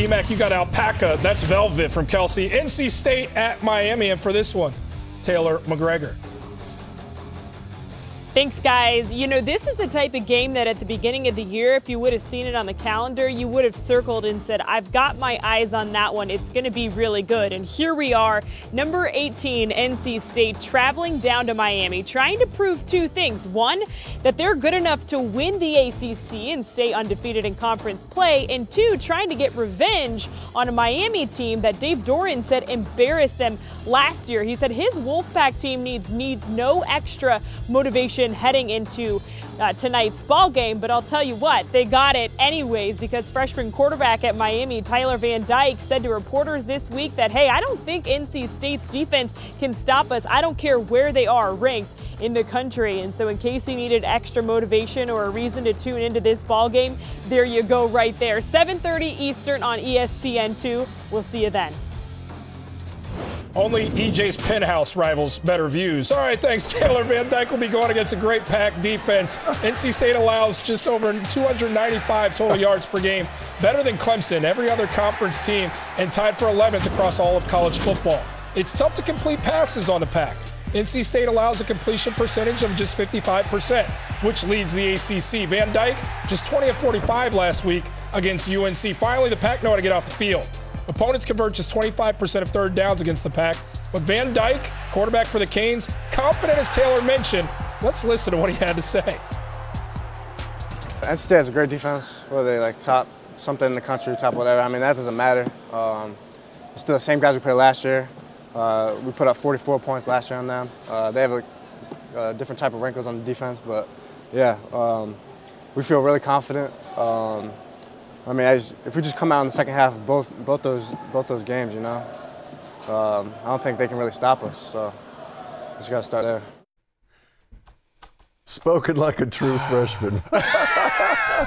E-Mac, you got alpaca. That's velvet from Kelsey. NC State at Miami. And for this one, Taylor McGregor. Thanks, guys. You know, this is the type of game that at the beginning of the year, if you would have seen it on the calendar, you would have circled and said, I've got my eyes on that one. It's going to be really good. And here we are, number 18, NC State, traveling down to Miami, trying to prove two things. One, that they're good enough to win the ACC and stay undefeated in conference play. And two, trying to get revenge on a Miami team that Dave Doran said embarrassed them last year. He said his Wolfpack team needs no extra motivation heading into tonight's ball game, but I'll tell you what, they got it anyways, because freshman quarterback at Miami, Tyler Van Dyke, said to reporters this week that, hey, I don't think NC State's defense can stop us. I don't care where they are ranked in the country. And so in case you needed extra motivation or a reason to tune into this ball game, there you go right there. 7:30 Eastern on ESPN2. We'll see you then. Only EJ's penthouse rivals better views. All right, thanks, Taylor. Van Dyke will be going against a great Pack defense. NC State allows just over 295 total yards per game, better than Clemson, every other conference team, and tied for 11th across all of college football. It's tough to complete passes on the Pack. NC State allows a completion percentage of just 55%, which leads the ACC. Van Dyke, just 20 of 45 last week against UNC. Finally, the Pack know how to get off the field. Opponents convert just 25% of third downs against the Pack. But Van Dyke, quarterback for the Canes, confident as Taylor mentioned. Let's listen to what he had to say. NC State has a great defense, whether they like top something in the country, top whatever. I mean, that doesn't matter. It's still the same guys we played last year. We put up 44 points last year on them. They have a different type of wrinkles on the defense, but yeah, we feel really confident. I mean, if we just come out in the second half of both those games, you know, I don't think they can really stop us. So just got to start there. Spoken like a true freshman.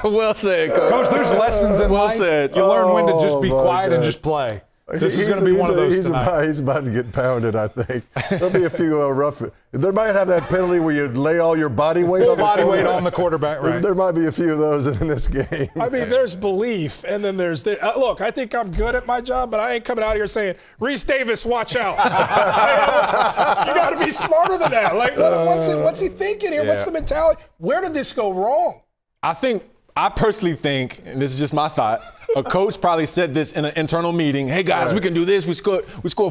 Well said, Coach. Coach, there's lessons in life. Said. You learn when to just be quiet and just play. This is going to be one of those tonight. He's about to get pounded, I think. There'll be a few rough. There might have that penalty where you lay all your body weight on the quarterback, right? There might be a few of those in this game. I mean, there's belief, and then there's the look, I think I'm good at my job, but I ain't coming out here saying, Reese Davis, watch out. You got to be smarter than that. Like, what's he thinking here? Yeah. What's the mentality? Where did this go wrong? I personally think, and this is just my thought, a coach probably said this in an internal meeting. Hey guys, we can do this. We scored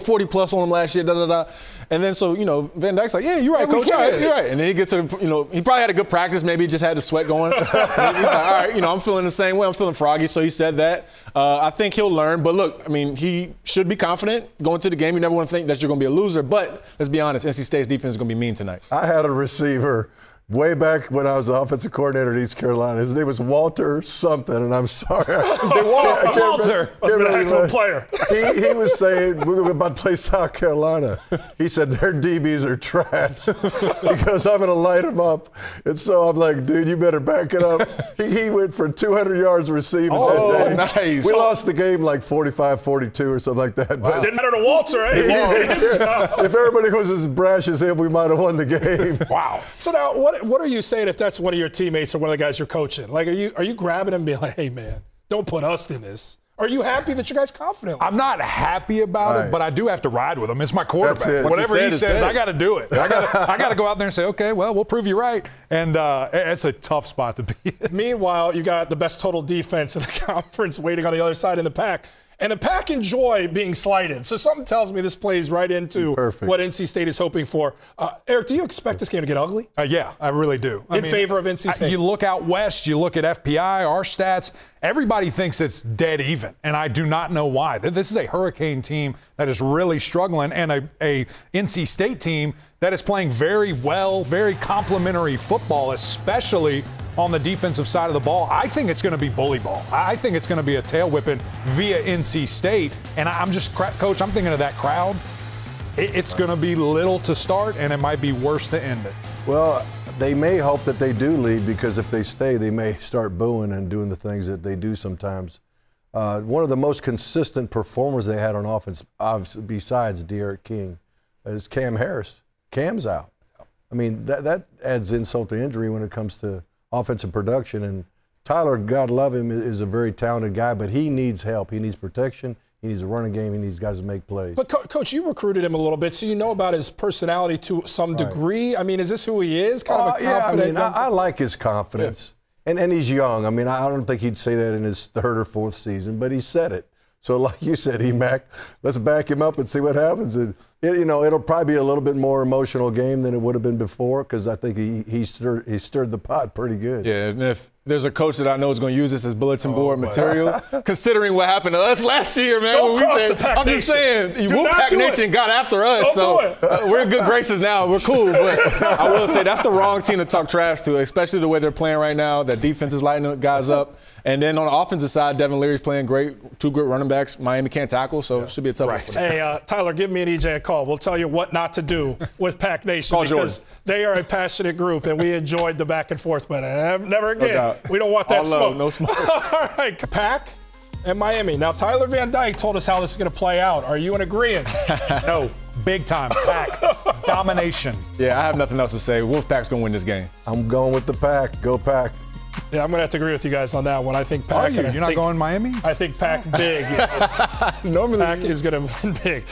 40 plus on them last year. Da da da. And then so Van Dyke's like, yeah, you're right, coach. You're right. And then he gets he probably had a good practice. Maybe he just had the sweat going. He's like, all right, I'm feeling the same way. I'm feeling froggy. So he said that. I think he'll learn. But look, I mean, he should be confident going to the game. You never want to think that you're going to be a loser. But let's be honest, NC State's defense is going to be mean tonight. I had a receiver way back when I was the offensive coordinator at East Carolina. His name was Walter something, and I'm sorry. Walter was a heck of a player. He was saying, we were about to play South Carolina. He said, their DBs are trash because I'm going to light them up. And so I'm like, dude, you better back it up. He went for 200 yards receiving that day. Nice. We lost the game like 45-42 or something like that. Wow. But it didn't matter to Walter, eh? If everybody was as brash as him, we might have won the game. Wow. So now, what are you saying if that's one of your teammates or one of the guys you're coaching? Like, are you grabbing him and being like, hey, man, don't put us in this? Are you happy that your guy's confident? I'm not happy about it, but I do have to ride with him. It's my quarterback. Whatever he says, I got to do it. I got to go out there and say, okay, well, we'll prove you right. And it's a tough spot to be in. Meanwhile, you got the best total defense in the conference waiting on the other side in the Pack. And the Pack enjoy being slighted. So something tells me this plays right into what NC State is hoping for. Eric, do you expect this game to get ugly? Yeah, I really do. In favor of NC State? You look out west, you look at FPI, our stats, everybody thinks it's dead even, and I do not know why. This is a Hurricane team that is really struggling and a NC State team that is playing very well, very complimentary football, especially on the defensive side of the ball. I think it's going to be bully ball. I think it's going to be a tail whipping via NC State. And I'm just, Coach, I'm thinking of that crowd. It's going to be little to start, and it might be worse to end it. Well, they may hope that they do lead, because if they stay, they may start booing and doing the things that they do sometimes. One of the most consistent performers they had on offense, obviously, besides De'Aaron King, is Cam Harris. Cam's out. I mean, that adds insult to injury when it comes to offensive production, and Tyler, God love him, is a very talented guy, but he needs help. He needs protection. He needs a running game. He needs guys to make plays. But, Coach, you recruited him a little bit, so you know about his personality to some degree. I mean, is this who he is? Kind of a confident. Yeah, I like his confidence. Yeah. And he's young. I mean, I don't think he'd say that in his 3rd or 4th season, but he said it. So like you said, E-Mac, let's back him up and see what happens. And, it'll probably be a little bit more emotional game than it would have been before, because I think he stirred the pot pretty good. Yeah, and if there's a coach that I know is going to use this as bulletin board material, considering what happened to us last year, man. Don't cross the Pack I'm just saying, Wolfpack Nation got after us, Don't so we're in good graces now. We're cool, but I will say that's the wrong team to talk trash to, especially the way they're playing right now. That defense is lighting guys up. And then on the offensive side, Devin Leary's playing great. 2 good running backs. Miami can't tackle, so it should be a tough one. Hey, Tyler, give me and EJ a call. We'll tell you what not to do with Pack Nation, because they are a passionate group, and we enjoyed the back and forth. But never again. No, we don't want that all smoke. Love, no smoke. All right, Pack and Miami. Now, Tyler Van Dyke told us how this is going to play out. Are you in agreement? No. Big time. Pack. Domination. Yeah, I have nothing else to say. Wolfpack's going to win this game. I'm going with the Pack. Go Pack. Yeah, I'm going to have to agree with you guys on that one. I think Pack. Are you? You're not going Miami? I think Pack big. Normally, Pack is going to win big.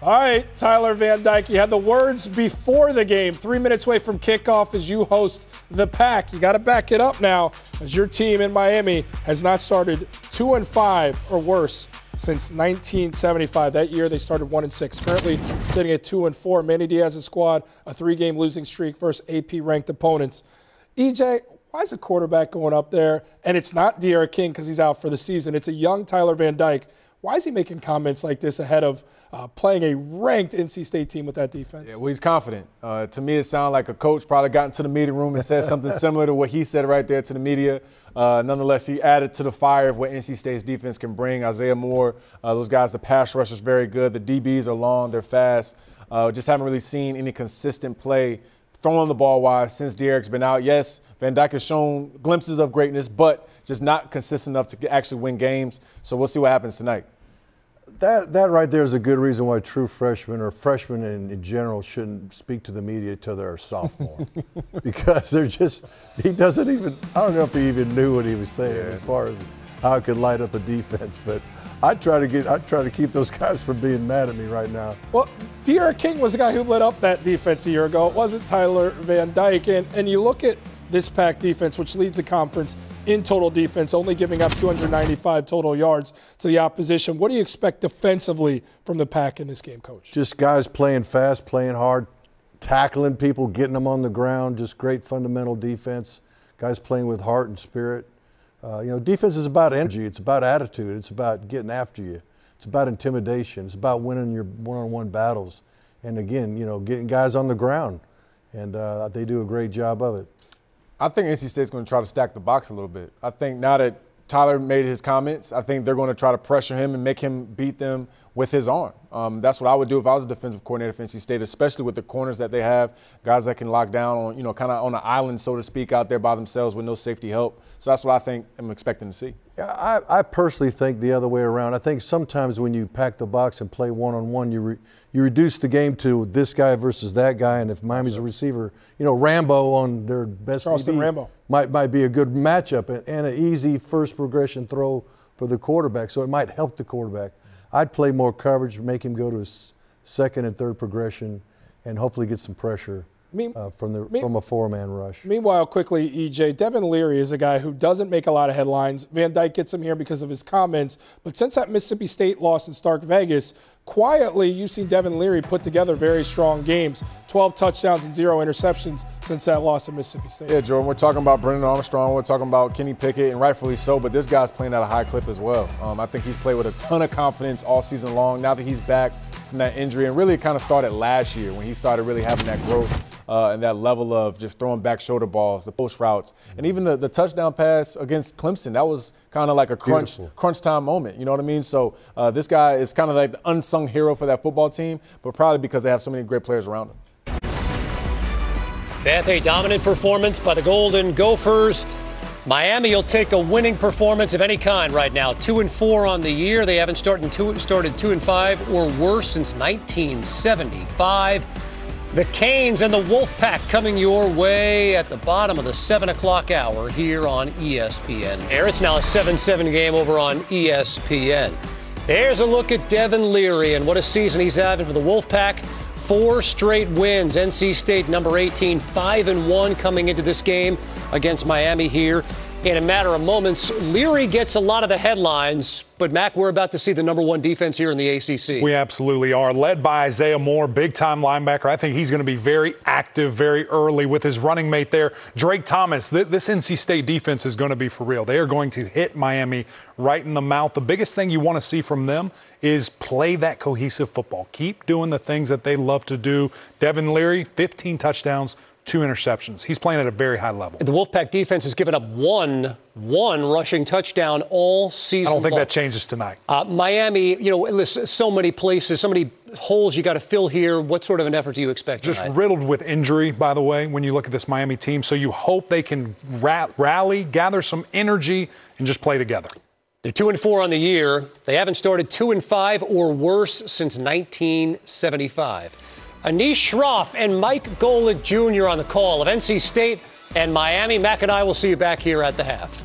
All right, Tyler Van Dyke, you had the words before the game. 3 minutes away from kickoff as you host the Pack. You got to back it up now, as your team in Miami has not started 2-5 or worse since 1975. That year they started 1-6. Currently sitting at 2-4. Manny Diaz's squad, a 3-game losing streak versus AP-ranked opponents. EJ, why is a quarterback going up there? And it's not De'Ara King because he's out for the season. It's a young Tyler Van Dyke. Why is he making comments like this ahead of playing a ranked NC State team with that defense? Yeah, well, he's confident. To me, it sounded like a coach probably got into the meeting room and said something similar to what he said right there to the media. Nonetheless, he added to the fire of what NC State's defense can bring. Isaiah Moore, those guys, the pass rush is very good. The DBs are long, they're fast. Just haven't really seen any consistent play throwing the ball wise since De'Ara's been out. Yes, Van Dyke has shown glimpses of greatness, but just not consistent enough to actually win games. So we'll see what happens tonight. That right there is a good reason why true freshmen, or freshmen in general, shouldn't speak to the media till they're a sophomore. Because he doesn't even, I don't know if he even knew what he was saying as far as how it could light up a defense. But I try to keep those guys from being mad at me right now. Well, De'Ara King was the guy who lit up that defense a year ago. It wasn't Tyler Van Dyke. And you look at this Pack defense, which leads the conference in total defense, only giving up 295 total yards to the opposition. What do you expect defensively from the Pack in this game, Coach? Just guys playing fast, playing hard, tackling people, getting them on the ground, just great fundamental defense. Guys playing with heart and spirit. Defense is about energy. It's about attitude. It's about getting after you. It's about intimidation. It's about winning your one-on-one battles. And again, getting guys on the ground. And they do a great job of it. I think NC State's going to try to stack the box a little bit. I think now that Tyler made his comments, I think they're going to try to pressure him and make him beat them with his arm. That's what I would do if I was a defensive coordinator for NC State, especially with the corners that they have, guys that can lock down on, kind of on an island, so to speak, out there by themselves with no safety help. So that's what I think I'm expecting to see. Yeah, I personally think the other way around. I think sometimes when you pack the box and play one-on-one, you reduce the game to this guy versus that guy. And if Miami's a receiver, Rambo on their best DB might be a good matchup and an easy first progression throw for the quarterback. So it might help the quarterback. I'd play more coverage, make him go to his second and third progression, and hopefully get some pressure from a four-man rush. Meanwhile, quickly, EJ, Devin Leary is a guy who doesn't make a lot of headlines. Van Dyke gets him here because of his comments. But since that Mississippi State loss in Stark Vegas, quietly you've seen Devin Leary put together very strong games. 12 touchdowns and 0 interceptions since that loss in Mississippi State. Yeah, Jordan, we're talking about Brennan Armstrong. We're talking about Kenny Pickett, and rightfully so. But this guy's playing at a high clip as well. I think he's played with a ton of confidence all season long. Now that he's back from that injury, and really kind of started last year when he started really having that growth. And that level of just throwing back shoulder balls, the post routes, and even the touchdown pass against Clemson, that was kind of like a crunch time moment. You know what I mean? So this guy is kind of like the unsung hero for that football team, but probably because they have so many great players around him. Beth, a dominant performance by the Golden Gophers. Miami will take a winning performance of any kind right now. 2-4 on the year. They haven't started 2-5 or worse since 1975. The Canes and the Wolfpack coming your way at the bottom of the 7 o'clock hour here on ESPN. It's now a 7-7 game over on ESPN. There's a look at Devin Leary and what a season he's having for the Wolfpack. 4 straight wins. NC State number 18, 5-1 coming into this game against Miami here. In a matter of moments, Leary gets a lot of the headlines, but Mac, we're about to see the number 1 defense here in the ACC. We absolutely are, led by Isaiah Moore, big-time linebacker. I think he's going to be very active very early with his running mate there, Drake Thomas. This NC State defense is going to be for real. They are going to hit Miami right in the mouth. The biggest thing you want to see from them is play that cohesive football. Keep doing the things that they love to do. Devin Leary, 15 touchdowns, 2 interceptions. He's playing at a very high level. The Wolfpack defense has given up one rushing touchdown all season I don't think long. that changes tonight. Miami, listen, so many places, so many holes you got to fill here. What sort of an effort do you expect Just tonight? riddled with injury, by the way, when you look at this Miami team. So you hope they can rally, gather some energy, and just play together. They're 2-4 on the year. They haven't started 2-5 or worse since 1975. Anish Shroff and Mike Golick Jr. on the call of NC State and Miami. Mac and I will see you back here at the half.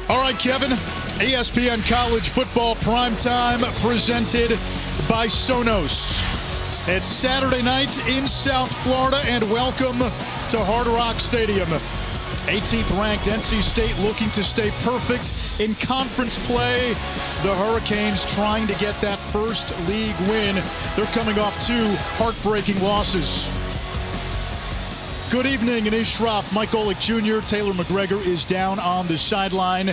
All right, Kevin. ESPN College Football Primetime presented by Sonos. It's Saturday night in South Florida, and welcome to Hard Rock Stadium. 18th ranked NC State looking to stay perfect in conference play. The Hurricanes trying to get that first league win. They're coming off 2 heartbreaking losses. Good evening, Anish Shroff, Mike Golick Jr., Taylor McGregor is down on the sideline.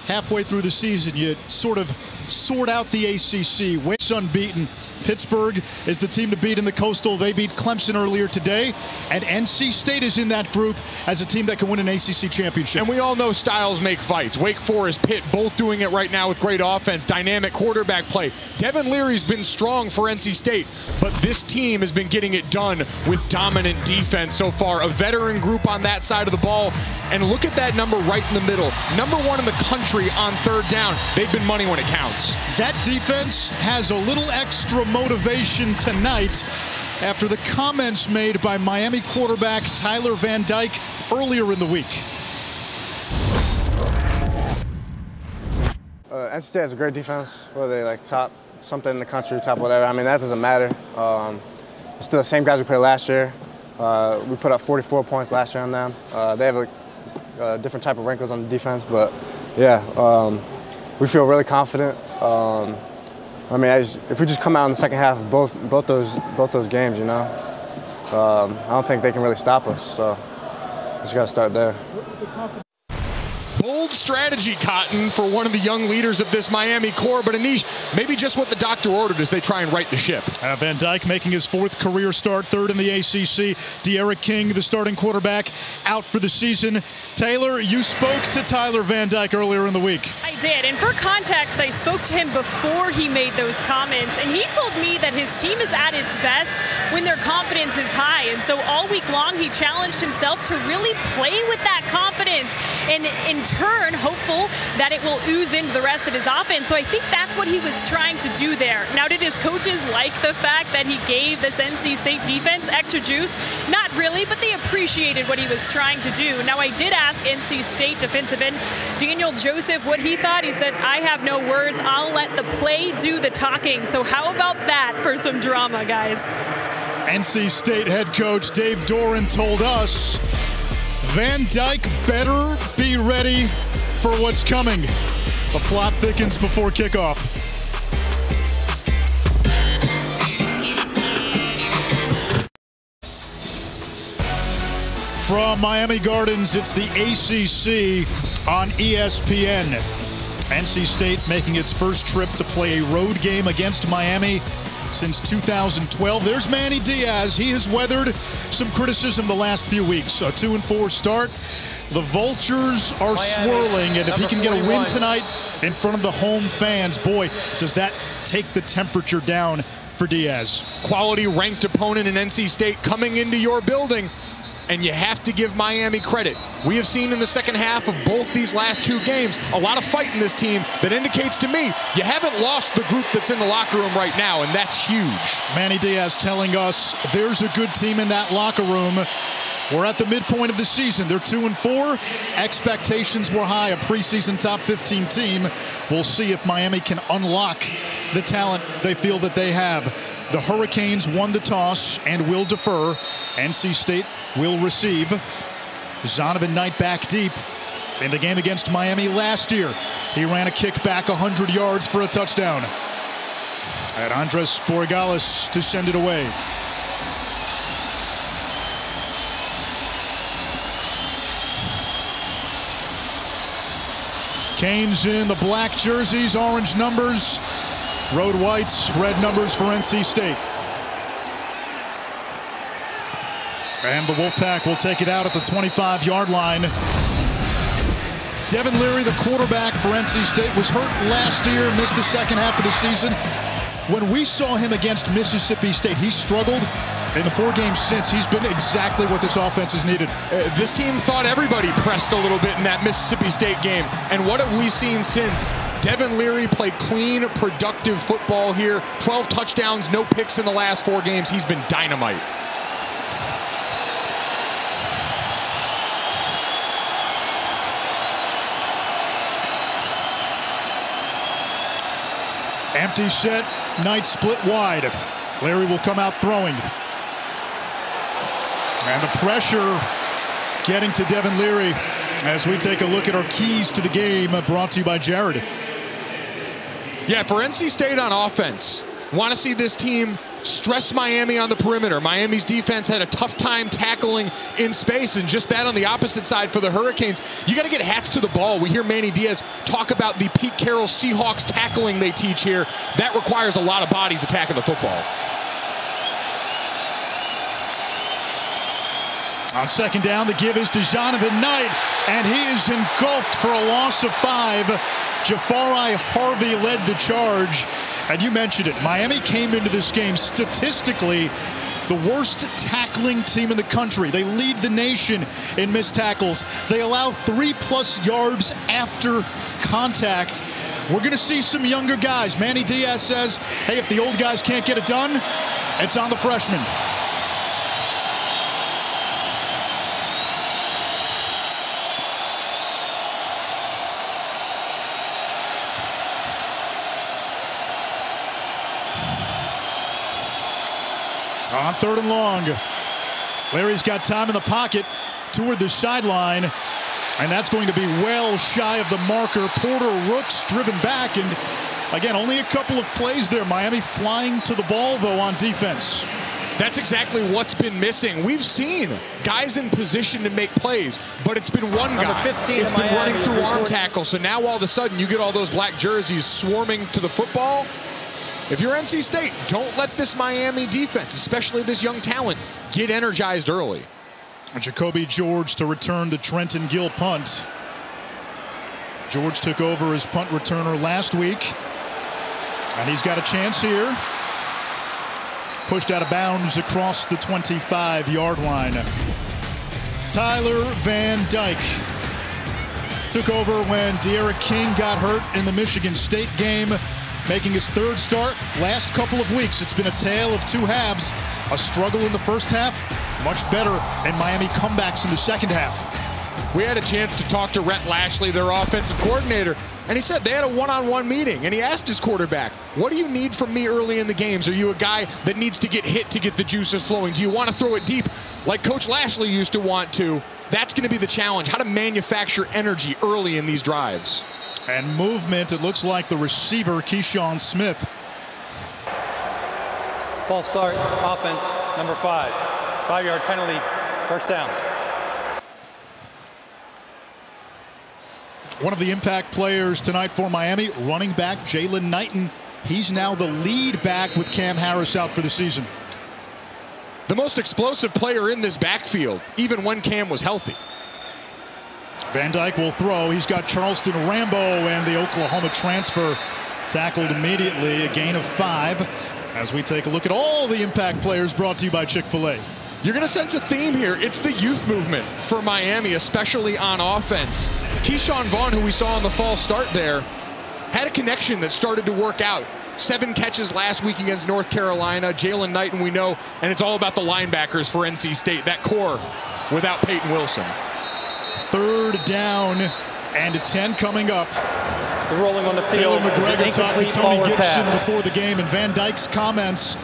Halfway through the season, you sort of sort out the ACC. Wade's unbeaten. Pittsburgh is the team to beat in the Coastal. They beat Clemson earlier today. And NC State is in that group as a team that can win an ACC championship. And we all know styles make fights. Wake Forest, Pitt, both doing it right now with great offense, dynamic quarterback play. Devin Leary's been strong for NC State, but this team has been getting it done with dominant defense so far. A veteran group on that side of the ball. And look at that number right in the middle. Number 1 in the country on 3rd down. They've been money when it counts. That defense has a little extra motivation tonight after the comments made by Miami quarterback Tyler Van Dyke earlier in the week. NC State has a great defense, whether they like top something in the country, top whatever. I mean, that doesn't matter. It's still the same guys we played last year. We put up 44 points last year on them. They have a different type of wrinkles on the defense, but yeah, we feel really confident. I mean, if we just come out in the second half of both those games, I don't think they can really stop us. So just got to start there. Bold strategy, Cotton, for one of the young leaders of this Miami core. But Anish, maybe just what the doctor ordered as they try and right the ship. Van Dyke making his 4th career start, 3rd in the ACC. De'Ara King, the starting quarterback, out for the season. Taylor, you spoke to Tyler Van Dyke earlier in the week. I did, and for context, I spoke to him before he made those comments, and he told me that his team is at its best when their confidence is high. And so all week long, he challenged himself to really play with that confidence, and in turn, hopeful that it will ooze into the rest of his offense. So I think that's what he was trying to do there. Now, did his coaches like the fact that he gave this NC State defense extra juice? Not really, but they appreciated what he was trying to do. Now, I did ask NC State defensive end Daniel Joseph what he thought. He said, I have no words. I'll let the play do the talking. So how about that for some drama, guys? NC State head coach Dave Doran told us Van Dyke better be ready for what's coming. The plot thickens before kickoff. From Miami Gardens, it's the ACC on ESPN. NC State making its first trip to play a road game against Miami since 2012. There's Manny Diaz. He has weathered some criticism the last few weeks. A 2-4 start. The Vultures are swirling, and if he can get a win tonight in front of the home fans, boy, does that take the temperature down for Diaz. Quality ranked opponent in NC State coming into your building. and you have to give Miami credit. We have seen in the second half of both these last two games a lot of fight in this team that indicates to me you haven't lost the group that's in the locker room right now, and that's huge. Manny Diaz telling us there's a good team in that locker room. We're at the midpoint of the season. They're 2-4. Expectations were high, a preseason top 15 team. We'll see if Miami can unlock the talent they feel that they have. The Hurricanes won the toss and will defer. NC State will receive. Zonovan Knight back deep in the game against Miami last year. He ran a kick back 100 yards for a touchdown. And Andres Borregales to send it away. Canes in the black jerseys, orange numbers. Road whites, red numbers for NC State. And the Wolfpack will take it out at the 25-yard line. Devin Leary, the quarterback for NC State, was hurt last year, missed the second half of the season. When we saw him against Mississippi State, he struggled. In the 4 games since, he's been exactly what this offense has needed. This team thought everybody pressed a little bit in that Mississippi State game. And what have we seen since? Devin Leary played clean, productive football here. 12 touchdowns, no picks in the last 4 games. He's been dynamite. Empty set, Knight split wide. Leary will come out throwing. And the pressure getting to Devin Leary as we take a look at our keys to the game, brought to you by Jared. Yeah, for NC State on offense, want to see this team stress Miami on the perimeter. Miami's defense had a tough time tackling in space, and just that on the opposite side for the Hurricanes. You got to get hats to the ball. We hear Manny Diaz talk about the Pete Carroll Seahawks tackling they teach here. That requires a lot of bodies attacking the football. On second down, the give is to Zonovan Knight, and he is engulfed for a loss of 5. Jafari Harvey led the charge. And you mentioned it, Miami came into this game statistically the worst tackling team in the country. They lead the nation in missed tackles. They allow 3+ yards after contact. We're going to see some younger guys. Manny Diaz says, hey, if the old guys can't get it done, it's on the freshmen. On 3rd and long, Larry's got time in the pocket toward the sideline, and that's going to be well shy of the marker. Porter Rooks driven back, and again, only a couple of plays there. Miami flying to the ball, though, on defense. That's exactly what's been missing. We've seen guys in position to make plays, but it's been one guy. It's been running through arm tackles, so now all of a sudden you get all those black jerseys swarming to the football. If you're NC State, don't let this Miami defense, especially this young talent, get energized early. Jacoby George to return the Trenton Gill punt. George took over as punt returner last week, and he's got a chance here. Pushed out of bounds across the 25-yard line. Tyler Van Dyke took over when De'Ara King got hurt in the Michigan State game, making his 3rd start last couple of weeks. It's been a tale of 2 halves. A struggle in the first half, much better, and Miami comebacks in the second half. We had a chance to talk to Rhett Lashley, their offensive coordinator, and he said they had a one-on-one meeting, and he asked his quarterback, what do you need from me early in the games? Are you a guy that needs to get hit to get the juices flowing? Do you want to throw it deep like Coach Lashley used to want to? That's going to be the challenge, how to manufacture energy early in these drives. And movement, it looks like the receiver, Keyshawn Smith. False start, offense, number 5. 5-yard penalty, first down. One of the impact players tonight for Miami, running back Jalen Knighton. He's now the lead back with Cam Harris out for the season. The most explosive player in this backfield, even when Cam was healthy. Van Dyke will throw. He's got Charleston Rambo and the Oklahoma transfer tackled immediately. A gain of 5 as we take a look at all the impact players brought to you by Chick-fil-A. You're going to sense a theme here. It's the youth movement for Miami, especially on offense. Keyshawn Vaughn, who we saw in the false start there, had a connection that started to work out. 7 catches last week against North Carolina. Jalen Knighton, we know, and it's all about the linebackers for NC State, that core without Peyton Wilson. 3rd down and 10 coming up. The rolling on the field. Taylor McGregor talked to Tony Gibson before the game, and Van Dyke's comments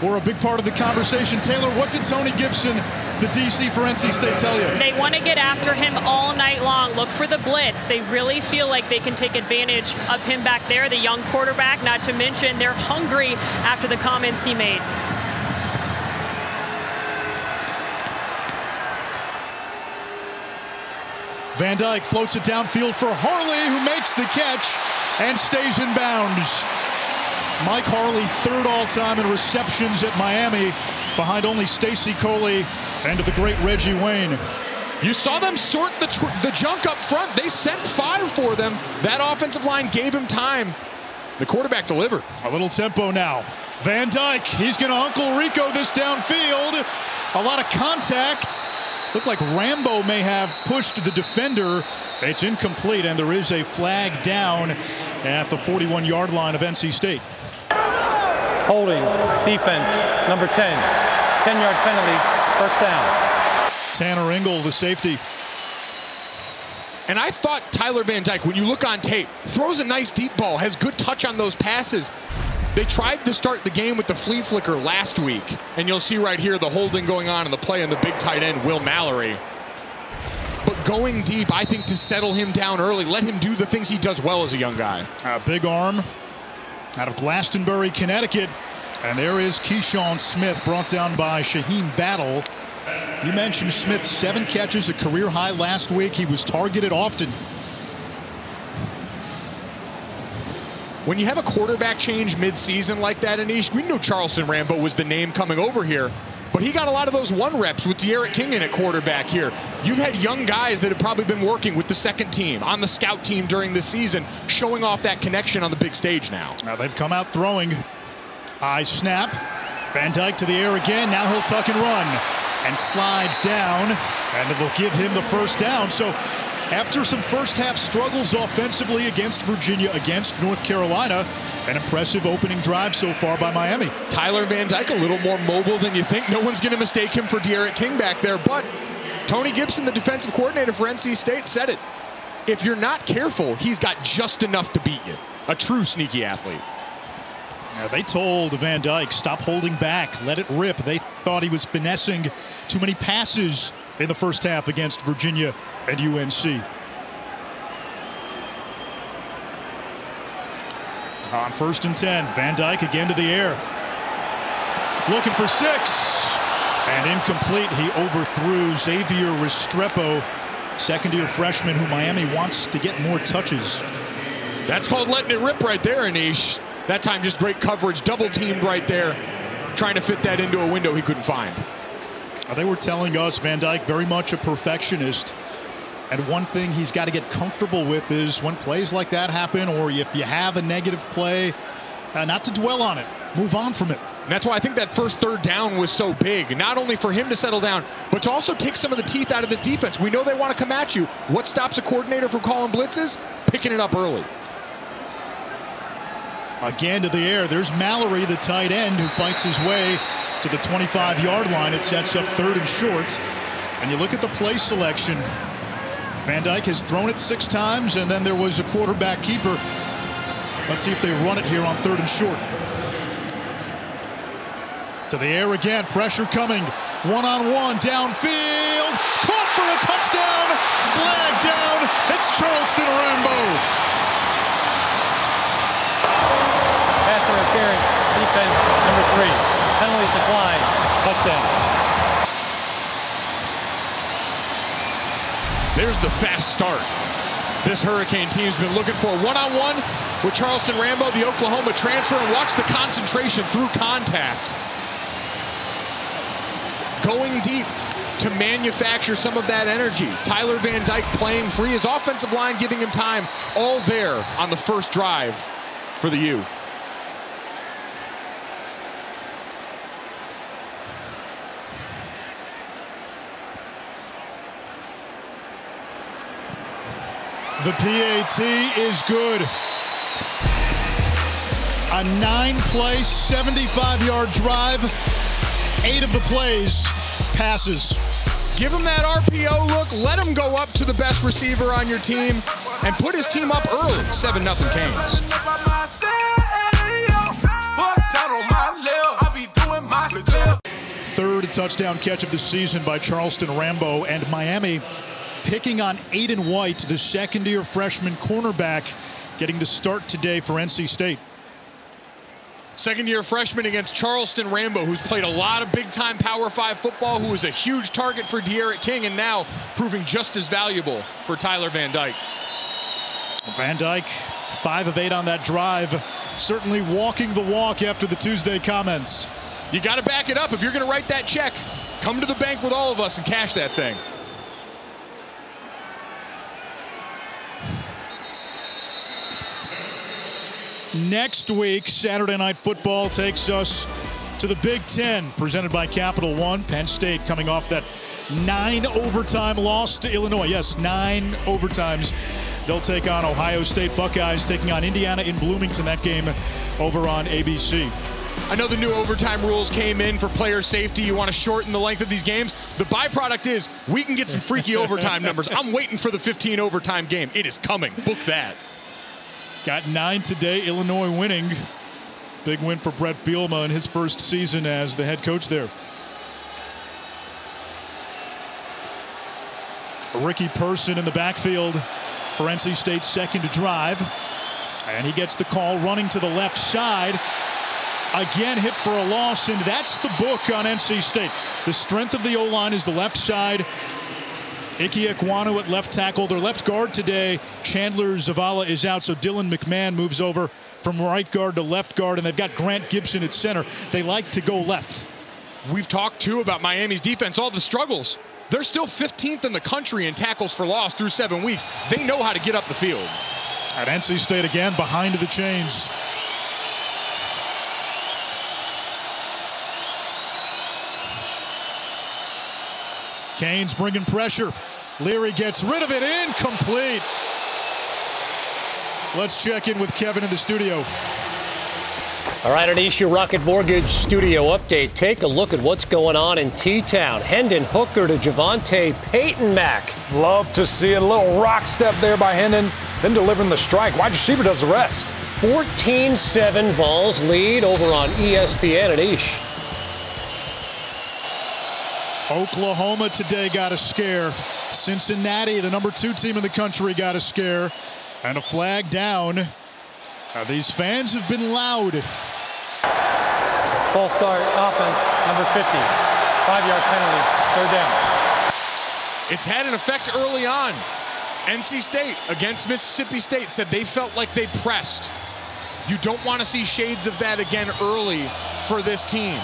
were a big part of the conversation. Taylor, what did Tony Gibson, the DC for NC State, tell you? They want to get after him all night long. Look for the blitz. They really feel like they can take advantage of him back there, the young quarterback, not to mention they're hungry after the comments he made. Van Dyke floats it downfield for Harley, who makes the catch and stays in bounds. Mike Harley, 3rd all-time in receptions at Miami, behind only Stacy Coley and the great Reggie Wayne. You saw them sort the junk up front. They sent 5 for them. That offensive line gave him time. The quarterback delivered. A little tempo now. Van Dyke, he's going to Uncle Rico this downfield. A lot of contact. Looked like Rambo may have pushed the defender. It's incomplete, and there is a flag down at the 41-yard line of NC State. Holding, defense, number 10. 10-yard penalty, 1st down. Tanner Engel, the safety. And I thought Tyler Van Dyke, when you look on tape, throws a nice deep ball, has good touch on those passes. They tried to start the game with the flea flicker last week, and you'll see right here the holding going on in the play on the big tight end, Will Mallory. But going deep, I think, to settle him down early, let him do the things he does well as a young guy. A big arm out of Glastonbury, Connecticut. And there is Keyshawn Smith, brought down by Shaheen Battle. You mentioned Smith, 7 catches, a career high last week. He was targeted often. When you have a quarterback change mid-season like that, Anish, we knew Charleston Rambo was the name coming over here, but he got a lot of those 1 reps with De'Aaron King in at quarterback here. You've had young guys that have probably been working with the 2nd team, on the scout team during this season, showing off that connection on the big stage now. Now they've come out throwing. High snap. Van Dyke to the air again. Now he'll tuck and run. And slides down, and it'll give him the 1st down. So after some first-half struggles offensively against Virginia, against North Carolina, an impressive opening drive so far by Miami. Tyler Van Dyke a little more mobile than you think. No one's going to mistake him for De'Aaron King back there, but Tony Gibson, the defensive coordinator for NC State, said it. If you're not careful, he's got just enough to beat you. A true sneaky athlete. Now, they told Van Dyke, stop holding back, let it rip. They thought he was finessing too many passes in the first half against Virginia and UNC. On 1st and 10, Van Dyke again to the air. Looking for 6. And incomplete. He overthrew Xavier Restrepo, 2nd-year freshman who Miami wants to get more touches. That's called letting it rip right there, Anish. That time just great coverage, double teamed right there, trying to fit that into a window he couldn't find. They were telling us Van Dyke very much a perfectionist. And one thing he's got to get comfortable with is when plays like that happen, or if you have a negative play, not to dwell on it, move on from it. And that's why I think that first 3rd down was so big, not only for him to settle down, but to also take some of the teeth out of this defense. We know they want to come at you. What stops a coordinator from calling blitzes? Picking it up early. Again to the air. There's Mallory, the tight end, who fights his way to the 25-yard line. It sets up 3rd and short. And you look at the play selection. Van Dyke has thrown it 6 times, and then there was a quarterback keeper. Let's see if they run it here on 3rd and short. To the air again. Pressure coming. One-on-one downfield. Caught for a touchdown. Flag down. It's Charleston Rambo. Pass interference, defense, number 3. Penalties decline, touchdown. There's the fast start. This Hurricane team's been looking for one-on-one with Charleston Rambo, the Oklahoma transfer, and watch the concentration through contact. Going deep to manufacture some of that energy. Tyler Van Dyke playing free, his offensive line giving him time, all there on the first drive for the U. The PAT is good. A 9-play, 75-yard drive. 8 of the plays passes. Give him that RPO look. Let him go up to the best receiver on your team and put his team up early. 7-0 Canes. Third touchdown catch of the season by Charleston Rambo, and Miami picking on Aiden White, the second-year freshman cornerback, getting the start today for NC State. Second-year freshman against Charleston Rambo, who's played a lot of big-time Power 5 football, who was a huge target for De'Aaron King, and now proving just as valuable for Tyler Van Dyke. Van Dyke, 5 of 8 on that drive, certainly walking the walk after the Tuesday comments. You got to back it up. If you're going to write that check, come to the bank with all of us and cash that thing. Next week, Saturday Night Football takes us to the Big Ten, presented by Capital One. Penn State coming off that 9-overtime loss to Illinois. Yes, 9 overtimes. They'll take on Ohio State Buckeyes, taking on Indiana in Bloomington. That game over on ABC. I know the new overtime rules came in for player safety. You want to shorten the length of these games. The byproduct is we can get some freaky overtime numbers. I'm waiting for the 15 overtime game. It is coming. Book that. Got 9 today, Illinois winning. Big win for Brett Bielema in his first season as the head coach there. Ricky Person in the backfield for NC State's second drive. And he gets the call running to the left side. Again hit for a loss, and that's the book on NC State. The strength of the O-line is the left side. Ike Ekwonu at left tackle. Their left guard today, Chandler Zavala, is out, so Dylan McMahon moves over from right guard to left guard, and they've got Grant Gibson at center. They like to go left. We've talked, too, about Miami's defense, all the struggles. They're still 15th in the country in tackles for loss through 7 weeks. They know how to get up the field. At NC State again, behind the chains. Canes bringing pressure. Leary gets rid of it, incomplete. Let's check in with Kevin in the studio. All right, Anish, your Rocket Mortgage studio update. Take a look at what's going on in T-Town. Hendon Hooker to Javonte Peyton Mack. Love to see it. A little rock step there by Hendon, then delivering the strike. Wide receiver does the rest. 14-7 Vols lead over on ESPN. Anish. Oklahoma today got a scare. Cincinnati, the number 2 team in the country, got a scare. And a flag down. These fans have been loud. False start, offense, number 50. 5-yard penalty, 3rd down. It's had an effect early on. NC State against Mississippi State said they felt like they pressed. You don't want to see shades of that again early for this team.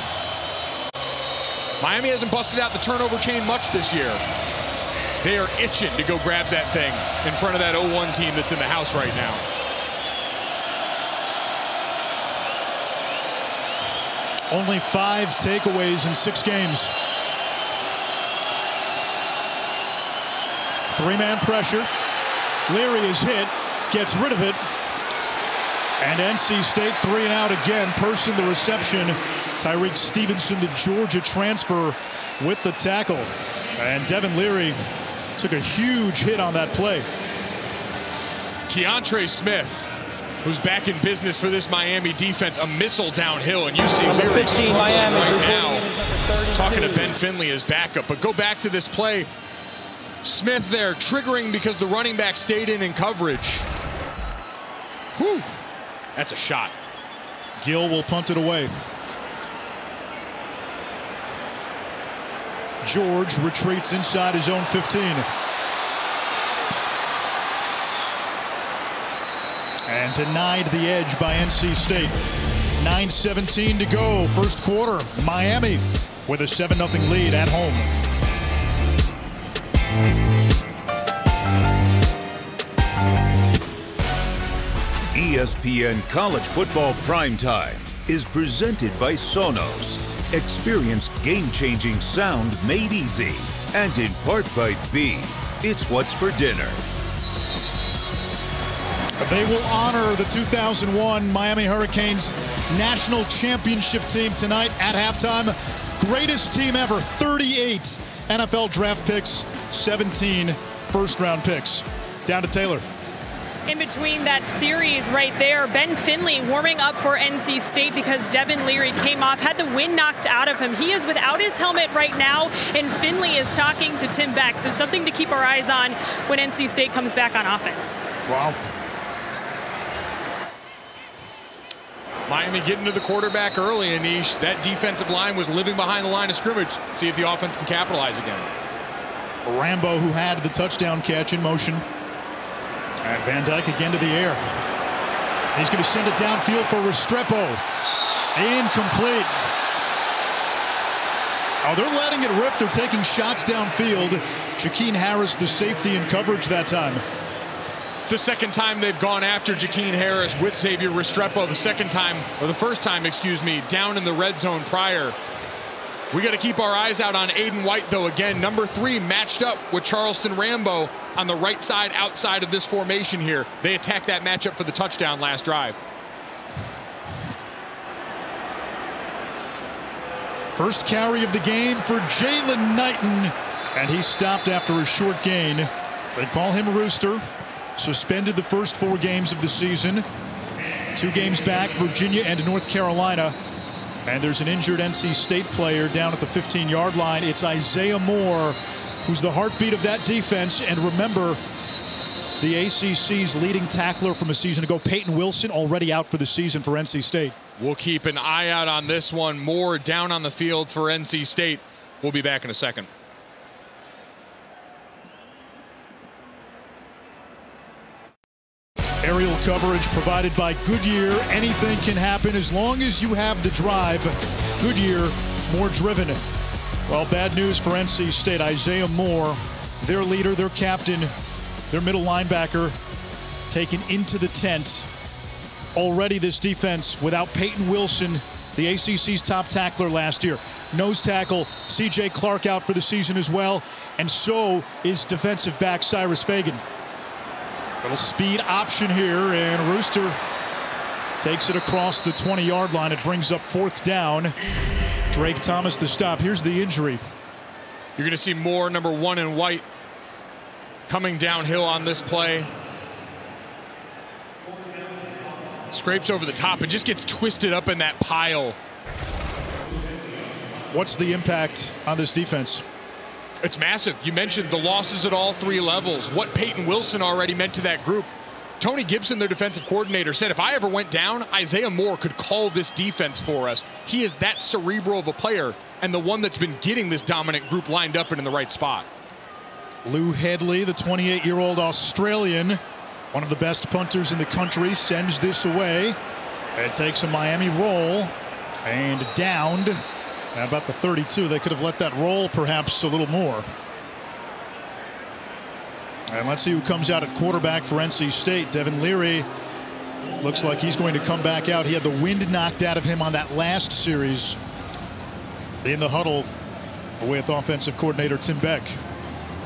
Miami hasn't busted out the turnover chain much this year. They are itching to go grab that thing in front of that 0-1 team that's in the house right now. Only 5 takeaways in 6 games. 3-man pressure. Leary is hit, gets rid of it. And NC State 3 and out again. Person the reception. Tyreek Stevenson, the Georgia transfer, with the tackle. And Devin Leary took a huge hit on that play. Keontre Smith, who's back in business for this Miami defense, a missile downhill, and you see Leary struggling right now. Talking to Ben Finley as backup, but go back to this play. Smith there triggering because the running back stayed in coverage. Whew. That's a shot. Gill will punt it away. George retreats inside his own 15. And denied the edge by NC State. 9:17 to go, first quarter. Miami with a 7-0 lead at home. ESPN College Football Primetime is presented by Sonos. Experience game-changing sound made easy. And in part by B. It's what's for dinner. They will honor the 2001 Miami Hurricanes national championship team tonight at halftime. Greatest team ever, 38 NFL draft picks, 17 first-round picks. Down to Taylor. In between that series right there, Ben Finley warming up for NC State because Devin Leary came off, had the wind knocked out of him. He is without his helmet right now, and Finley is talking to Tim Beck. So something to keep our eyes on when NC State comes back on offense. Wow. Miami getting to the quarterback early, Anish. That defensive line was living behind the line of scrimmage. See if the offense can capitalize again. Rambo, who had the touchdown catch, in motion. And Van Dyke again to the air. He's going to send it downfield for Restrepo. Incomplete. Oh, they're letting it rip. They're taking shots downfield. Jakeem Harris, the safety, in coverage that time. It's the second time they've gone after Jakeem Harris with Xavier Restrepo. The first time, excuse me, down in the red zone prior. We got to keep our eyes out on Aiden White, though. Again, number 3 matched up with Charleston Rambo on the right side outside of this formation here. They attacked that matchup for the touchdown last drive. First carry of the game for Jalen Knighton, and he stopped after a short gain. They call him Rooster. Suspended the first 4 games of the season. 2 games back, Virginia and North Carolina. And there's an injured NC State player down at the 15-yard line. It's Isaiah Moore, who's the heartbeat of that defense. And remember, the ACC's leading tackler from a season ago, Peyton Wilson, already out for the season for NC State. We'll keep an eye out on this one. Moore down on the field for NC State. We'll be back in a second. Aerial coverage provided by Goodyear. Anything can happen as long as you have the drive. Goodyear, more driven. Well, bad news for NC State. Isaiah Moore, their leader, their captain, their middle linebacker, taken into the tent. Already this defense without Peyton Wilson, the ACC's top tackler last year. Nose tackle C.J. Clark out for the season as well, and so is defensive back Cyrus Fagan. Little speed option here, and Rooster takes it across the 20-yard line. It brings up 4th down. Drake Thomas the stop. Here's the injury. You're going to see more number 1 in white coming downhill on this play. Scrapes over the top and just gets twisted up in that pile. What's the impact on this defense? It's massive. You mentioned the losses at all 3 levels. What Peyton Wilson already meant to that group. Tony Gibson, their defensive coordinator, said if I ever went down, Isaiah Moore could call this defense for us. He is that cerebral of a player and the one that's been getting this dominant group lined up and in the right spot. Lou Headley, the 28-year-old Australian, one of the best punters in the country, sends this away. It takes a Miami roll and downed at about the 32. They could have let that roll perhaps a little more. And let's see who comes out at quarterback for NC State. Devin Leary looks like he's going to come back out. He had the wind knocked out of him on that last series. In the huddle with offensive coordinator Tim Beck.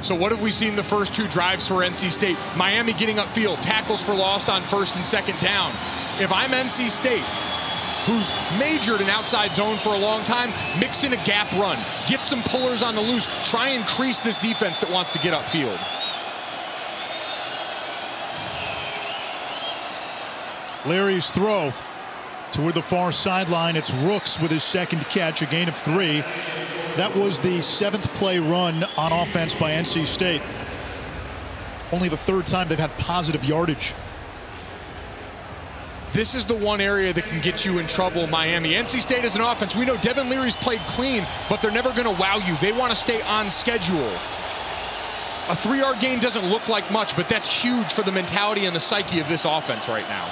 So what have we seen the first 2 drives for NC State? Miami getting upfield, tackles for lost on 1st and 2nd down. If I'm NC State, who's majored in outside zone for a long time, mix in a gap run, get some pullers on the loose, try and crease this defense that wants to get upfield. Leary's throw toward the far sideline. It's Rooks with his 2nd catch, a gain of 3. That was the 7th play run on offense by NC State. Only the 3rd time they've had positive yardage. This is the one area that can get you in trouble, Miami. NC State is an offense. We know Devin Leary's played clean, but they're never going to wow you. They want to stay on schedule. A 3-yard gain doesn't look like much, but that's huge for the mentality and the psyche of this offense right now.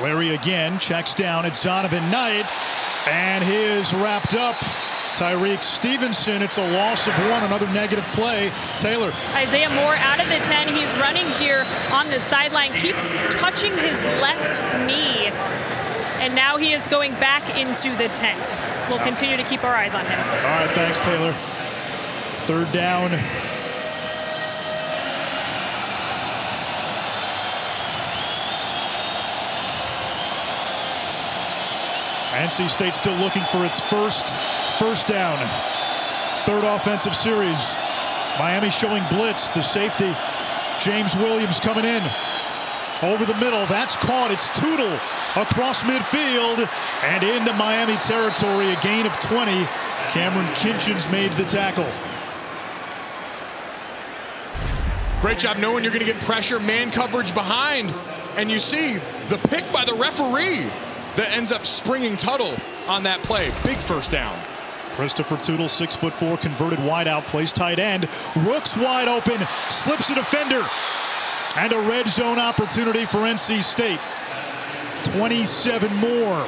Leary again checks down. It's Zonovan Knight, and he is wrapped up. Tyreek Stevenson, it's a loss of 1, another negative play. Taylor. Isaiah Moore out of the 10. He's running here on the sideline, keeps touching his left knee. And now he is going back into the tent. We'll continue to keep our eyes on him. All right, thanks, Taylor. 3rd down NC State still looking for its first down. Third offensive series. Miami showing blitz. The safety, James Williams, coming in. Over the middle. That's caught. It's Tootle across midfield and into Miami territory. A gain of 20. Cameron Kinchins made the tackle. Great job knowing you're going to get pressure, man coverage behind. And you see the pick by the referee that ends up springing Tuttle on that play. Big first down. Christopher Tootle, 6'4", converted wideout, plays tight end. Rooks wide open, slips a defender. And a red zone opportunity for NC State. 27 more.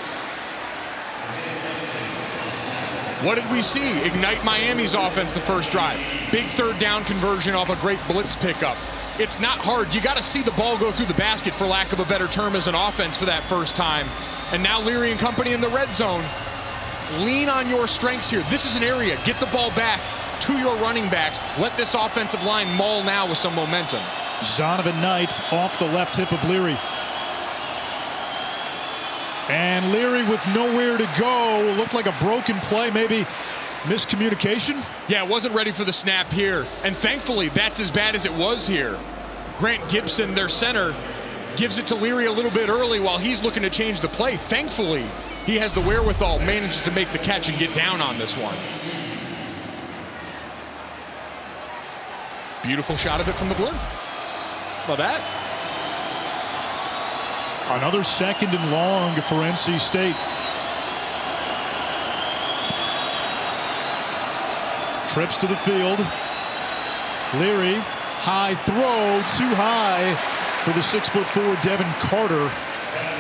What did we see? Ignite Miami's offense the first drive. Big third down conversion off a great blitz pickup. It's not hard. You got to see the ball go through the basket, for lack of a better term, as an offense for that first time. And now Leary and company in the red zone. Lean on your strengths here. This is an area. Get the ball back to your running backs. Let this offensive line maul now with some momentum. Zonovan Knight off the left hip of Leary. And Leary with nowhere to go. Looked like a broken play, maybe miscommunication. Yeah, wasn't ready for the snap here. And thankfully, that's as bad as it was here. Grant Gibson, their center, gives it to Leary a little bit early while he's looking to change the play. Thankfully, he has the wherewithal, manages to make the catch and get down on this one. Beautiful shot of it from the blue. How about that? Another 2nd and long for NC State. Trips to the field. Leary, high throw, too high for the 6'4" Devin Carter.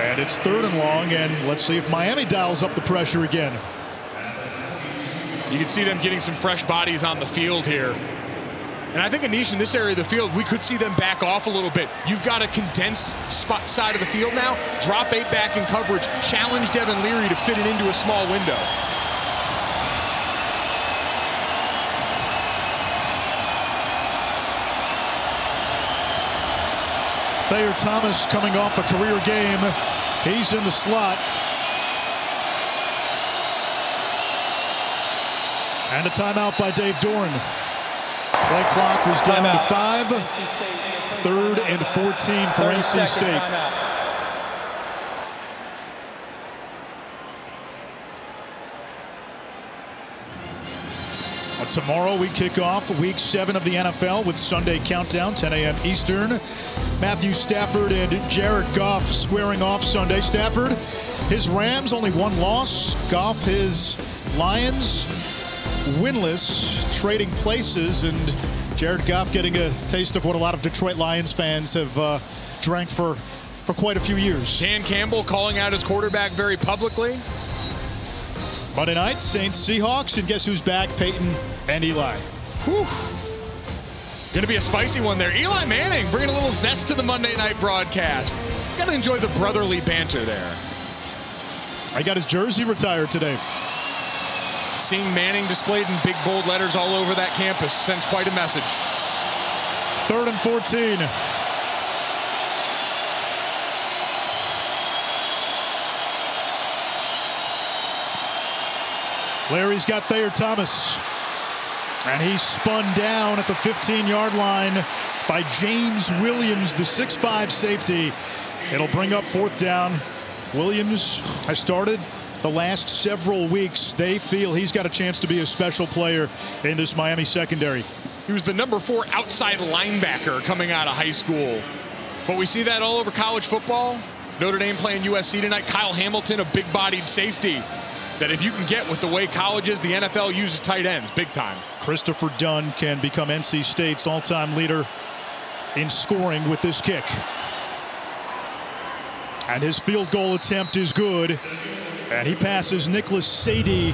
And it's 3rd and long, and let's see if Miami dials up the pressure again. You can see them getting some fresh bodies on the field here. And I think, Anish, in this area of the field, we could see them back off a little bit. You've got a condensed spot side of the field now. Drop 8 back in coverage. Challenge Devin Leary to fit it into a small window. Thayer Thomas coming off a career game. He's in the slot. And a timeout by Dave Doran. Play clock was down to 5. 3rd and 14 for NC State. Tomorrow we kick off Week 7 of the NFL with Sunday Countdown, 10 a.m. Eastern. Matthew Stafford and Jared Goff squaring off Sunday. Stafford, his Rams, only 1 loss. Goff, his Lions, winless, trading places. And Jared Goff getting a taste of what a lot of Detroit Lions fans have drank for quite a few years. Dan Campbell calling out his quarterback very publicly. Monday night, Saints Seahawks, and guess who's back? Peyton and Eli. Whew. Gonna be a spicy one there. Eli Manning bringing a little zest to the Monday night broadcast. Gotta enjoy the brotherly banter there. I got his jersey retired today. Seeing Manning displayed in big bold letters all over that campus sends quite a message. 3rd and 14. Larry's got Thayer Thomas. And he's spun down at the 15-yard line by James Williams, the 6'5" safety. It'll bring up 4th down. Williams has started the last several weeks. They feel he's got a chance to be a special player in this Miami secondary. He was the number 4 outside linebacker coming out of high school. But we see that all over college football. Notre Dame playing USC tonight. Kyle Hamilton, a big-bodied safety that if you can get with the way colleges, the NFL uses tight ends big time. Christopher Dunn can become NC State's all-time leader in scoring with this kick. And his field goal attempt is good. And he passes Nicholas Sadie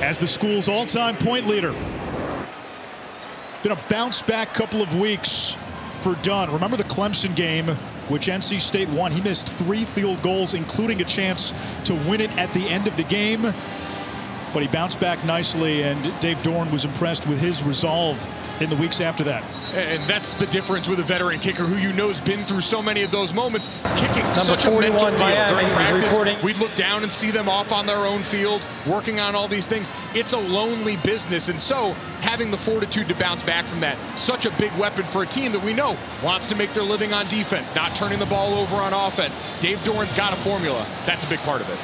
as the school's all-time point leader. Been a bounce-back couple of weeks for Dunn. Remember the Clemson game, which NC State won. He missed 3 field goals, including a chance to win it at the end of the game. But he bounced back nicely, and Dave Doran was impressed with his resolve in the weeks after that. And that's the difference with a veteran kicker who you know has been through so many of those moments. Kicking such a mental deal. During practice, we'd look down and see them off on their own field, working on all these things. It's a lonely business, and so having the fortitude to bounce back from that, such a big weapon for a team that we know wants to make their living on defense, not turning the ball over on offense. Dave Doran's got a formula. That's a big part of it.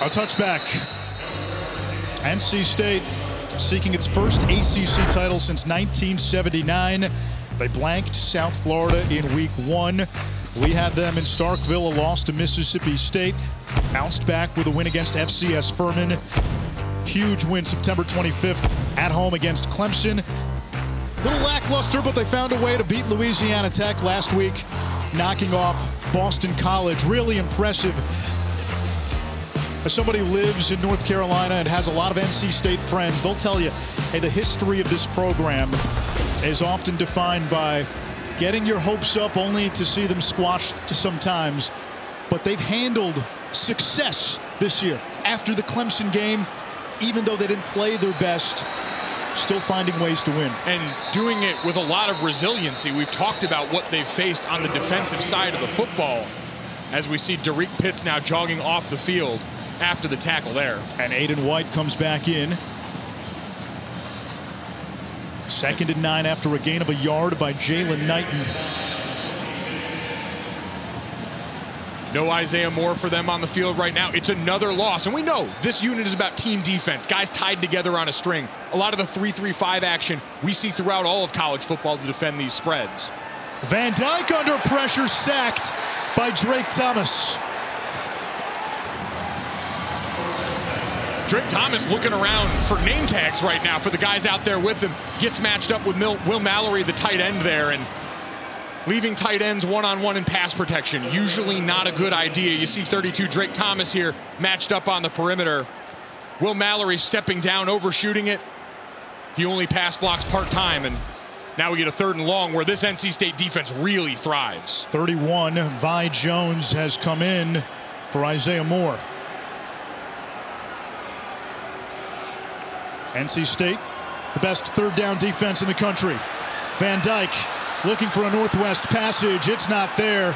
A touchback. NC State seeking its first ACC title since 1979. They blanked South Florida in week 1. We had them in Starkville, a loss to Mississippi State. Bounced back with a win against FCS Furman. Huge win September 25th at home against Clemson. Little lackluster, but they found a way to beat Louisiana Tech last week, knocking off Boston College. Really impressive. As somebody who lives in North Carolina and has a lot of NC State friends, they'll tell you, hey, the history of this program is often defined by getting your hopes up only to see them squashed sometimes. But they've handled success this year. After the Clemson game, even though they didn't play their best, still finding ways to win. And doing it with a lot of resiliency. We've talked about what they've faced on the defensive side of the football, as we see Derek Pitts now jogging off the field after the tackle there. And Aiden White comes back in. 2nd and 9 after a gain of a yard by Jalen Knighton. No Isaiah Moore for them on the field right now. It's another loss. And we know this unit is about team defense. Guys tied together on a string. A lot of the 3-3-5 action we see throughout all of college football to defend these spreads. Van Dyke under pressure, sacked by Drake Thomas. Drake Thomas looking around for name tags right now for the guys out there with him. Gets matched up with Will Mallory, the tight end there, and leaving tight ends one-on-one in pass protection. Usually not a good idea. You see 32 Drake Thomas here matched up on the perimeter. Will Mallory stepping down, overshooting it. He only pass blocks part-time, and now we get a 3rd and long where this NC State defense really thrives. 31, Vi Jones has come in for Isaiah Moore. NC State, the best 3rd down defense in the country. Van Dyke looking for a northwest passage. It's not there.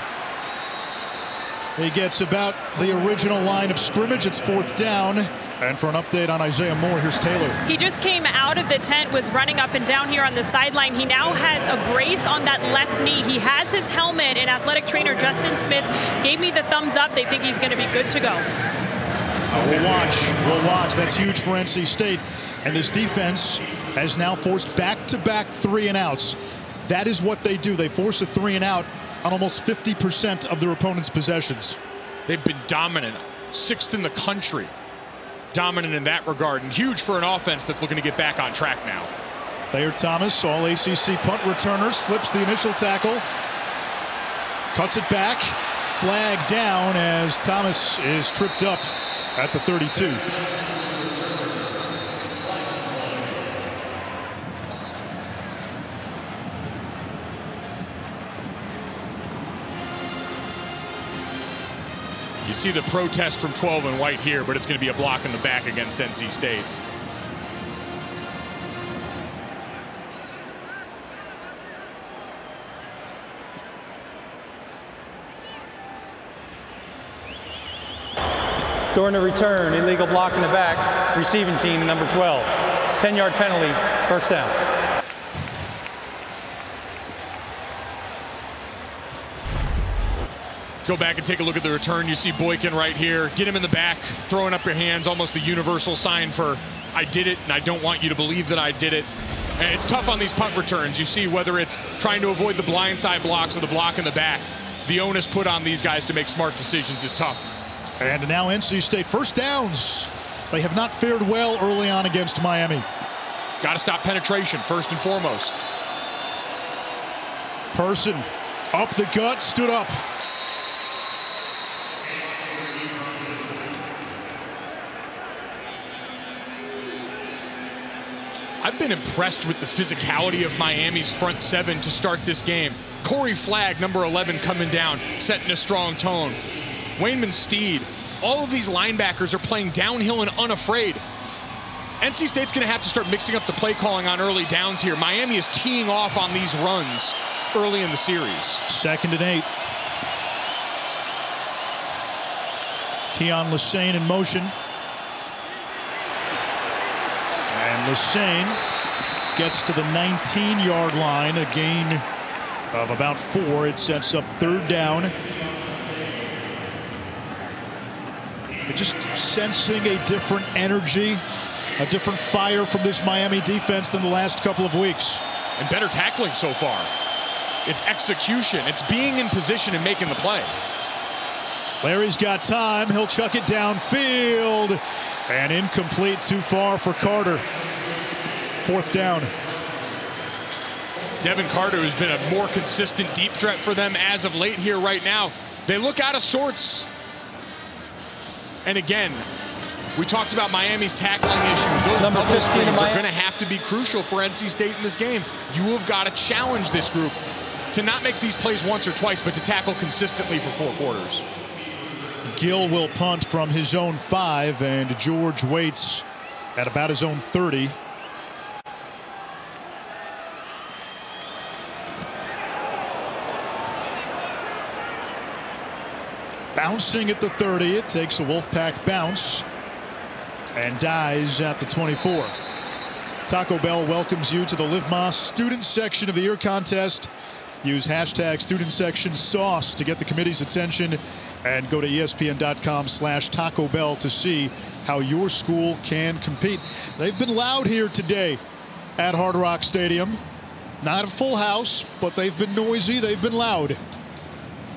He gets about the original line of scrimmage. It's 4th down. And for an update on Isaiah Moore, here's Taylor. He just came out of the tent, was running up and down here on the sideline. He now has a brace on that left knee. He has his helmet, and athletic trainer Justin Smith gave me the thumbs up. They think he's going to be good to go. We'll watch. We'll watch. That's huge for NC State. And this defense has now forced back-to-back 3-and-outs. That is what they do. They force a 3-and-out on almost 50% of their opponent's possessions. They've been dominant, 6th in the country. Dominant in that regard, and huge for an offense that's looking to get back on track now. Thayer Thomas, all ACC punt returner, slips the initial tackle, cuts it back, flag down as Thomas is tripped up at the 32. You see the protest from 12 and White here, but it's going to be a block in the back against NC State. During the return, illegal block in the back, receiving team number 12. 10-yard penalty, 1st down. Go back and take a look at the return. You see Boykin right here. Get him in the back, throwing up your hands, almost the universal sign for I did it, and I don't want you to believe that I did it. And it's tough on these punt returns. You see whether it's trying to avoid the blindside blocks or the block in the back. The onus put on these guys to make smart decisions is tough. And now NC State 1st downs. They have not fared well early on against Miami. Got to stop penetration first and foremost. Person up the gut, stood up. I've been impressed with the physicality of Miami's front seven to start this game. Corey Flagg, number 11, coming down, setting a strong tone. Wayman Steed. All of these linebackers are playing downhill and unafraid. NC State's going to have to start mixing up the play calling on early downs here. Miami is teeing off on these runs early in the series. 2nd and 8. Keon Lesane in motion. And Lesane gets to the 19-yard line, a gain of about 4. It sets up 3rd down. But just sensing a different energy, a different fire from this Miami defense than the last couple of weeks. And better tackling so far. It's execution. It's being in position and making the play. Larry's got time. He'll chuck it downfield. And incomplete, too far for Carter. 4th down. Devin Carter has been a more consistent deep threat for them as of late here right now. They look out of sorts. And again, we talked about Miami's tackling issues. Those double screens are going to have to be crucial for NC State in this game. You have got to challenge this group to not make these plays once or twice, but to tackle consistently for 4 quarters. Gill will punt from his own 5, and George waits at about his own 30. Bouncing at the 30, it takes a Wolfpack bounce and dies at the 24. Taco Bell welcomes you to the Live Más Student Section of the Year contest. Use hashtag Student Section Sauce to get the committee's attention, and go to ESPN.com/Taco Bell to see how your school can compete. They've been loud here today at Hard Rock Stadium. Not a full house, but they've been noisy. They've been loud.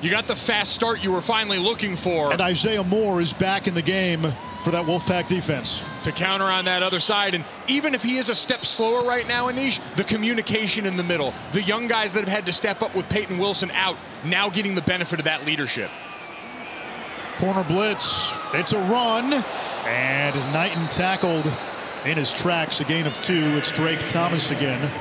You got the fast start you were finally looking for. And Isaiah Moore is back in the game for that Wolfpack defense. To counter on that other side, and even if he is a step slower right now, Anish, the communication in the middle, the young guys that have had to step up with Peyton Wilson out, now getting the benefit of that leadership. Corner blitz, it's a run, and Knighton tackled in his tracks, a gain of 2. It's Drake Thomas again.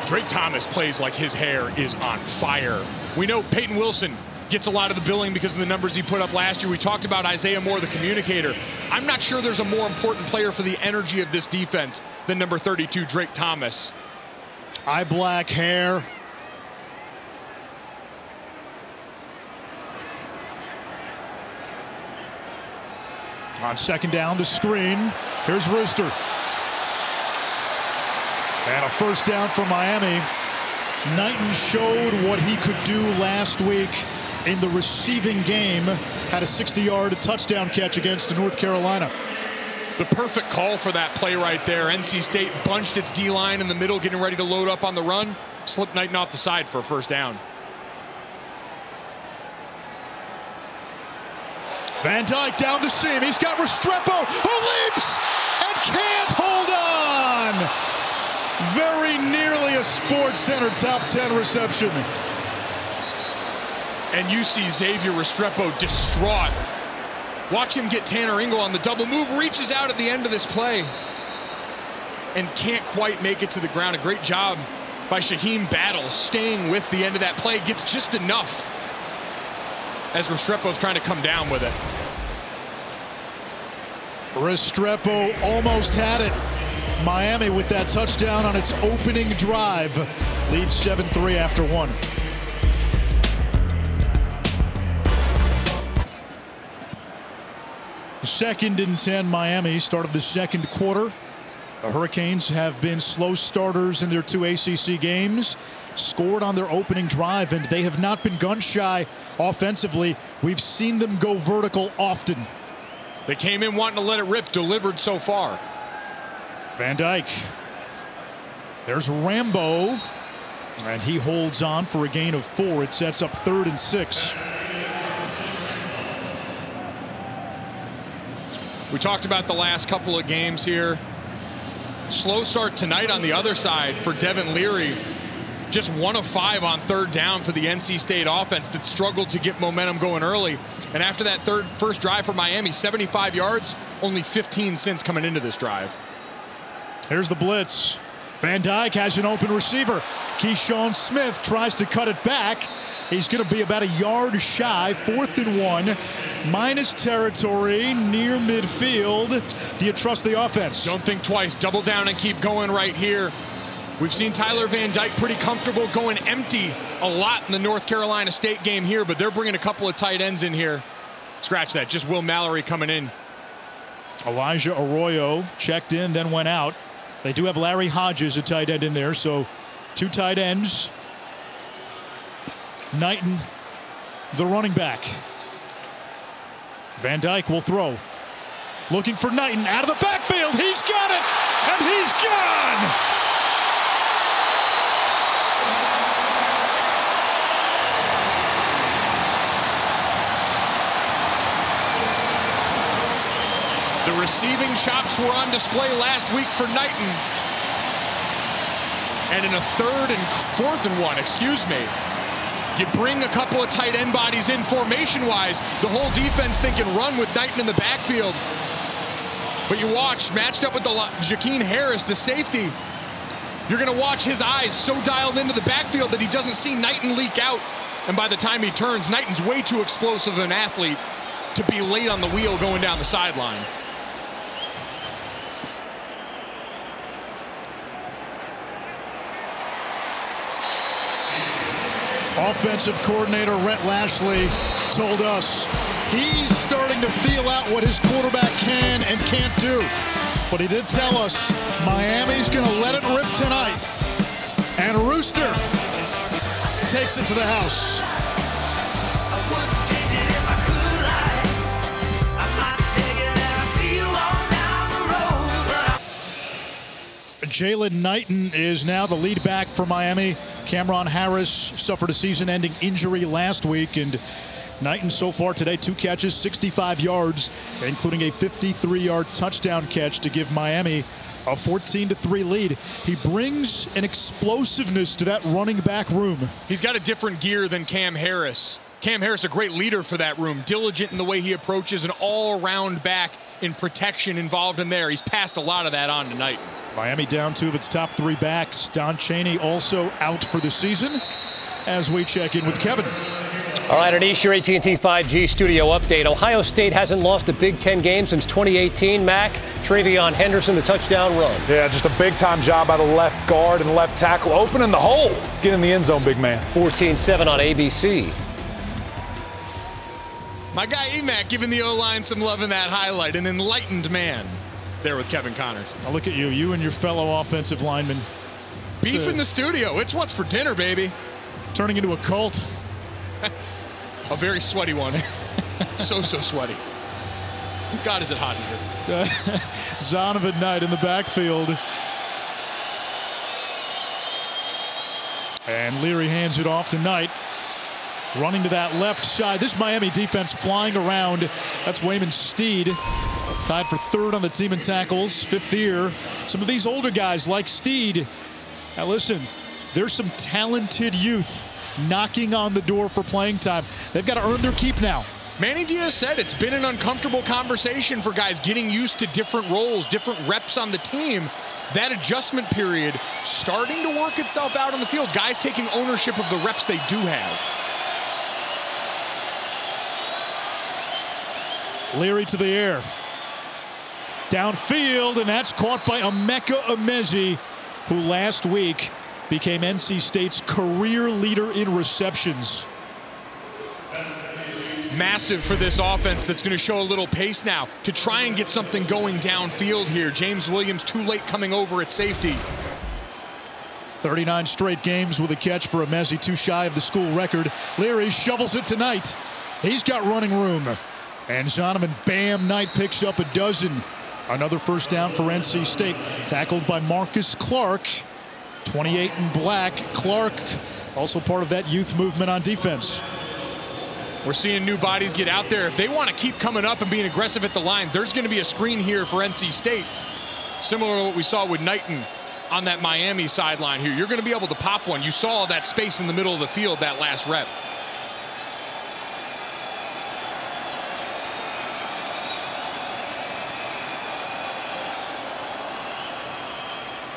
Drake Thomas plays like his hair is on fire. We know Peyton Wilson gets a lot of the billing because of the numbers he put up last year. We talked about Isaiah Moore, the communicator. I'm not sure there's a more important player for the energy of this defense than number 32, Drake Thomas. Eye black hair. On 2nd down, the screen. Here's Rooster. And a 1st down for Miami. Knighton showed what he could do last week in the receiving game. Had a 60-yard touchdown catch against North Carolina. The perfect call for that play right there. NC State bunched its D-line in the middle, getting ready to load up on the run. Slipped Knighton off the side for a 1st down. Van Dyke down the seam. He's got Restrepo, who leaps and can't hold on. Very nearly a Sports Center top 10 reception. And you see Xavier Restrepo distraught. Watch him get Tanner Ingle on the double move, reaches out at the end of this play and can't quite make it to the ground. A great job by Shaheem Battle staying with the end of that play. Gets just enough as Restrepo's trying to come down with it. Restrepo almost had it. Miami with that touchdown on its opening drive. Leads 7-3 after 1. Second and 10 Miami, start of the 2nd quarter. The Hurricanes have been slow starters in their 2 ACC games. Scored on their opening drive, and they have not been gun shy offensively. We've seen them go vertical often. They came in wanting to let it rip, delivered so far. Van Dyke. There's Rambo, and he holds on for a gain of 4. It sets up 3rd and 6. We talked about the last couple of games here. Slow start tonight on the other side for Devin Leary. Just 1 of 5 on 3rd down for the NC State offense that struggled to get momentum going early. And after that first drive for Miami, 75 yards, only 15 since coming into this drive. Here's the blitz. Van Dyke has an open receiver. Keyshawn Smith tries to cut it back. He's going to be about a yard shy, 4th and 1, minus territory near midfield. Do you trust the offense? Don't think twice. Double down and keep going right here. We've seen Tyler Van Dyke pretty comfortable going empty a lot in the North Carolina State game here, but they're bringing a couple of tight ends in here. Scratch that. Just Will Mallory coming in. Elijah Arroyo checked in, then went out. They do have Larry Hodges, a tight end in there, so 2 tight ends. Knighton, the running back. Van Dyke will throw. Looking for Knighton out of the backfield. He's got it, and he's gone. The receiving chops were on display last week for Knighton. And in a 3rd and 4th and 1, excuse me, you bring a couple of tight end bodies in formation-wise. The whole defense thinking run with Knighton in the backfield. But you watch, matched up with the Jakeem Harris, the safety. You're going to watch his eyes so dialed into the backfield that he doesn't see Knighton leak out. And by the time he turns, Knighton's way too explosive of an athlete to be late on the wheel going down the sideline. Offensive coordinator Rhett Lashley told us he's starting to feel out what his quarterback can and can't do. But he did tell us Miami's going to let it rip tonight. And Rooster takes it to the house. Jalen Knighton is now the lead back for Miami. Cameron Harris suffered a season-ending injury last week, and Knighton so far today 2 catches, 65 yards, including a 53-yard touchdown catch to give Miami a 14-3 lead. He brings an explosiveness to that running back room. He's got a different gear than Cam Harris. Cam Harris, a great leader for that room, diligent in the way he approaches, an all-around back in protection involved in there. He's passed a lot of that on tonight. Miami down 2 of its top 3 backs. Don Chaney also out for the season as we check in with Kevin. All right, Anish, your AT&T 5G studio update. Ohio State hasn't lost a Big Ten game since 2018. Mac, Travion Henderson, the touchdown run. Yeah, just a big-time job out of left guard and left tackle. Opening the hole. Get in the end zone, big man. 14-7 on ABC. My guy Emac giving the O-line some love in that highlight. An enlightened man there with Kevin Connors. Now look at you. You and your fellow offensive lineman. Beef in the studio. It's what's for dinner, baby. Turning into a cult. A very sweaty one. so sweaty. God, is it hot in here. Zonovan Knight in the backfield. And Leary hands it off to Knight. Running to that left side. This Miami defense flying around. That's Wayman Steed. Tied for 3rd on the team in tackles. 5th year. Some of these older guys like Steed. Now listen, there's some talented youth knocking on the door for playing time. They've got to earn their keep now. Manny Diaz said it's been an uncomfortable conversation for guys getting used to different roles, different reps on the team. That adjustment period starting to work itself out on the field. Guys taking ownership of the reps they do have. Leary to the air. Downfield, and that's caught by Emeka Emezi, who last week became NC State's career leader in receptions. Massive for this offense that's going to show a little pace now to try and get something going downfield here. James Williams too late coming over at safety. 39 straight games with a catch for Emezi, 2 shy of the school record. Leary shovels it tonight. He's got running room. And Zonovan Bam Knight picks up a dozen. Another first down for NC State. Tackled by Marcus Clark. 28 in black. Clark also part of that youth movement on defense. We're seeing new bodies get out there. If they want to keep coming up and being aggressive at the line, there's going to be a screen here for NC State. Similar to what we saw with Knighton on that Miami sideline here. You're going to be able to pop one. You saw that space in the middle of the field that last rep.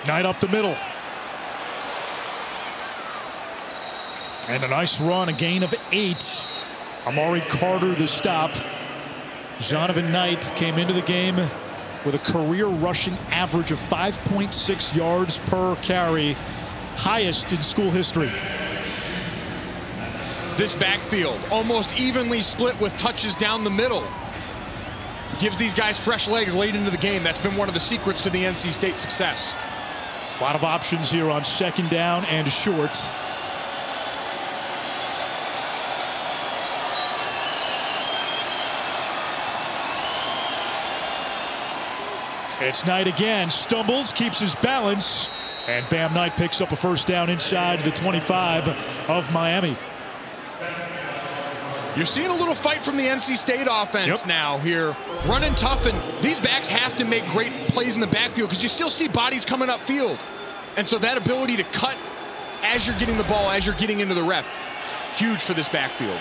Knight up the middle. And a nice run, a gain of 8. Amari Carter the stop. Jonathan Knight came into the game with a career rushing average of 5.6 yards per carry, highest in school history. This backfield almost evenly split with touches down the middle. Gives these guys fresh legs late into the game. That's been one of the secrets to the NC State success. A lot of options here on second down and short. It's Knight again, stumbles, keeps his balance, and Bam Knight picks up a first down inside the 25 of Miami. You're seeing a little fight from the NC State offense now here. Running tough, and these backs have to make great plays in the backfield because you still see bodies coming upfield. And so that ability to cut as you're getting the ball, as you're getting into the rep, huge for this backfield.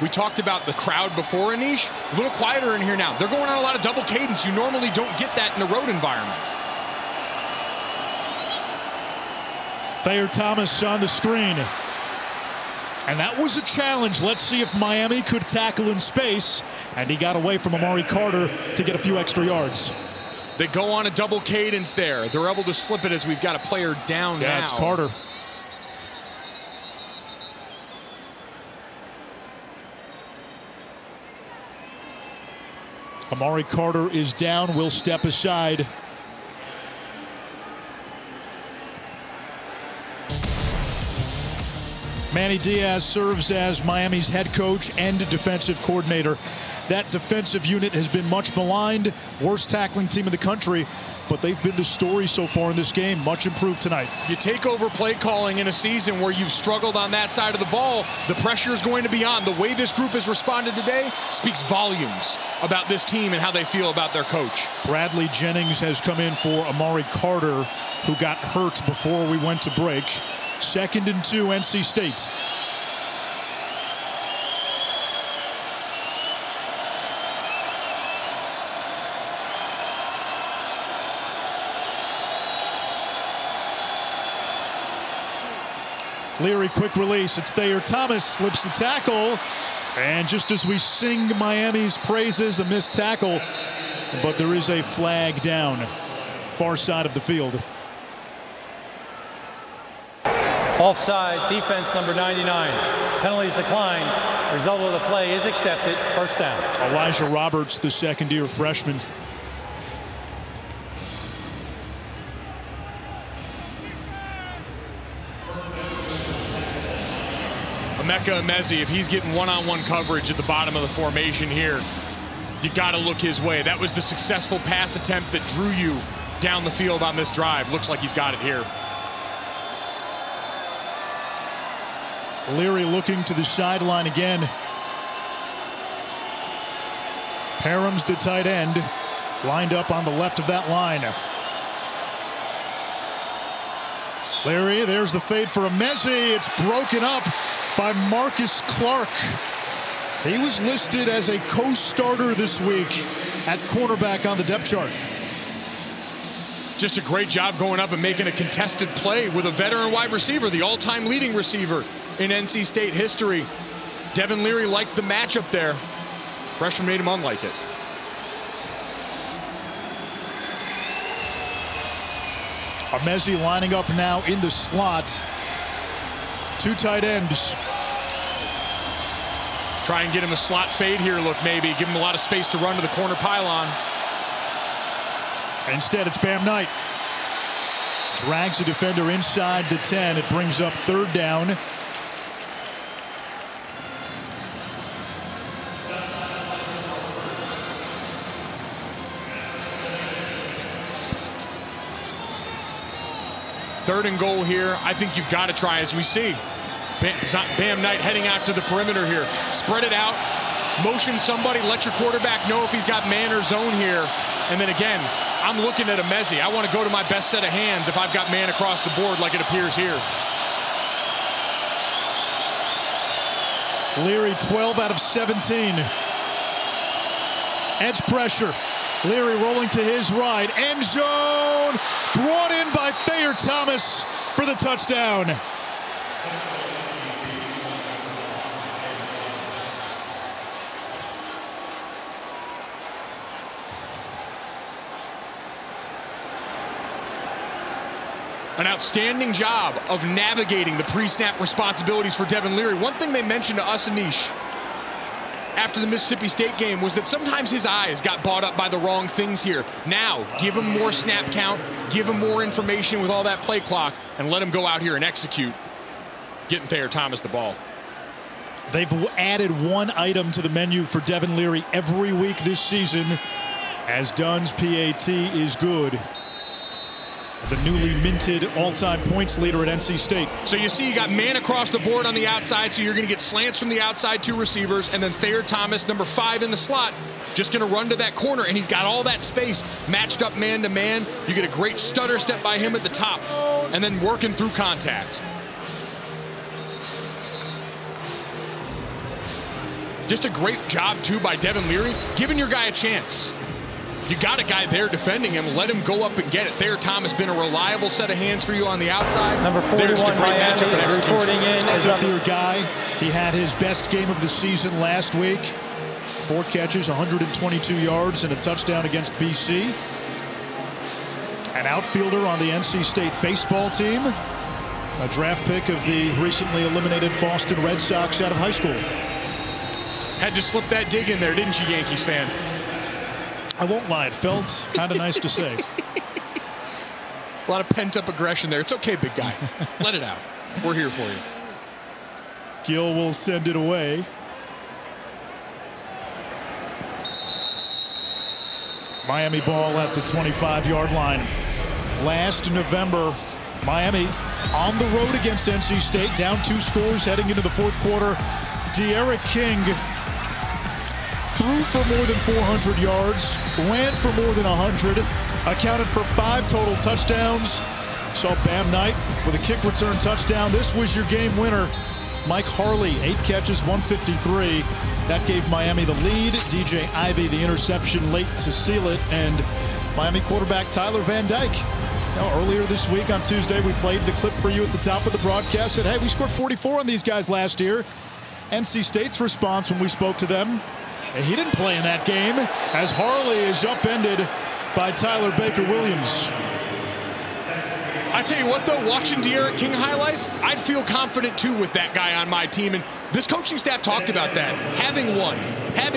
We talked about the crowd before, Anish. A little quieter in here now. They're going on a lot of double cadence. You normally don't get that in a road environment. Thayer Thomas on the screen. And that was a challenge. Let's see if Miami could tackle in space. And he got away from Amari Carter to get a few extra yards. They go on a double cadence there. They're able to slip it as we've got a player down now. Yeah, it's Carter. Amari Carter is down, will step aside. Manny Diaz serves as Miami's head coach and defensive coordinator. That defensive unit has been much maligned, worst tackling team in the country, but they've been the story so far in this game. Much improved tonight. You take over play calling in a season where you've struggled on that side of the ball, the pressure is going to be on. The way this group has responded today speaks volumes about this team and how they feel about their coach. Bradley Jennings has come in for Amari Carter, who got hurt before we went to break. 2nd and 2, NC State. Leary, quick release. It's Thayer Thomas, slips the tackle. And just as we sing Miami's praises, a missed tackle. But there is a flag down, far side of the field. Offside, defense number 99. Penalties declined. Result of the play is accepted. First down. Elijah Roberts, the second-year freshman. Emeka Emezi, if he's getting one-on-one coverage at the bottom of the formation here, you got to look his way. That was the successful pass attempt that drew you down the field on this drive. Looks like he's got it here. Leary looking to the sideline again. Parham's the tight end, lined up on the left of that line. Leary, there's the fade for Emezi. It's broken up by Marcus Clark. He was listed as a co-starter this week at cornerback on the depth chart. Just a great job going up and making a contested play with a veteran wide receiver, the all-time leading receiver in NC State history. Devin Leary liked the matchup there. Freshman made him unlike it. Emezi lining up now in the slot. 2 tight ends. Try and get him a slot fade here, look, maybe. Give him a lot of space to run to the corner pylon. Instead, it's Bam Knight. Drags a defender inside the 10. It brings up 3rd down. Third and goal here. I think you've got to try, as we see. Bam Knight heading out to the perimeter here. Spread it out. motion somebody, let your quarterback know if he's got man or zone here. And then again, I'm looking at a Mezzi. I want to go to my best set of hands if I've got man across the board like it appears here. Leary 12 out of 17. Edge pressure. Leary rolling to his right. End zone. Brought in by Thayer Thomas for the touchdown. An outstanding job of navigating the pre-snap responsibilities for Devin Leary. One thing they mentioned to us, Anish, after the Mississippi State game was that sometimes his eyes got bought up by the wrong things here. Now, give him more snap count, give him more information with all that play clock, and let him go out here and execute, getting Thayer Thomas the ball. They've added one item to the menu for Devin Leary every week this season, as Dunn's PAT is good. The newly minted all-time points leader at NC State. So you see you got man across the board on the outside, so you're going to get slants from the outside, 2 receivers, and then Thayer Thomas, number 5 in the slot, just going to run to that corner, and he's got all that space matched up man-to-man. You get a great stutter step by him at the top, and then working through contact. Just a great job, too, by Devin Leary, giving your guy a chance. You got a guy there defending him. Let him go up and get it. Thayer Thomas been a reliable set of hands for you on the outside. Number 41, there's the great matchup and execution. reporting in. Our fifth-year guy. He had his best game of the season last week. 4 catches, 122 yards, and a touchdown against BC. An outfielder on the NC State baseball team. A draft pick of the recently eliminated Boston Red Sox out of high school. Had to slip that dig in there, didn't you, Yankees fan? I won't lie, it felt kind of nice to say. A lot of pent-up aggression there. It's okay, big guy. Let it out. We're here for you. Gill will send it away. Miami ball at the 25-yard line. Last November, Miami on the road against NC State, down 2 scores heading into the 4th quarter. De'Aaron King threw for more than 400 yards, ran for more than 100, accounted for 5 total touchdowns. Saw Bam Knight with a kick return touchdown. This was your game winner. Mike Harley, 8 catches, 153. That gave Miami the lead. DJ Ivey, the interception late to seal it. And Miami quarterback Tyler Van Dyke. Now, earlier this week on Tuesday, we played the clip for you at the top of the broadcast. Said, hey, we scored 44 on these guys last year. NC State's response when we spoke to them, he didn't play in that game, as Harley is upended by Tyler Baker-Williams. I tell you what, though, watching De'Aaron King highlights, I'd feel confident, too, with that guy on my team. And this coaching staff talked about that. Having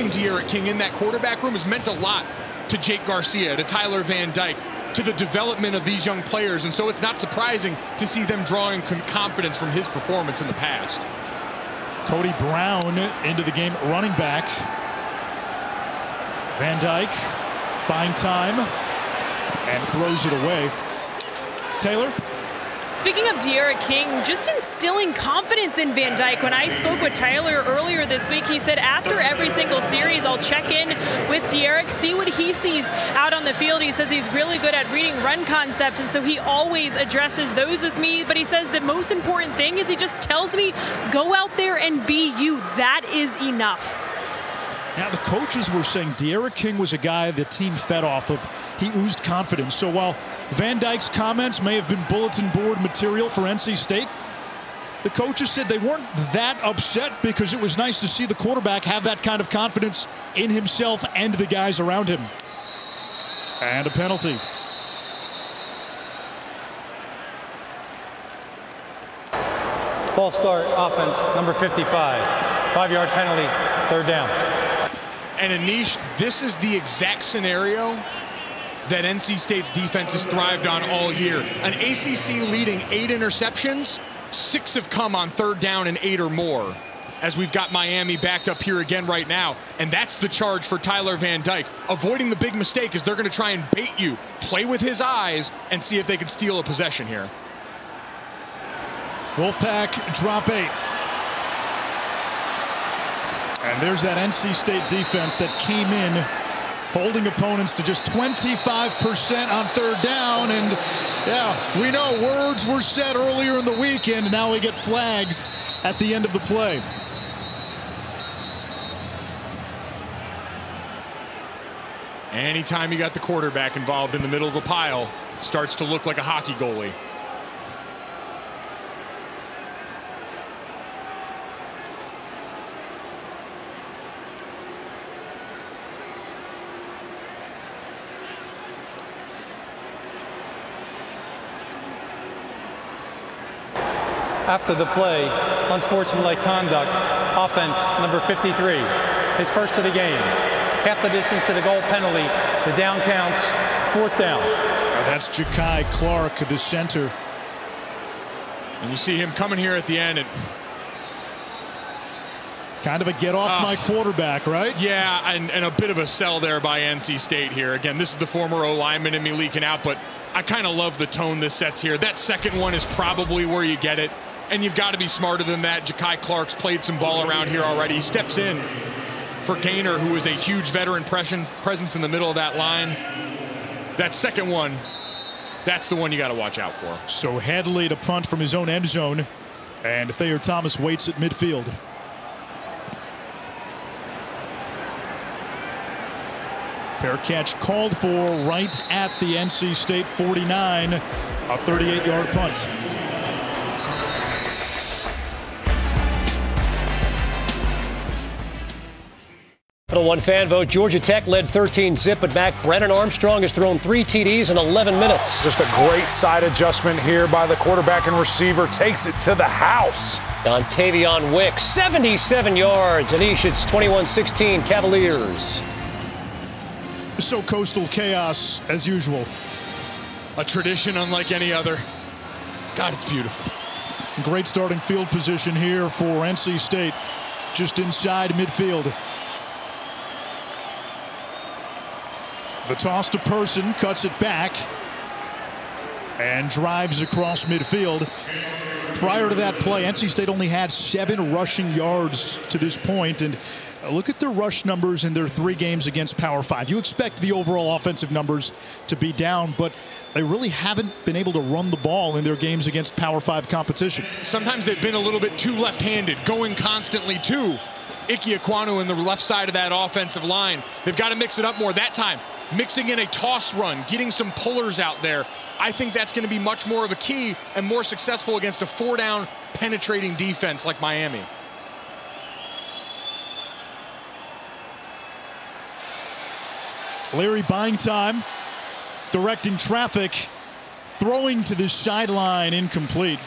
De'Aaron King in that quarterback room has meant a lot to Jake Garcia, to Tyler Van Dyke, to the development of these young players. And so it's not surprising to see them drawing confidence from his performance in the past. Cody Brown into the game, running back. Van Dyke buying time and throws it away. Taylor? Speaking of De'Aaron King, just instilling confidence in Van Dyke. When I spoke with Tyler earlier this week, he said after every single series, I'll check in with De'Aaron, see what he sees out on the field. He says he's really good at reading run concepts, and so he always addresses those with me. But he says the most important thing is he just tells me, go out there and be you. That is enough. Now, the coaches were saying De'Aaron King was a guy the team fed off of. He oozed confidence. So while Van Dyke's comments may have been bulletin board material for NC State, the coaches said they weren't that upset because it was nice to see the quarterback have that kind of confidence in himself and the guys around him. And a penalty. False start, offense, number 55. 5-yard penalty, 3rd down. And Anish, this is the exact scenario that NC State's defense has thrived on all year. An ACC leading 8 interceptions, 6 have come on 3rd down and 8 or more, as we've got Miami backed up here again right now. And that's the charge for Tyler Van Dyke. Avoiding the big mistake is they're going to try and bait you, play with his eyes, and see if they can steal a possession here. Wolfpack drop 8. And there's that NC State defense that came in holding opponents to just 25% on third down. And yeah, we know words were said earlier in the weekend. Now we get flags at the end of the play. Anytime you got the quarterback involved in the middle of a pile, it starts to look like a hockey goalie. After the play, unsportsmanlike conduct, offense number 53, his first of the game. Half the distance to the goal penalty. The down counts, 4th down. That's Ja'Kai Clark, the center. And you see him coming here at the end and kind of a get off my quarterback, right? Yeah, and a bit of a sell there by NC State here. Again, this is the former O-lineman in me leaking out, but I kind of love the tone this sets here. That second one is probably where you get it. And you've got to be smarter than that. Ja'Kai Clark's played some ball around here already. He steps in for Gaynor, who is a huge veteran presence in the middle of that line. That second one, that's the one you got to watch out for. So Hadley to punt from his own end zone, and Thayer Thomas waits at midfield. Fair catch called for right at the NC State 49, a 38-yard punt. One fan vote. Georgia Tech led 13-zip, but back Brennan Armstrong has thrown 3 TDs in 11 minutes. Just a great side adjustment here by the quarterback and receiver. Takes it to the house. Dontavion Wicks, 77 yards. Anish, it's 21-16 Cavaliers. So Coastal chaos as usual. A tradition unlike any other. God, it's beautiful. Great starting field position here for NC State, just inside midfield. The toss to Person, cuts it back and drives across midfield. Prior to that play, NC State only had 7 rushing yards to this point, and look at their rush numbers in their 3 games against Power 5. You expect the overall offensive numbers to be down, but they really haven't been able to run the ball in their games against Power 5 competition. Sometimes they've been a little bit too left-handed, going constantly to Ike Ekwonu in the left side of that offensive line. They've got to mix it up more. That time, mixing in a toss run, getting some pullers out there. I think that's going to be much more of a key and more successful against a 4-down penetrating defense like Miami. Larry buying time, directing traffic, throwing to the sideline, incomplete.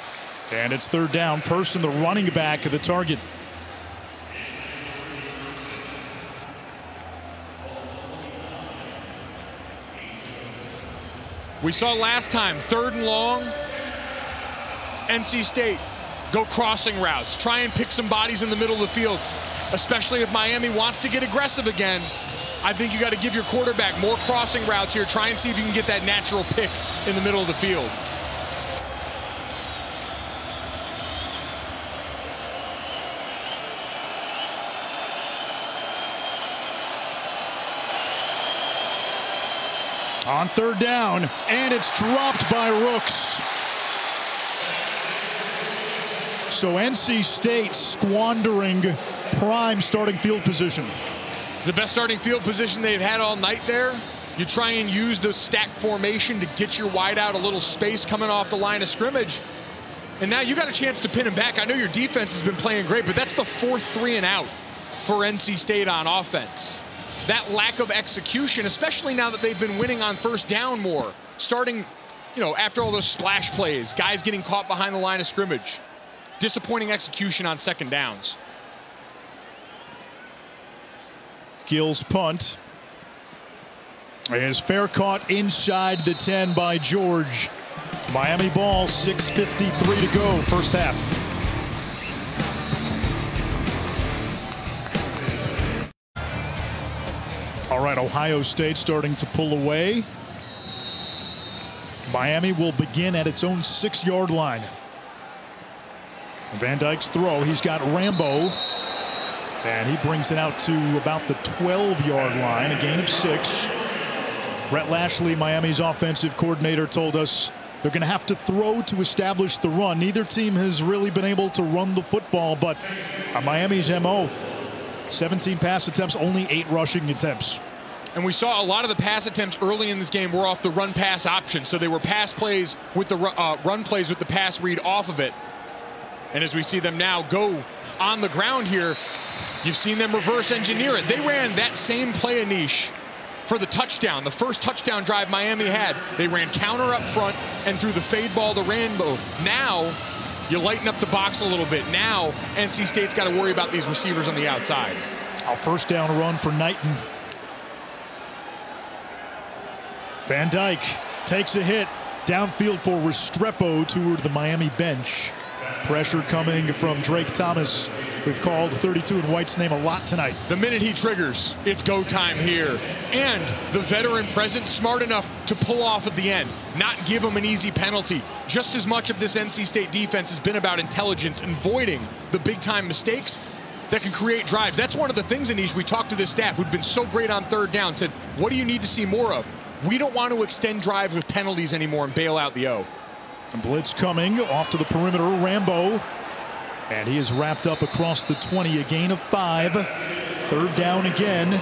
And it's 3rd down. Person, the running back, of the target. We saw last time, 3rd and long, NC State go crossing routes, try and pick some bodies in the middle of the field, especially if Miami wants to get aggressive again. I think you got to give your quarterback more crossing routes here. Try and see if you can get that natural pick in the middle of the field. On 3rd down, and it's dropped by Rooks. So NC State squandering prime starting field position. The best starting field position they've had all night there. You try and use the stack formation to get your wide out a little space coming off the line of scrimmage. And now you got a chance to pin him back. I know your defense has been playing great, but that's the 4th 3 and out for NC State on offense. That lack of execution, especially now that they've been winning on 1st down more, starting, after all those splash plays, guys getting caught behind the line of scrimmage. Disappointing execution on 2nd downs. Gill's punt is fair caught inside the 10 by George. Miami ball, 6:53 to go, first half. All right, Ohio State starting to pull away. Miami will begin at its own 6-yard line. Van Dyke's throw, he's got Rambo. And he brings it out to about the 12-yard line, a gain of 6. Brett Lashley, Miami's offensive coordinator, told us they're going to have to throw to establish the run. Neither team has really been able to run the football, but Miami's MO, 17 pass attempts, only 8 rushing attempts. And we saw a lot of the pass attempts early in this game were off the run-pass option. So they were pass plays with the run plays with the pass read off of it. And as we see them now go on the ground here, you've seen them reverse engineer it. They ran that same play, Anish, for the touchdown, the first touchdown drive Miami had. They ran counter up front and threw the fade ball to Rainbow. Now you lighten up the box a little bit. Now NC State's got to worry about these receivers on the outside. A first down run for Knighton. Van Dyke takes a hit downfield for Restrepo toward the Miami bench. Pressure coming from Drake Thomas. We've called 32 in White's name a lot tonight. The minute he triggers, it's go time here. And the veteran present smart enough to pull off at the end, not give him an easy penalty. Just as much of this NC State defense has been about intelligence and avoiding the big-time mistakes that can create drives. That's one of the things, Anish, we talked to this staff who'd been so great on third down, said, what do you need to see more of? We don't want to extend drives with penalties anymore and bail out the O. And blitz coming off to the perimeter, Rambo. And he is wrapped up across the 20, a gain of 5. Third down again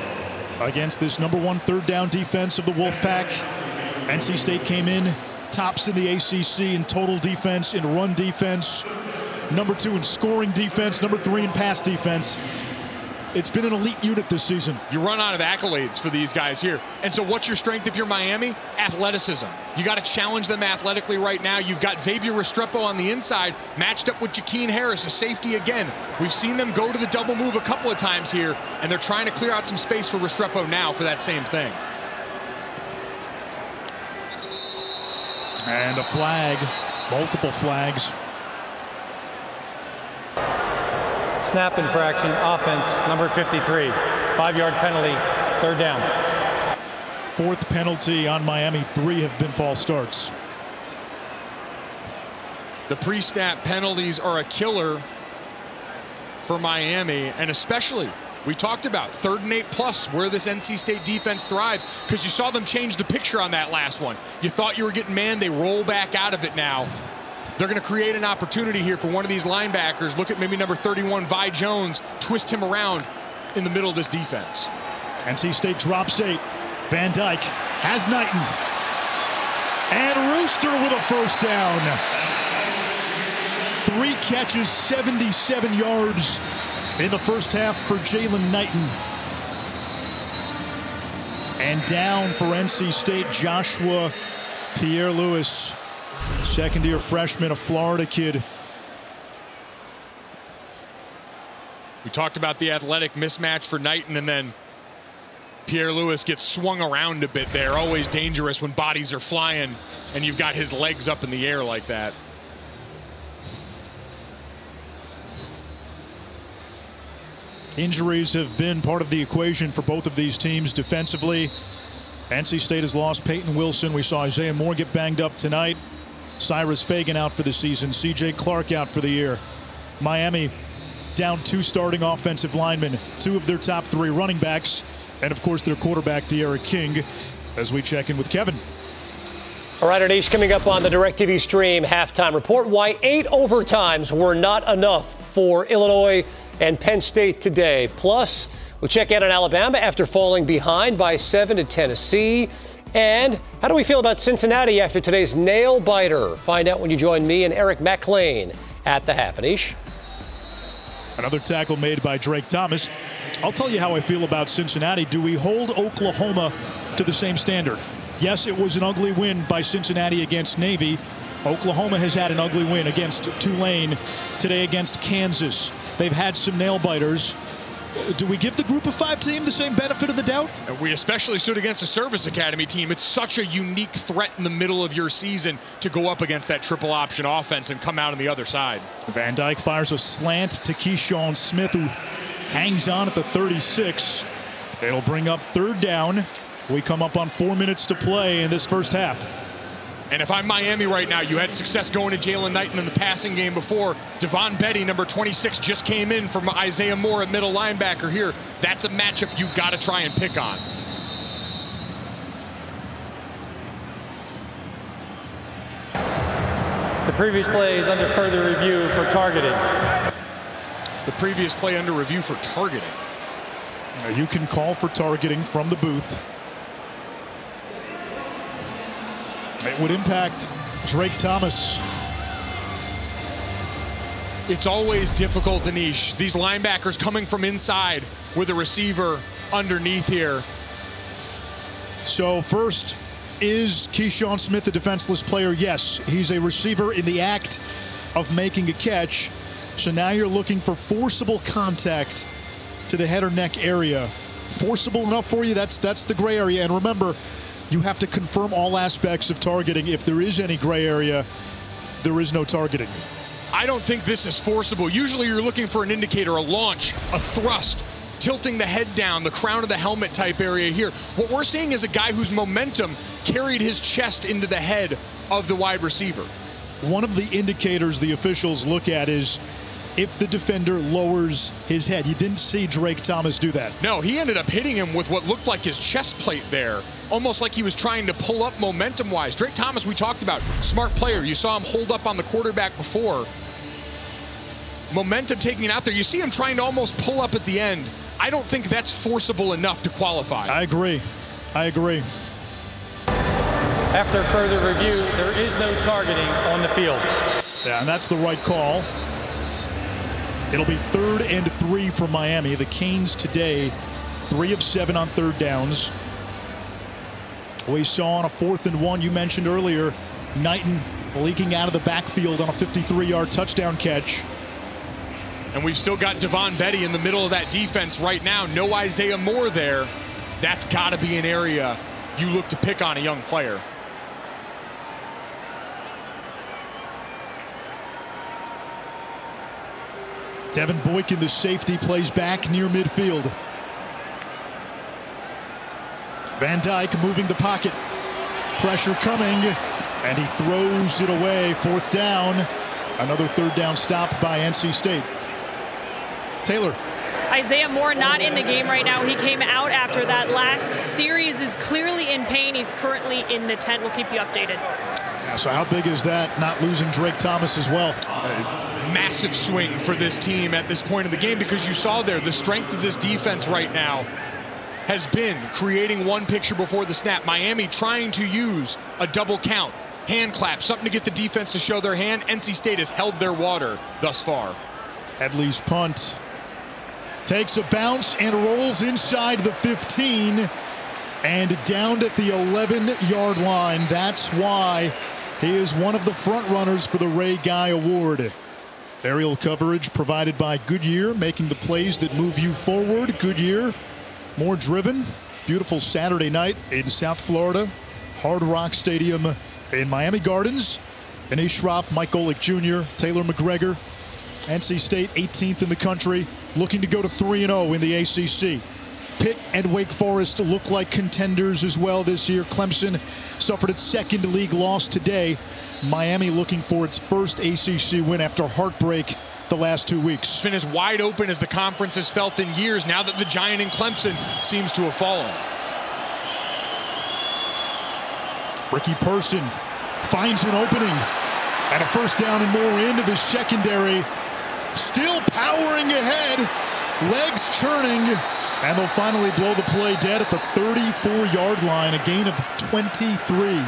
against this #1 third down defense of the Wolfpack. NC State came in tops in the ACC in total defense, in run defense, #2 in scoring defense, #3 in pass defense. It's been an elite unit this season. You run out of accolades for these guys here. And so what's your strength if you're Miami? Athleticism. You got to challenge them athletically right now. You've got Xavier Restrepo on the inside, matched up with Jakeem Harris, a safety again. We've seen them go to the double move a couple of times here, and they're trying to clear out some space for Restrepo now for that same thing. And a flag, multiple flags. Snap infraction, offense, number 53. 5-yard penalty, third down. 4th penalty on Miami. 3 have been false starts. The pre-snap penalties are a killer for Miami, and especially, we talked about 3rd and 8+ where this NC State defense thrives, because you saw them change the picture on that last one. You thought you were getting man, they roll back out of it now. They're going to create an opportunity here for one of these linebackers. Look at maybe number 31, Vi Jones, twist him around in the middle of this defense. NC State drops 8. Van Dyke has Knighton. And Rooster with a first down. 3 catches, 77 yards in the first half for Jalen Knighton. And down for NC State, Joshua Pierre-Louis. Second-year freshman, a Florida kid. We talked about the athletic mismatch for Knighton, and then Pierre-Louis gets swung around a bit there. Always dangerous when bodies are flying and you've got his legs up in the air like that. Injuries have been part of the equation for both of these teams defensively. NC State has lost Peyton Wilson. We saw Isaiah Moore get banged up tonight. Cyrus Fagan out for the season. CJ Clark out for the year. Miami down 2 starting offensive linemen, 2 of their top 3 running backs, and of course their quarterback De'Ara King, as we check in with Kevin. All right, Anish, coming up on the DirecTV Stream halftime report, why 8 overtimes were not enough for Illinois and Penn State today. Plus, we'll check in on Alabama after falling behind by 7 to Tennessee. And how do we feel about Cincinnati after today's nail-biter? Find out when you join me and Eric McLean at the half. Anish? Another tackle made by Drake Thomas. I'll tell you how I feel about Cincinnati. Do we hold Oklahoma to the same standard? Yes, it was an ugly win by Cincinnati against Navy. Oklahoma has had an ugly win against Tulane, today against Kansas. They've had some nail-biters. Do we give the Group of 5 team the same benefit of the doubt? We especially stood against a Service Academy team. It's such a unique threat in the middle of your season to go up against that triple option offense and come out on the other side. Van Dyke fires a slant to Keyshawn Smith, who hangs on at the 36. It'll bring up 3rd down. We come up on 4 minutes to play in this first half. And if I'm Miami right now, you had success going to Jalen Knighton in the passing game before. Devon Betty, number 26, just came in from Isaiah Moore at middle linebacker here. That's a matchup you've got to try and pick on. The previous play is under further review for targeting. The previous play under review for targeting. Now you can call for targeting from the booth. It would impact Drake Thomas. It's always difficult, Anish. These linebackers coming from inside with a receiver underneath here. So first, is Keyshawn Smith a defenseless player? Yes, he's a receiver in the act of making a catch. So now you're looking for forcible contact to the head or neck area. Forcible enough for you? That's the gray area. And remember, you have to confirm all aspects of targeting. If there is any gray area, there is no targeting. I don't think this is forcible. Usually you're looking for an indicator, a launch, a thrust, tilting the head down, the crown of the helmet type area here. What we're seeing is a guy whose momentum carried his chest into the head of the wide receiver. One of the indicators the officials look at is if the defender lowers his head. You didn't see Drake Thomas do that. No, he ended up hitting him with what looked like his chest plate there, almost like he was trying to pull up momentum-wise. Drake Thomas, we talked about, smart player. You saw him hold up on the quarterback before. Momentum taking it out there. You see him trying to almost pull up at the end. I don't think that's forcible enough to qualify. I agree. I agree. After further review, there is no targeting on the field. Yeah, and that's the right call. It'll be 3rd and 3 for Miami. The Canes today, 3 of 7 on 3rd downs. We saw on a 4th and 1, you mentioned earlier, Knighton leaking out of the backfield on a 53-yard touchdown catch. And we've still got Devon Betty in the middle of that defense right now. No Isaiah Moore there. That's got to be an area you look to pick on a young player. Devin Boykin, the safety, plays back near midfield. Van Dyke moving the pocket. Pressure coming, and he throws it away. 4th down. Another 3rd down stop by NC State. Taylor. Isaiah Moore not in the game right now. He came out after that last series, is clearly in pain. He's currently in the tent. We'll keep you updated. Yeah, so how big is that, not losing Drake Thomas as well? Massive swing for this team at this point in the game, because you saw there the strength of this defense right now has been creating one picture before the snap. Miami trying to use a double count, hand clap, something to get the defense to show their hand. NC State has held their water thus far. Headley's punt takes a bounce and rolls inside the 15 and down at the 11-yard line. That's why he is one of the front runners for the Ray Guy Award. Aerial coverage provided by Goodyear, making the plays that move you forward. Goodyear, more driven. Beautiful Saturday night in South Florida. Hard Rock Stadium in Miami Gardens. Anish Shroff, Mike Golick Jr., Taylor McGregor. NC State 18th in the country, looking to go to 3-0 in the ACC. Pitt and Wake Forest look like contenders as well this year. Clemson suffered its 2nd league loss today. Miami looking for its first ACC win after heartbreak the last 2 weeks. It's been as wide open as the conference has felt in years now that the giant in Clemson seems to have fallen. Ricky Person finds an opening and a 1st down and more into the secondary. Still powering ahead, legs churning, and they'll finally blow the play dead at the 34-yard line, a gain of 23.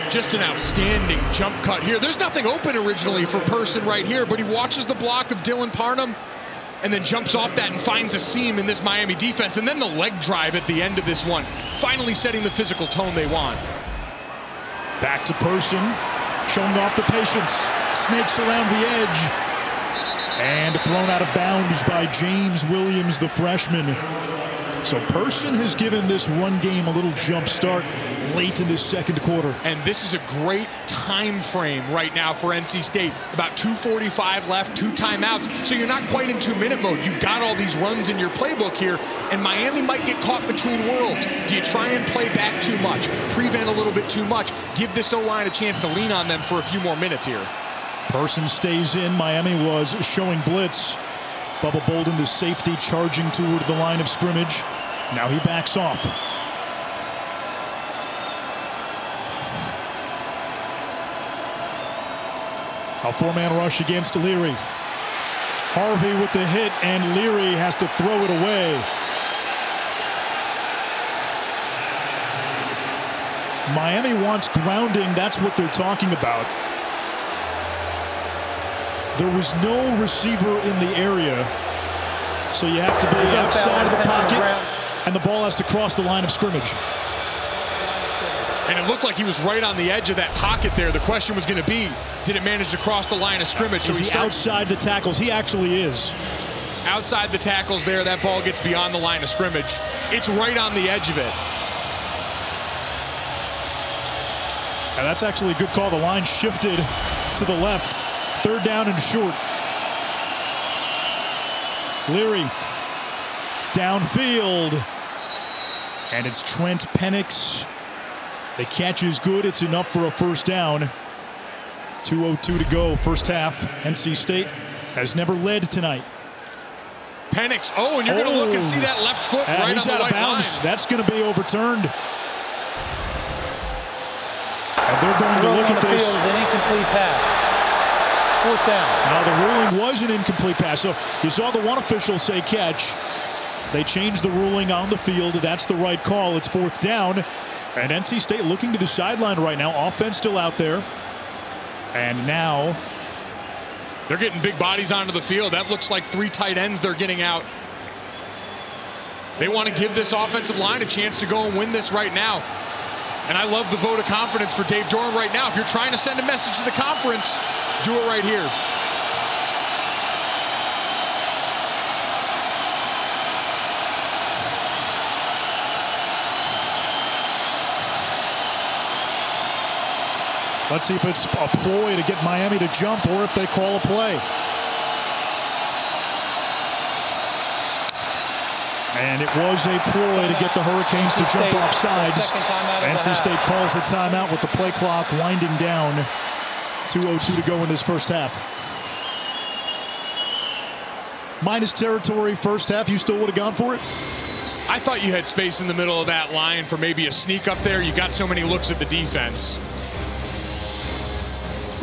Just an outstanding jump cut here. There's nothing open originally for Person right here, but he watches the block of Dylan Parham and then jumps off that and finds a seam in this Miami defense. And then the leg drive at the end of this one, finally setting the physical tone they want. Back to Person, showing off the patience. Snakes around the edge. And thrown out of bounds by James Williams, the freshman. So Person has given this run game a little jump start late in the 2nd quarter. And this is a great time frame right now for NC State. About 2:45 left, 2 timeouts. So you're not quite in 2-minute mode. You've got all these runs in your playbook here, and Miami might get caught between worlds. Do you try and play back too much, prevent a little bit too much, give this O-line a chance to lean on them for a few more minutes here. Person stays in. Miami was showing blitz. Bubba Bolden, the safety, charging toward the line of scrimmage. Now he backs off. A four-man rush against Leary. Harvey with the hit, and Leary has to throw it away. Miami wants grounding. That's what they're talking about. There was no receiver in the area, so you have to be outside of the pocket, and the ball has to cross the line of scrimmage. And it looked like he was right on the edge of that pocket there. The question was going to be, did it manage to cross the line of scrimmage? So he's outside the tackles. He actually is. Outside the tackles there, that ball gets beyond the line of scrimmage. It's right on the edge of it. And that's actually a good call. The line shifted to the left. Third down and short. Leary downfield. And it's Trent Penix. The catch is good. It's enough for a first down. 2:02 to go, first half. NC State has never led tonight. Penix, and you're going to look and see that left foot right on the right line. That's going to be overturned. And they're going to look at this. An incomplete pass. Fourth down. Now the ruling was an incomplete pass. So you saw the one official say catch. They changed the ruling on the field. That's the right call. It's fourth down. And NC State looking to the sideline right now. Offense still out there. And now they're getting big bodies onto the field. That looks like 3 tight ends they're getting out. They want to give this offensive line a chance to go and win this right now. And I love the vote of confidence for Dave Doeren right now. If you're trying to send a message to the conference, do it right here. Let's see if it's a ploy to get Miami to jump or if they call a play. And it was a ploy to get the Hurricanes to jump off sides. NC State calls a timeout with the play clock winding down. 2:02 to go in this first half. Minus territory first half. You still would have gone for it? I thought you had space in the middle of that line for maybe a sneak up there. You got so many looks at the defense.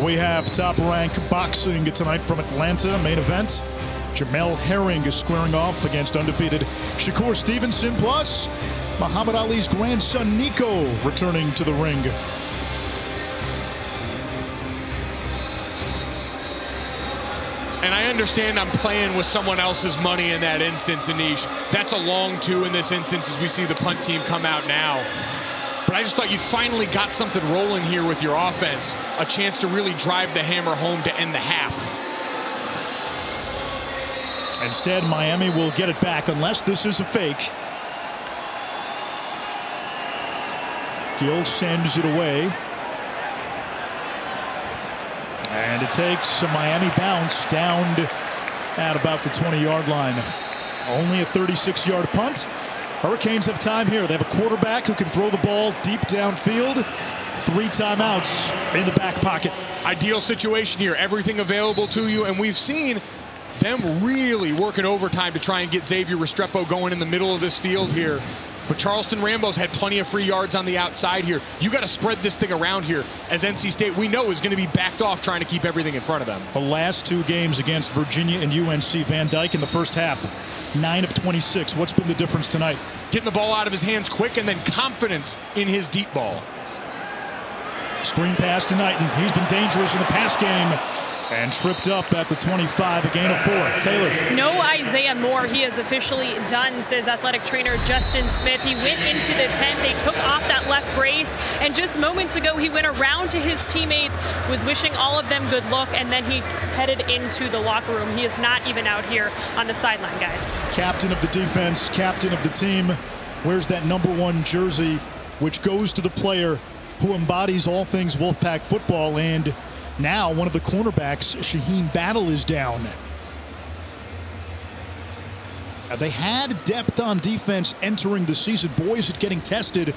We have Top Rank Boxing tonight from Atlanta, main event. Jamel Herring is squaring off against undefeated Shakur Stevenson, plus Muhammad Ali's grandson Nico returning to the ring. And I understand I'm playing with someone else's money in that instance, Anish. That's a long 2 in this instance as we see the punt team come out now. But I just thought you'd finally got something rolling here with your offense. A chance to really drive the hammer home to end the half. Instead, Miami will get it back unless this is a fake. Gill sends it away. And it takes a Miami bounce down at about the 20-yard line. Only a 36-yard punt. Hurricanes have time here. They have a quarterback who can throw the ball deep downfield. 3 timeouts in the back pocket. Ideal situation here. Everything available to you. And we've seen them really working overtime to try and get Xavier Restrepo going in the middle of this field here. But Charleston Rambo's had plenty of free yards on the outside here. You got to spread this thing around here, as NC State, we know, is going to be backed off trying to keep everything in front of them. The last 2 games against Virginia and UNC, Van Dyke in the first half, 9 of 26. What's been the difference tonight? Getting the ball out of his hands quick and then confidence in his deep ball. Screen pass to Knighton. He's been dangerous in the pass game. And tripped up at the 25, a gain of 4. Taylor. No Isaiah Moore. He is officially done, says athletic trainer Justin Smith. He went into the tent. They took off that left brace. And just moments ago, he went around to his teammates, was wishing all of them good luck, and then he headed into the locker room. He is not even out here on the sideline, guys. Captain of the defense, captain of the team. Wears that #1 jersey, which goes to the player who embodies all things Wolfpack football. And now one of the cornerbacks, Shaheen Battle, is down. They had depth on defense entering the season. Boys are getting tested.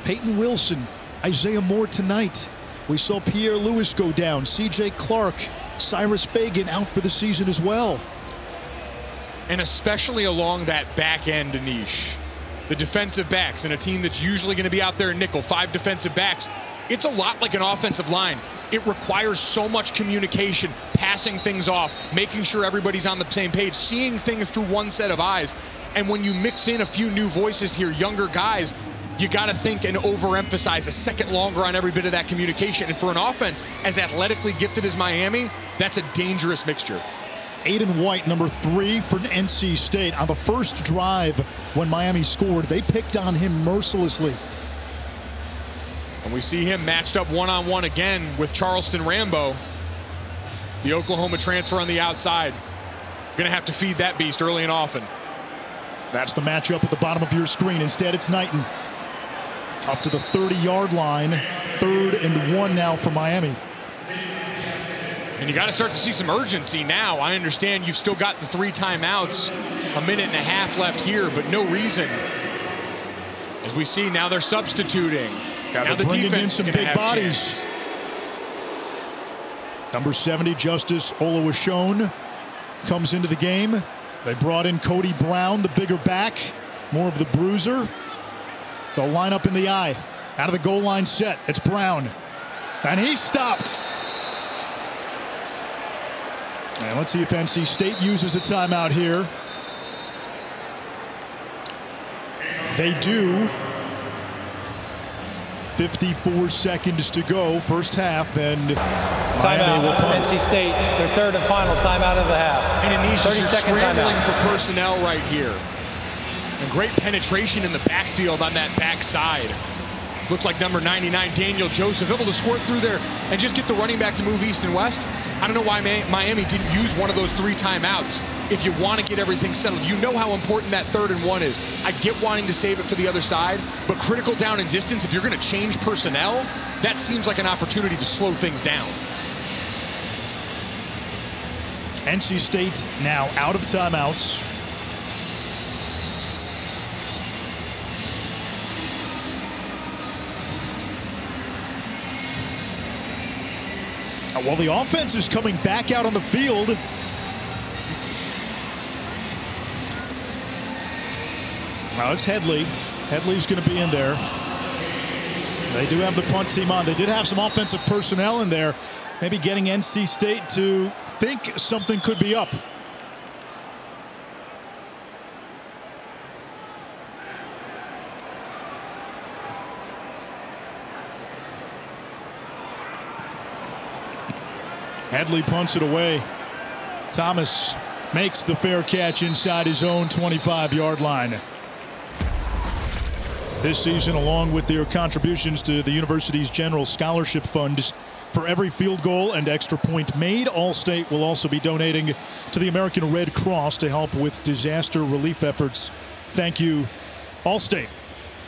Peyton Wilson, Isaiah Moore tonight. We saw Pierre Lewis go down. C.J. Clark, Cyrus Fagan out for the season as well. And especially along that back end, Anish. The defensive backs and a team that's usually going to be out there in nickel, 5 defensive backs. It's a lot like an offensive line. It requires so much communication, passing things off, making sure everybody's on the same page, seeing things through one set of eyes. And when you mix in a few new voices here, younger guys, you got to think and overemphasize a second longer on every bit of that communication. And for an offense as athletically gifted as Miami, that's a dangerous mixture. Aiden White, number 3 for NC State. On the first drive when Miami scored, they picked on him mercilessly. And we see him matched up one-on-one again with Charleston Rambo, the Oklahoma transfer on the outside. Going to have to feed that beast early and often. That's the matchup at the bottom of your screen. Instead, it's Knighton. Up to the 30-yard line. 3rd and 1 now for Miami. And you got to start to see some urgency now. I understand you've still got the 3 timeouts, a minute and a half left here, but no reason. As we see, now they're substituting. Now the defense in some big bodies. Number 70, Justice Oluwashone, comes into the game. They brought in Cody Brown, the bigger back, more of the bruiser. They'll line up in the eye. Out of the goal line set, it's Brown. And he's stopped. And let's see if NC State uses a timeout here. They do. 54 seconds to go, first half, and Miami will punt. NC State, their 3rd and final timeout of the half. And Anish, you're 30-second scrambling timeout for personnel right here. And great penetration in the backfield on that backside. Looked like number 99, Daniel Joseph, able to squirt through there and just get the running back to move east and west. I don't know why Miami didn't use one of those 3 timeouts. If you want to get everything settled, you know how important that 3rd and 1 is. I get wanting to save it for the other side, but critical down and distance, if you're going to change personnel, that seems like an opportunity to slow things down. NC State now out of timeouts. Well, the offense is coming back out on the field. Now it's Headley. Headley's going to be in there. They do have the punt team on. They did have some offensive personnel in there, maybe getting NC State to think something could be up. Headley punts it away. Thomas makes the fair catch inside his own 25-yard line. This season, along with their contributions to the university's general scholarship fund, for every field goal and extra point made, All-State will also be donating to the American Red Cross to help with disaster relief efforts. Thank you, All-State.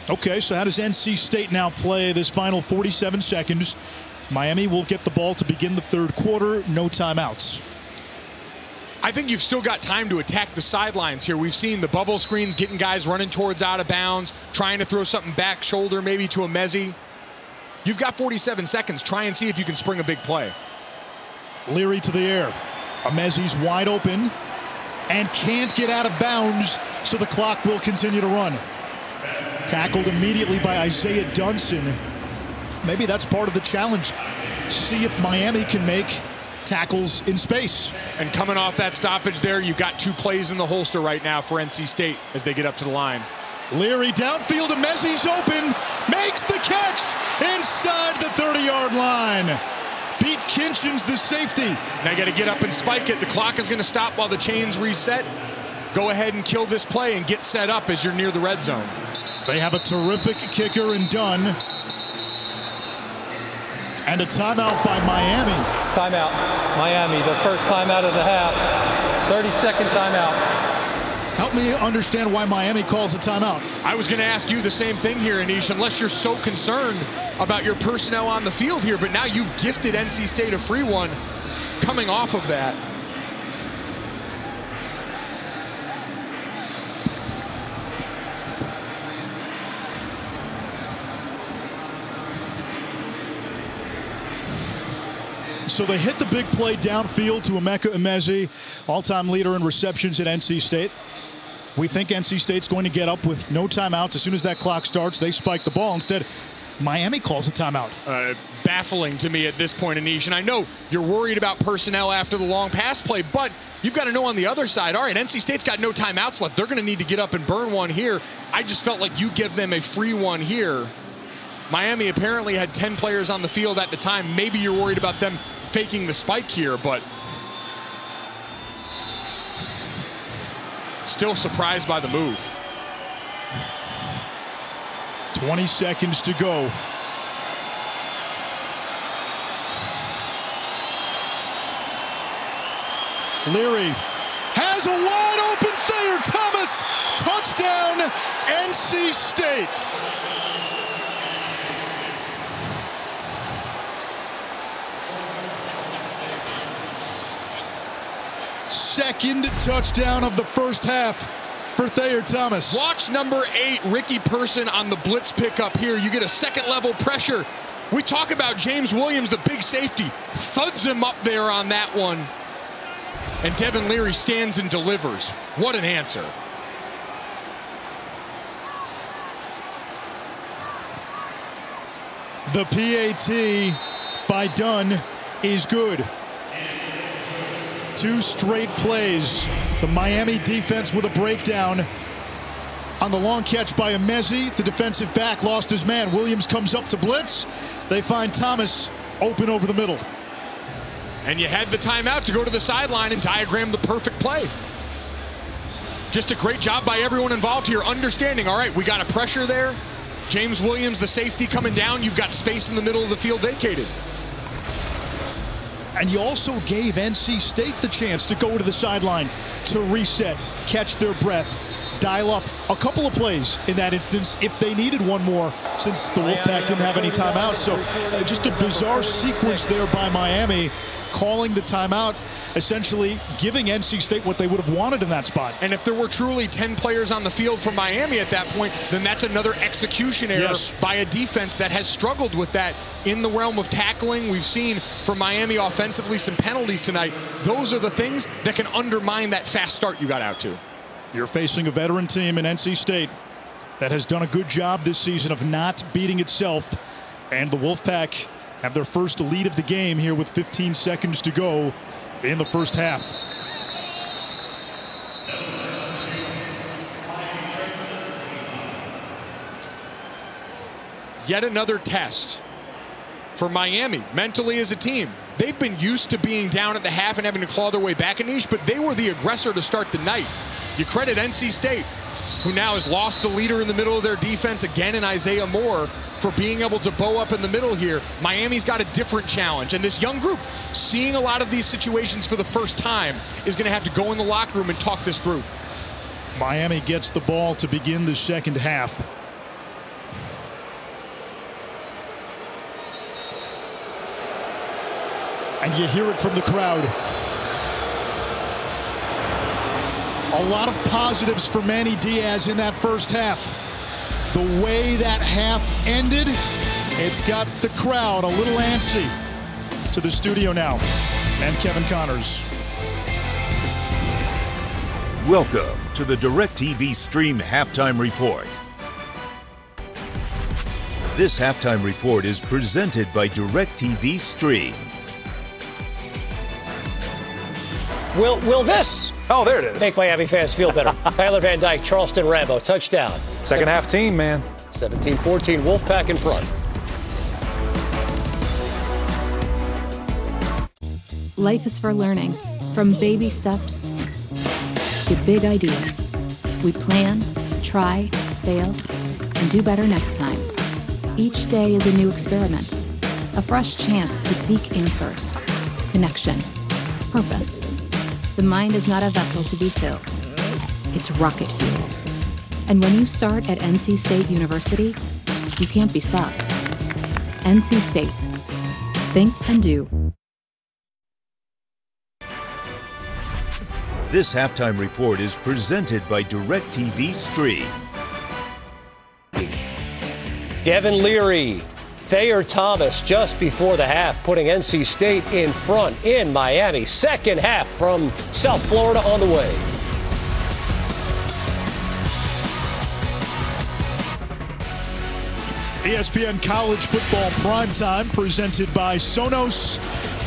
Okay, so how does NC State now play this final 47 seconds? Miami will get the ball to begin the 3rd quarter. No timeouts. I think you've still got time to attack the sidelines here. We've seen the bubble screens getting guys running towards out of bounds, trying to throw something back shoulder maybe to a Mezzi. You've got 47 seconds. Try and see if you can spring a big play. Leary to the air. Mezzi's wide open and can't get out of bounds, so the clock will continue to run. Tackled immediately by Isaiah Dunson. Maybe that's part of the challenge. See if Miami can make tackles in space. And coming off that stoppage there, you've got 2 plays in the holster right now for NC State as they get up to the line. Leary downfield, and Mezzi's open, makes the catch inside the 30-yard line. Beat Kinchins, the safety. Now you got to get up and spike it. The clock is going to stop while the chains reset. Go ahead and kill this play and get set up as you're near the red zone. They have a terrific kicker in Dunn. And a timeout by Miami. Timeout, Miami, the first timeout of the half. 30-second timeout. Help me understand why Miami calls a timeout. I was going to ask you the same thing here, Anish, unless you're so concerned about your personnel on the field here, but now you've gifted NC State a free one coming off of that. So they hit the big play downfield to Emeka Emezi, all-time leader in receptions at NC State. We think NC State's going to get up with no timeouts. As soon as that clock starts, they spike the ball. Instead, Miami calls a timeout. Baffling to me at this point, Anish. And I know you're worried about personnel after the long pass play, but you've got to know on the other side, all right, NC State's got no timeouts left. They're going to need to get up and burn one here. I just felt like you give them a free one here. Miami apparently had 10 players on the field at the time. Maybe you're worried about them faking the spike here, but still surprised by the move. 20 seconds to go. Leary has a wide open Thayer Thomas. Touchdown, NC State. Second touchdown of the first half for Thayer Thomas. Watch number 8, Ricky Person, on the blitz pickup here. You get a second level pressure. We talk about James Williams, the big safety. Thuds him up there on that one. And Devin Leary stands and delivers. What an answer. The PAT by Dunn is good. 2 straight plays. The Miami defense with a breakdown. On the long catch by Emezi, the defensive back lost his man. Williams comes up to blitz. They find Thomas open over the middle. And you had the timeout to go to the sideline and diagram the perfect play. Just a great job by everyone involved here, understanding, all right, we got a pressure there. James Williams, the safety, coming down. You've got space in the middle of the field vacated. And you also gave NC State the chance to go to the sideline to reset, catch their breath, dial up a couple of plays in that instance if they needed one more, since the Wolfpack didn't have any timeouts. So just a bizarre sequence there by Miami, calling the timeout, essentially giving NC State what they would have wanted in that spot. And if there were truly 10 players on the field for Miami at that point, then that's another execution error by a defense that has struggled with that in the realm of tackling. We've seen for Miami offensively some penalties tonight. Those are the things that can undermine that fast start you got out to. You're facing a veteran team in NC State that has done a good job this season of not beating itself. And the Wolfpack have their first lead of the game here with 15 seconds to go in the first half. Yet another test for Miami mentally as a team. They've been used to being down at the half and having to claw their way back in Niche, but they were the aggressor to start the night. You credit NC State, who now has lost the leader in the middle of their defense again in Isaiah Moore, for being able to bow up in the middle here. Miami's got a different challenge, and this young group, seeing a lot of these situations for the first time, is going to have to go in the locker room and talk this through. Miami gets the ball to begin the second half. And you hear it from the crowd. A lot of positives for Manny Diaz in that first half. The way that half ended, it's got the crowd a little antsy. To the studio now, and Kevin Connors. Welcome to the DirecTV Stream Halftime Report. This halftime report is presented by DirecTV Stream. Will this Oh, there it is. make Miami fans feel better? Tyler Van Dyke, Charleston Rambo, touchdown. Second half team, man. 17-14, Wolfpack in front. Life is for learning, from baby steps to big ideas. We plan, try, fail, and do better next time. Each day is a new experiment, a fresh chance to seek answers, connection, purpose. The mind is not a vessel to be filled. It's rocket fuel. And when you start at NC State University, you can't be stopped. NC State. Think and do. This halftime report is presented by DirecTV Stream. Devin Leary, Thayer Thomas just before the half, putting NC State in front in Miami. Second half from South Florida on the way. ESPN College Football Primetime presented by Sonos,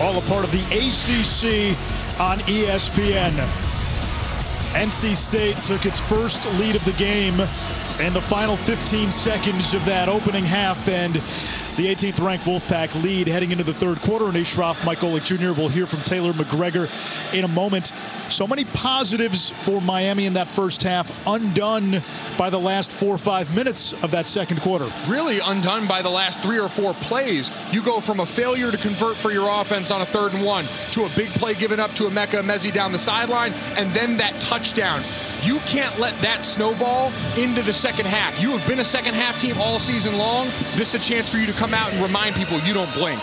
all a part of the ACC on ESPN. NC State took its first lead of the game in the final 15 seconds of that opening half, and the 18th ranked Wolfpack lead heading into the third quarter. And Ishroff, Mike Golick Jr. will hear from Taylor McGregor in a moment. So many positives for Miami in that first half, undone by the last 4 or 5 minutes of that second quarter. Really undone by the last 3 or 4 plays. You go from a failure to convert for your offense on a 3rd and 1 to a big play given up to Emeka Emezi down the sideline, and then that touchdown. You can't let that snowball into the second half. You have been a second half team all season long. This is a chance for you to come out and remind people you don't blink.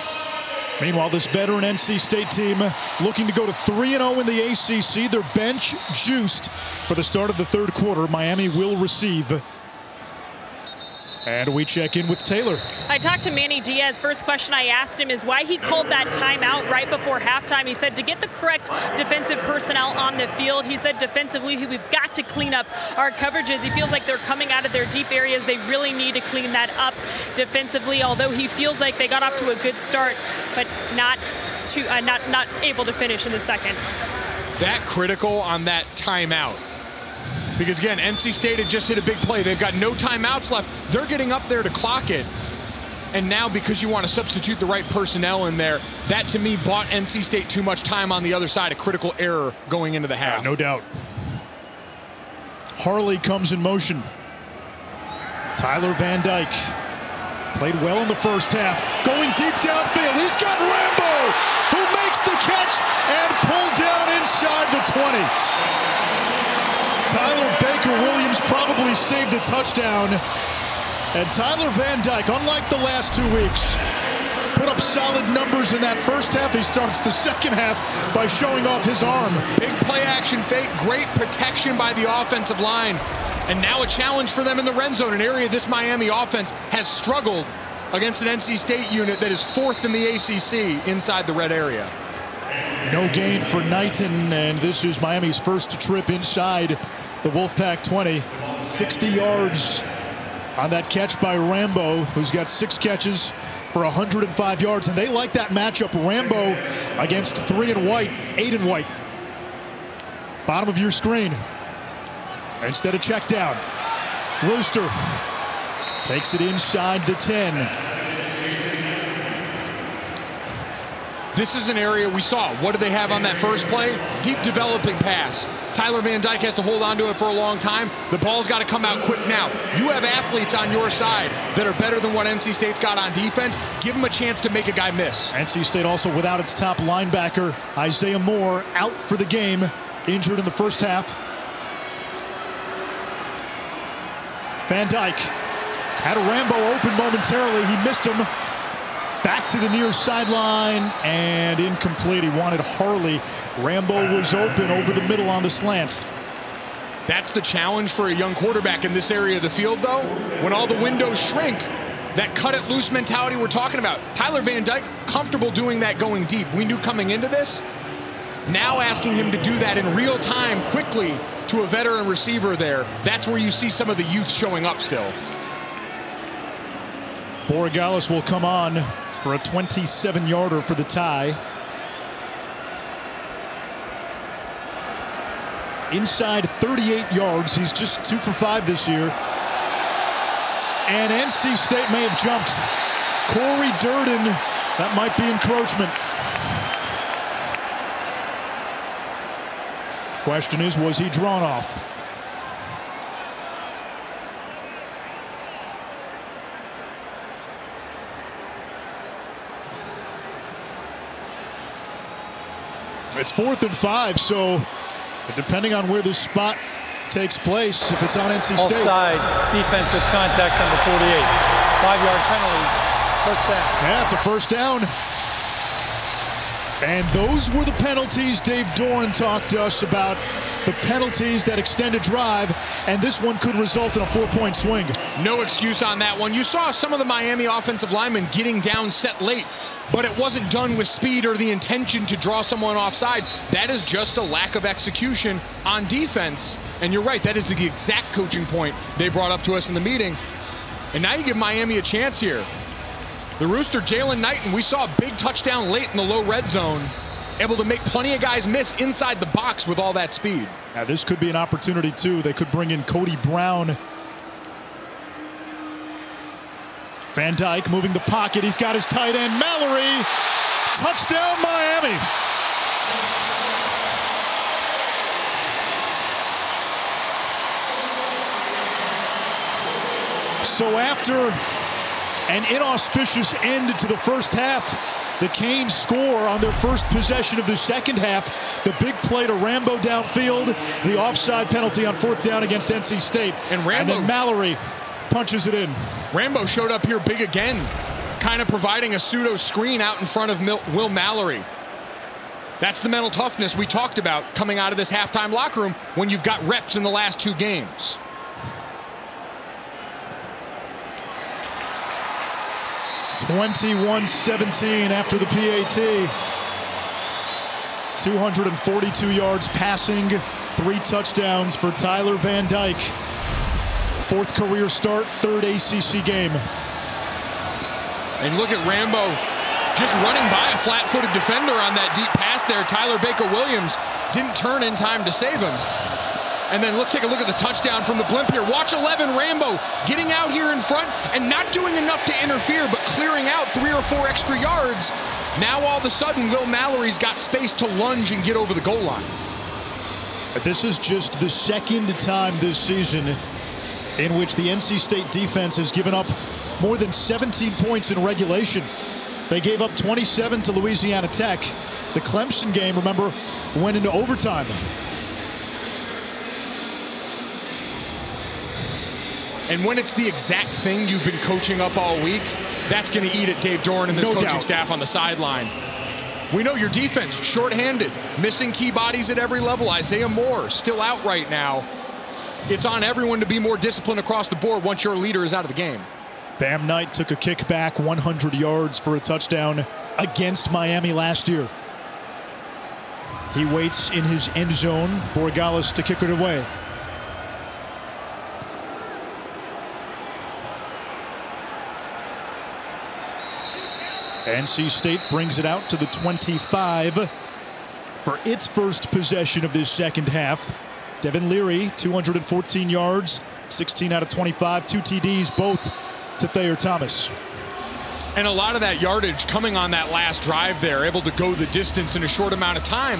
Meanwhile, this veteran NC State team looking to go to 3-0 in the ACC. Their bench juiced for the start of the third quarter. Miami will receive. And we check in with Taylor. I talked to Manny Diaz. First question I asked him is why he called that timeout right before halftime. He said to get the correct defensive personnel on the field. He said defensively, we've got to clean up our coverages. He feels like they're coming out of their deep areas. They really need to clean that up defensively, although he feels like they got off to a good start, but not able to finish in the second. That critical on that timeout. Because, again, NC State had just hit a big play. They've got no timeouts left. They're getting up there to clock it. And now, because you want to substitute the right personnel in there, that, to me, bought NC State too much time on the other side. A critical error going into the half. No doubt. Harley comes in motion. Tyler Van Dyke played well in the first half. Going deep downfield. He's got Rambo, who makes the catch and pulled down inside the 20. Tyler Baker-Williams probably saved a touchdown. And Tyler Van Dyke, unlike the last 2 weeks, put up solid numbers in that first half. He starts the second half by showing off his arm. Big play action fake, great protection by the offensive line. And now a challenge for them in the red zone, an area this Miami offense has struggled against an NC State unit that is 4th in the ACC inside the red area. No gain for Knighton, and this is Miami's first trip inside the Wolfpack 20. 60 yards on that catch by Rambo, who's got 6 catches for 105 yards. And they like that matchup, Rambo against 3 and white, 8 and white. Bottom of your screen. Instead of check down, Rooster takes it inside the 10. This is an area we saw. What do they have on that first play? Deep developing pass. Tyler Van Dyke has to hold on to it for a long time. The ball's got to come out quick now. You have athletes on your side that are better than what NC State's got on defense. Give them a chance to make a guy miss. NC State also without its top linebacker, Isaiah Moore, out for the game, injured in the first half. Van Dyke had a Rambo open momentarily. He missed him. Back to the near sideline and incomplete. He wanted Harley. Rambo was open over the middle on the slant. That's the challenge for a young quarterback in this area of the field, though. When all the windows shrink, that cut-it-loose mentality we're talking about. Tyler Van Dyke, comfortable doing that going deep. We knew coming into this. Now asking him to do that in real time, quickly, to a veteran receiver there. That's where you see some of the youth showing up still. Borregales will come on for a 27-yarder for the tie. Inside 38 yards. He's just 2 for 5 this year. And NC State may have jumped. Corey Durden, that might be encroachment. Question is, was he drawn off? It's 4th and 5, so depending on where this spot takes place, if it's on NC State. Offside, defensive contact number 48. 5-yard penalty, first down. Yeah, it's a first down. And those were the penalties. Dave Doran talked to us about the penalties that extend a drive, and this one could result in a 4-point swing. No excuse on that one. You saw some of the Miami offensive linemen getting down set late, but it wasn't done with speed or the intention to draw someone offside. That is just a lack of execution on defense. And you're right, that is the exact coaching point they brought up to us in the meeting. And now you give Miami a chance here. The Rooster, Jalen Knighton, we saw a big touchdown late in the low red zone, able to make plenty of guys miss inside the box with all that speed. Now this could be an opportunity too. They could bring in Cody Brown. Van Dyke moving the pocket. He's got his tight end, Mallory. Touchdown, Miami. So after an inauspicious end to the first half, the Canes score on their first possession of the second half. The big play to Rambo downfield, the offside penalty on 4th down against NC State. And then Mallory punches it in. Rambo showed up here big again, kind of providing a pseudo screen out in front of Will Mallory. That's the mental toughness we talked about coming out of this halftime locker room when you've got reps in the last 2 games. (21-17) after the PAT. 242 yards passing, 3 touchdowns for Tyler Van Dyke. 4th career start, 3rd ACC game. And look at Rambo just running by a flat-footed defender on that deep pass there. Tyler Baker-Williams didn't turn in time to save him. And then let's take a look at the touchdown from the blimp here. Watch 11, Rambo getting out here in front and not doing enough to interfere, but clearing out 3 or 4 extra yards. Now all of a sudden, Will Mallory's got space to lunge and get over the goal line. This is just the second time this season in which the NC State defense has given up more than 17 points in regulation. They gave up 27 to Louisiana Tech. The Clemson game, remember, went into overtime. And when it's the exact thing you've been coaching up all week, that's going to eat at Dave Doran and this coaching staff on the sideline. We know your defense, shorthanded, missing key bodies at every level. Isaiah Moore still out right now. It's on everyone to be more disciplined across the board once your leader is out of the game. Bam Knight took a kick back 100 yards for a touchdown against Miami last year. He waits in his end zone. Borregales to kick it away. NC State brings it out to the 25 for its first possession of this second half. Devin Leary, 214 yards, 16 out of 25, 2 TDs, both to Thayer Thomas. And a lot of that yardage coming on that last drive there, able to go the distance in a short amount of time.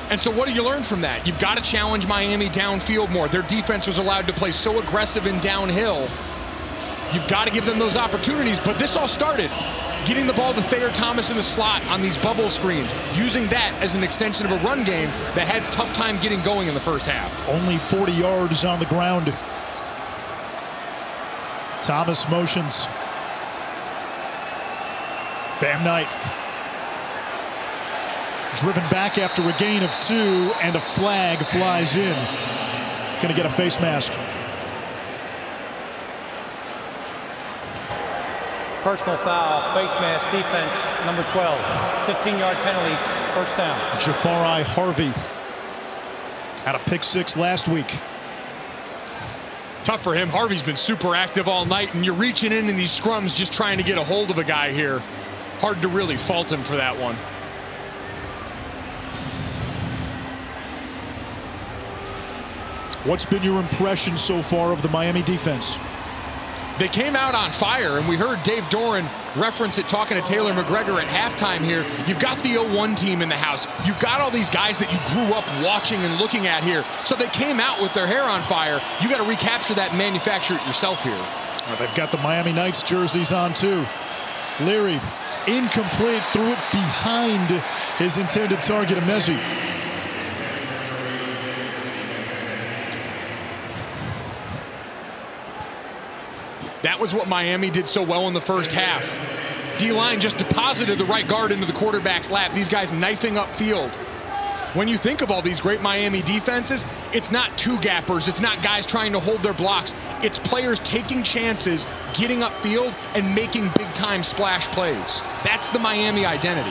And so what do you learn from that? You've got to challenge Miami downfield more. Their defense was allowed to play so aggressive and downhill. You've got to give them those opportunities, but this all started getting the ball to Thayer Thomas in the slot on these bubble screens, using that as an extension of a run game that had a tough time getting going in the first half. Only 40 yards on the ground. Thomas motions. Bam Knight. Driven back after a gain of 2, and a flag flies in. Gonna get a face mask. Personal foul, face mask, defense, number 12. 15-yard penalty, first down. Jafari Harvey had a pick 6 last week. Tough for him. Harvey's been super active all night, and you're reaching in these scrums just trying to get a hold of a guy here. Hard to really fault him for that one. What's been your impression so far of the Miami defense? They came out on fire, and we heard Dave Doran reference it talking to Taylor McGregor at halftime here. You've got the 0-1 team in the house. You've got all these guys that you grew up watching and looking at here. So they came out with their hair on fire. You got to recapture that and manufacture it yourself here. Well, they've got the Miami Knights jerseys on too. Leary, incomplete, threw it behind his intended target, Emezi. That was what Miami did so well in the first half. D-line just deposited the right guard into the quarterback's lap. These guys knifing upfield. When you think of all these great Miami defenses, it's not two-gappers. It's not guys trying to hold their blocks. It's players taking chances, getting upfield, and making big-time splash plays. That's the Miami identity.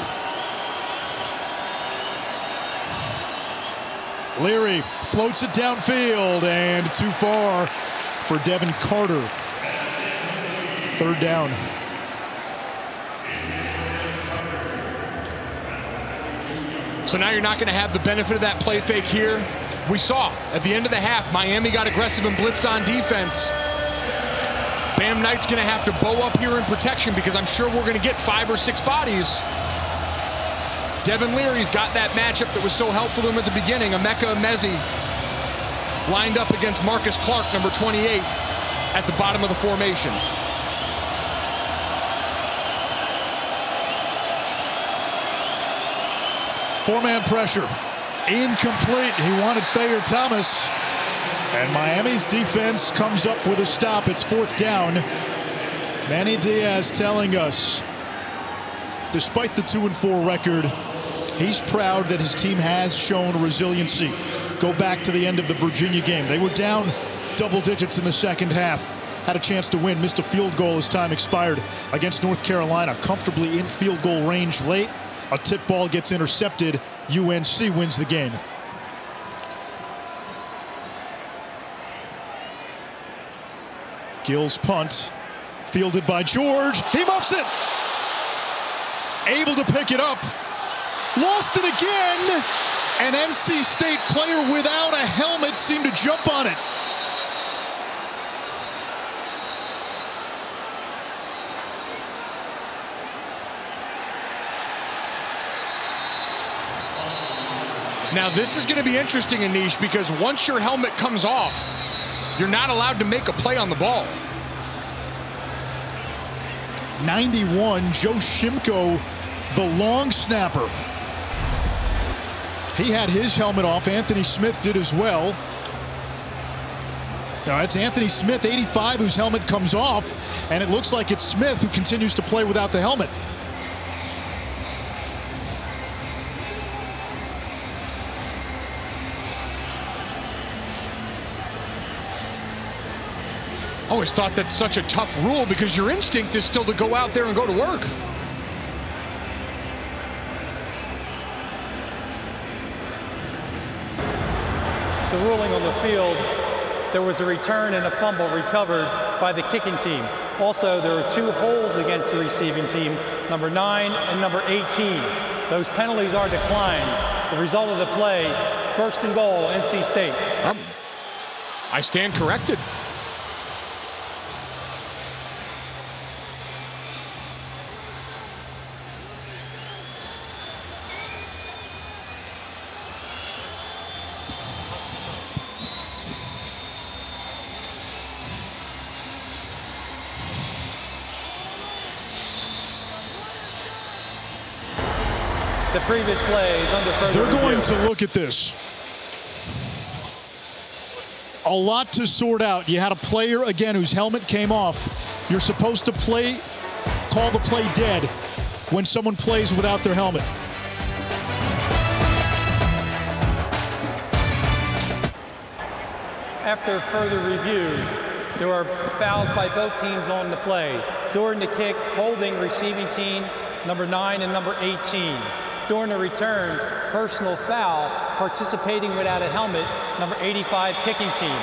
Leary floats it downfield and too far for Devin Carter. 3rd down. So now you're not going to have the benefit of that play fake here. We saw at the end of the half, Miami got aggressive and blitzed on defense. Bam Knight's going to have to bow up here in protection because I'm sure we're going to get 5 or 6 bodies. Devin Leary's got that matchup that was so helpful to him at the beginning. Emeka Emezi lined up against Marcus Clark, number 28, at the bottom of the formation. Four-man pressure. Incomplete. He wanted Thayer Thomas. And Miami's defense comes up with a stop. It's 4th down. Manny Diaz telling us, despite the 2-4 record, he's proud that his team has shown resiliency. Go back to the end of the Virginia game. They were down double digits in the second half. Had a chance to win. Missed a field goal as time expired against North Carolina. Comfortably in field goal range late. A tip ball gets intercepted. UNC wins the game. Gill's punt. Fielded by George. He muffs it. Able to pick it up. Lost it again. An NC State player without a helmet seemed to jump on it. Now this is going to be interesting, Anish, because once your helmet comes off, you're not allowed to make a play on the ball. 91, Joe Shimko, the long snapper. He had his helmet off. Anthony Smith did as well. Now it's Anthony Smith, 85, whose helmet comes off, and it looks like it's Smith who continues to play without the helmet. I always thought that's such a tough rule because your instinct is still to go out there and go to work. The ruling on the field, there was a return and a fumble recovered by the kicking team. Also, there were 2 holds against the receiving team, number 9 and number 18. Those penalties are declined. The result of the play, 1st and goal, NC State. I stand corrected. The previous plays under further They're going review. to look at this. A lot to sort out. You had a player, again, whose helmet came off. You're supposed to call the play dead when someone plays without their helmet. After further review, there were fouls by both teams on the play. During the kick, holding receiving team, number 9 and number 18. During the return, personal foul, participating without a helmet, number 85 kicking team.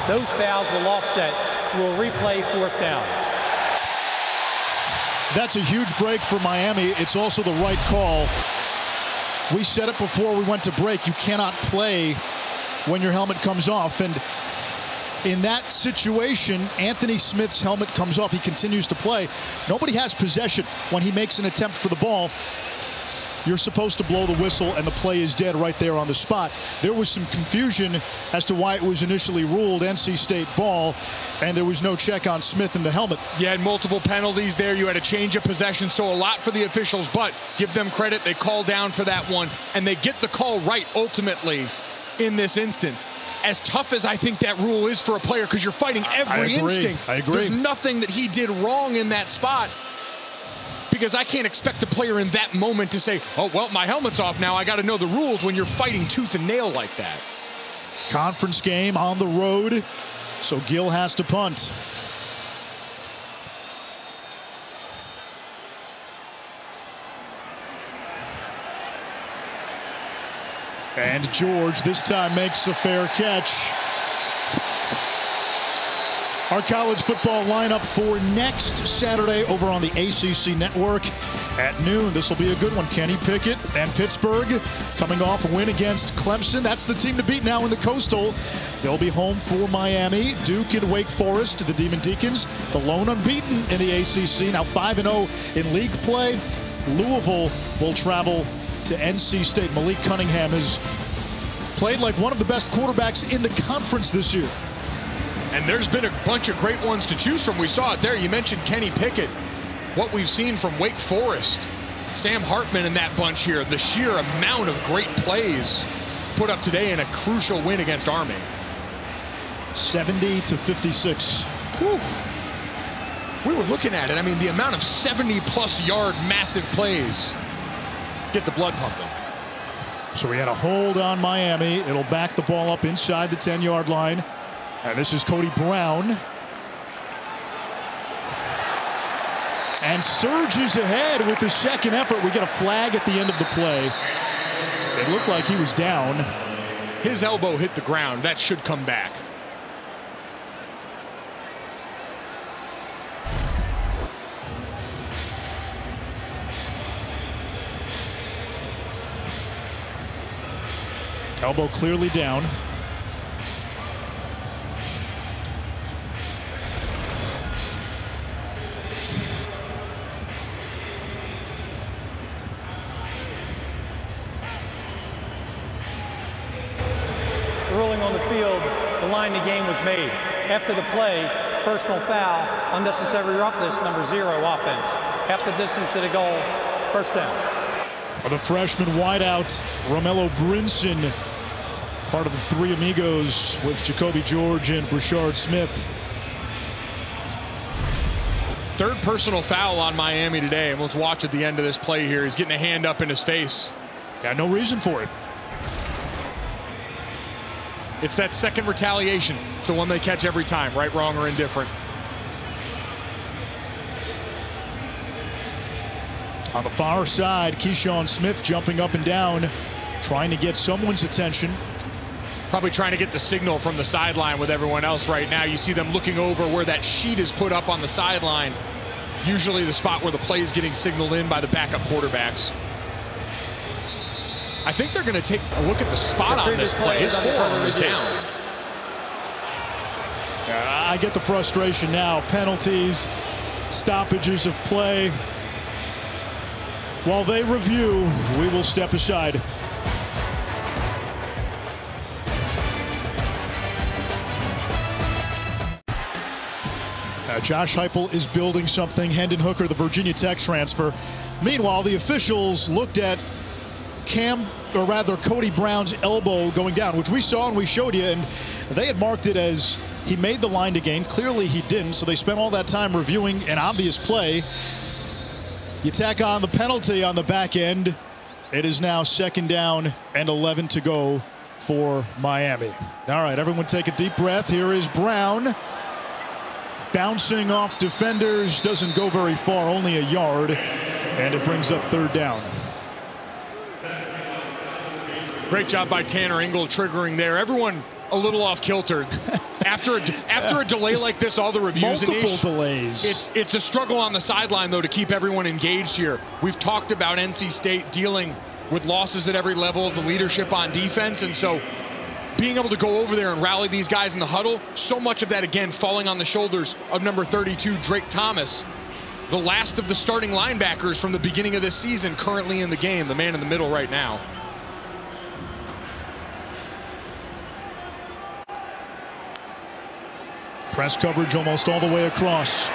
Those fouls will offset. We'll replay 4th down. That's a huge break for Miami. It's also the right call. We said it before we went to break. You cannot play when your helmet comes off. And in that situation, Anthony Smith's helmet comes off. He continues to play. Nobody has possession when he makes an attempt for the ball. You're supposed to blow the whistle, and the play is dead right there on the spot. There was some confusion as to why it was initially ruled NC State ball, and there was no check on Smith in the helmet. You had multiple penalties there. You had a change of possession, so a lot for the officials, but give them credit. They call down for that one, and they get the call right ultimately in this instance. As tough as I think that rule is for a player, because you're fighting every instinct. I agree. There's nothing that he did wrong in that spot. because I can't expect a player in that moment to say, oh, well, my helmet's off now. I got to know the rules when you're fighting tooth and nail like that. Conference game on the road, so Gill has to punt. And George this time makes a fair catch. Our college football lineup for next Saturday over on the ACC Network at noon. This will be a good one. Kenny Pickett and Pittsburgh coming off a win against Clemson. That's the team to beat now in the Coastal. They'll be home for Miami. Duke and Wake Forest, the Demon Deacons, the lone unbeaten in the ACC. Now 5-0 in league play. Louisville will travel to NC State. Malik Cunningham has played like one of the best quarterbacks in the conference this year. And there's been a bunch of great ones to choose from. We saw it there. You mentioned Kenny Pickett. What we've seen from Wake Forest, Sam Hartman in that bunch here, the sheer amount of great plays put up today in a crucial win against Army. 70-56. Whew. We were looking at it. I mean, the amount of 70-plus yard massive plays get the blood pumping. So we had a hold on Miami. It'll back the ball up inside the 10-yard line. And this is Cody Brown. And surges ahead with the second effort. We get a flag at the end of the play. It looked like he was down. His elbow hit the ground. That should come back. Elbow clearly down. Ruling on the field, the line the game was made. After the play, personal foul, unnecessary roughness, number 0, offense. Half the distance to the goal, first down. The freshman wideout, Romello Brinson, part of the Three Amigos with Jacoby George and Brashard Smith. Third personal foul on Miami today, and let's watch at the end of this play here. He's getting a hand up in his face. Got no reason for it. It's that second retaliation. It's the one they catch every time, right, wrong, or indifferent. On the far side, Keyshawn Smith jumping up and down, trying to get someone's attention. Probably trying to get the signal from the sideline with everyone else right now. You see them looking over where that sheet is put up on the sideline. Usually the spot where the play is getting signaled in by the backup quarterbacks. I think they're going to take a look at the spot on this play. His forearm is down. I get the frustration now. Penalties, stoppages of play. While they review, we will step aside. Josh Heupel is building something. Hendon Hooker, the Virginia Tech transfer. Meanwhile, the officials looked at Cody Brown's elbow going down, which we saw and we showed you, and they had marked it as he made the line to gain. Clearly he didn't, so they spent all that time reviewing an obvious play. You tack on the penalty on the back end. It is now 2nd down and 11 to go for Miami. All right, everyone take a deep breath. Here is Brown. Bouncing off defenders, doesn't go very far, only a yard, and it brings up 3rd down. Great job by Tanner Ingle triggering there. Everyone a little off kilter. After a delay like this, all the reviews. Multiple delays. It's a struggle on the sideline, though, to keep everyone engaged here. We've talked about NC State dealing with losses at every level of the leadership on defense, and so being able to go over there and rally these guys in the huddle, so much of that, again, falling on the shoulders of number 32, Drake Thomas, the last of the starting linebackers from the beginning of this season, currently in the game, the man in the middle right now. Press coverage almost all the way across.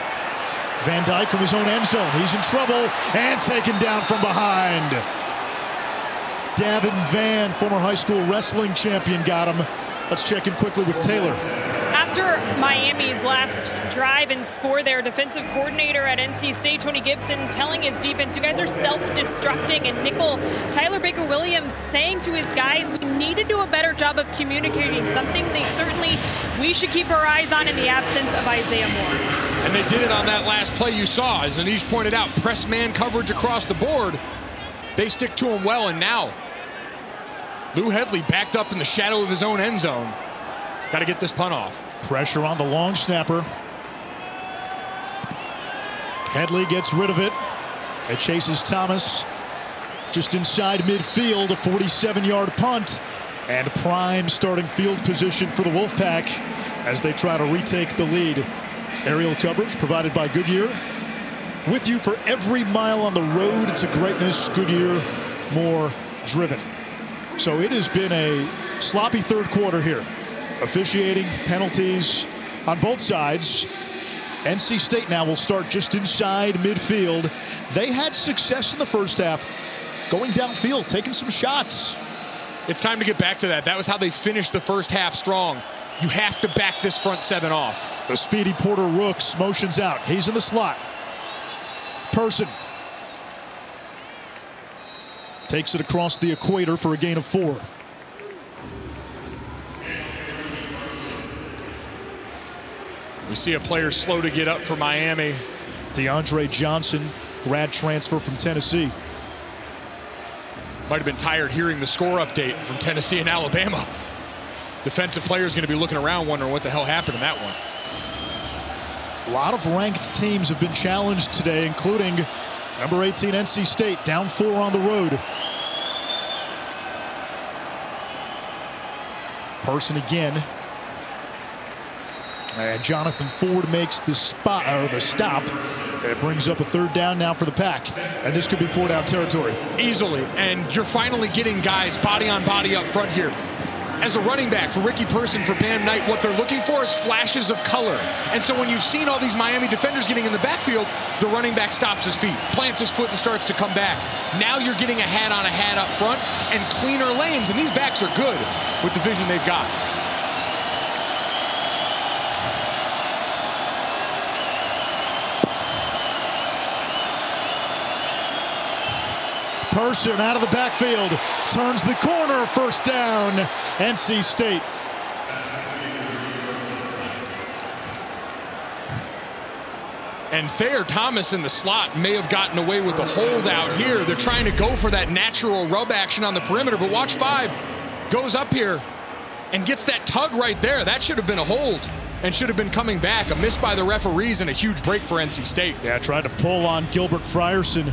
Van Dyke from his own end zone. He's in trouble and taken down from behind. Davin Van, former high school wrestling champion, got him. Let's check in quickly with Taylor. After After Miami's last drive and score, their defensive coordinator at NC State, Tony Gibson, telling his defense, you guys are self-destructing, and nickel Tyler Baker-Williams saying to his guys, we need to do a better job of communicating, something we should keep our eyes on in the absence of Isaiah Moore. And they did it on that last play you saw. As Anish pointed out, press man coverage across the board. They stick to him well, and now Lou Headley backed up in the shadow of his own end zone. Got to get this punt off. Pressure on the long snapper. Headley gets rid of it. It chases Thomas just inside midfield, a 47-yard punt, and prime starting field position for the Wolfpack as they try to retake the lead. Aerial coverage provided by Goodyear. With you for every mile on the road to greatness, Goodyear, more driven. So it has been a sloppy third quarter here. Officiating, penalties on both sides. NC State now will start just inside midfield. They had success in the first half, going downfield, taking some shots. It's time to get back to that. That was how they finished the first half strong. You have to back this front seven off. The speedy Porter Rooks motions out. He's in the slot. Person takes it across the equator for a gain of 4. We see a player slow to get up for Miami. DeAndre Johnson, grad transfer from Tennessee. Might have been tired hearing the score update from Tennessee and Alabama. Defensive player is going to be looking around wondering what the hell happened in that one. A lot of ranked teams have been challenged today, including number 18 NC State, down 4 on the road. Person again. And Jonathan Ford makes the stop. It brings up a 3rd down now for the Pack. And this could be 4-down territory. Easily. And you're finally getting guys body on body up front here. As a running back for Ricky Person, for Bam Knight, what they're looking for is flashes of color. And so when you've seen all these Miami defenders getting in the backfield, the running back stops his feet, plants his foot, and starts to come back. Now you're getting a hat on a hat up front and cleaner lanes. And these backs are good with the vision they've got. Person out of the backfield, turns the corner, 1st down, NC State. And Thayer Thomas in the slot may have gotten away with a holdout here. They're trying to go for that natural rub action on the perimeter, but watch 5 goes up here and gets that tug right there. That should have been a hold and should have been coming back. A miss by the referees and a huge break for NC State. Yeah, tried to pull on Gilbert Frierson.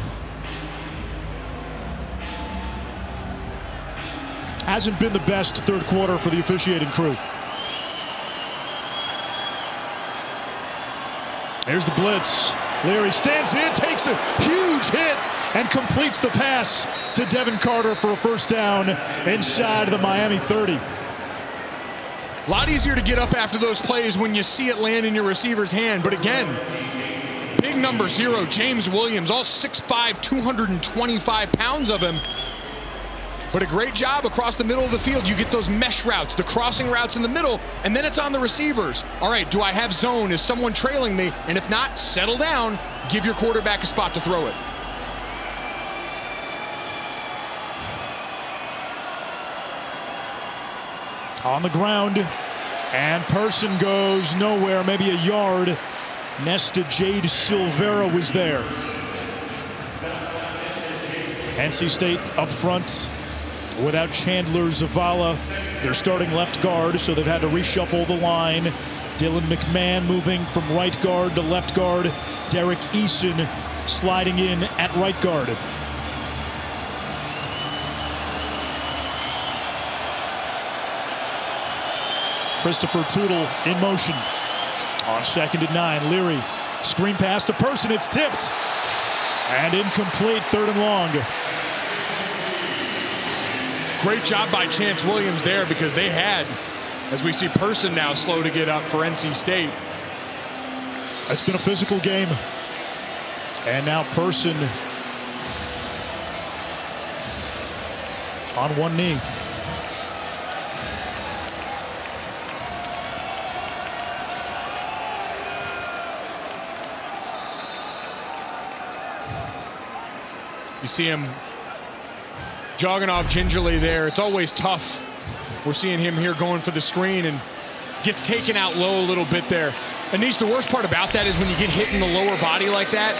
Hasn't been the best third quarter for the officiating crew. Here's the blitz. Leary stands in, takes a huge hit, and completes the pass to Devin Carter for a 1st down inside the Miami 30. A lot easier to get up after those plays when you see it land in your receiver's hand. But again, big number 0, James Williams, all 6'5", 225 pounds of him. But a great job across the middle of the field. You get those mesh routes, the crossing routes in the middle, and then it's on the receivers. All right, do I have zone? Is someone trailing me? And if not, settle down. Give your quarterback a spot to throw it. On the ground, and Person goes nowhere, maybe a yard. Nesta Jade Silvera was there. NC State up front without Chandler Zavala, their starting left guard, so they've had to reshuffle the line. Dylan McMahon moving from right guard to left guard. Derek Eason sliding in at right guard. Christopher Tootle in motion. On 2nd and 9, Leary. Screen pass to Person, it's tipped. And incomplete, 3rd and long. Great job by Chance Williams there, because they had, as we see Person now slow to get up for NC State. It's been a physical game. And now Person on one knee. You see him jogging off gingerly there. It's always tough. We're seeing him here going for the screen and gets taken out low a little bit there. Anish, the worst part about that is when you get hit in the lower body like that,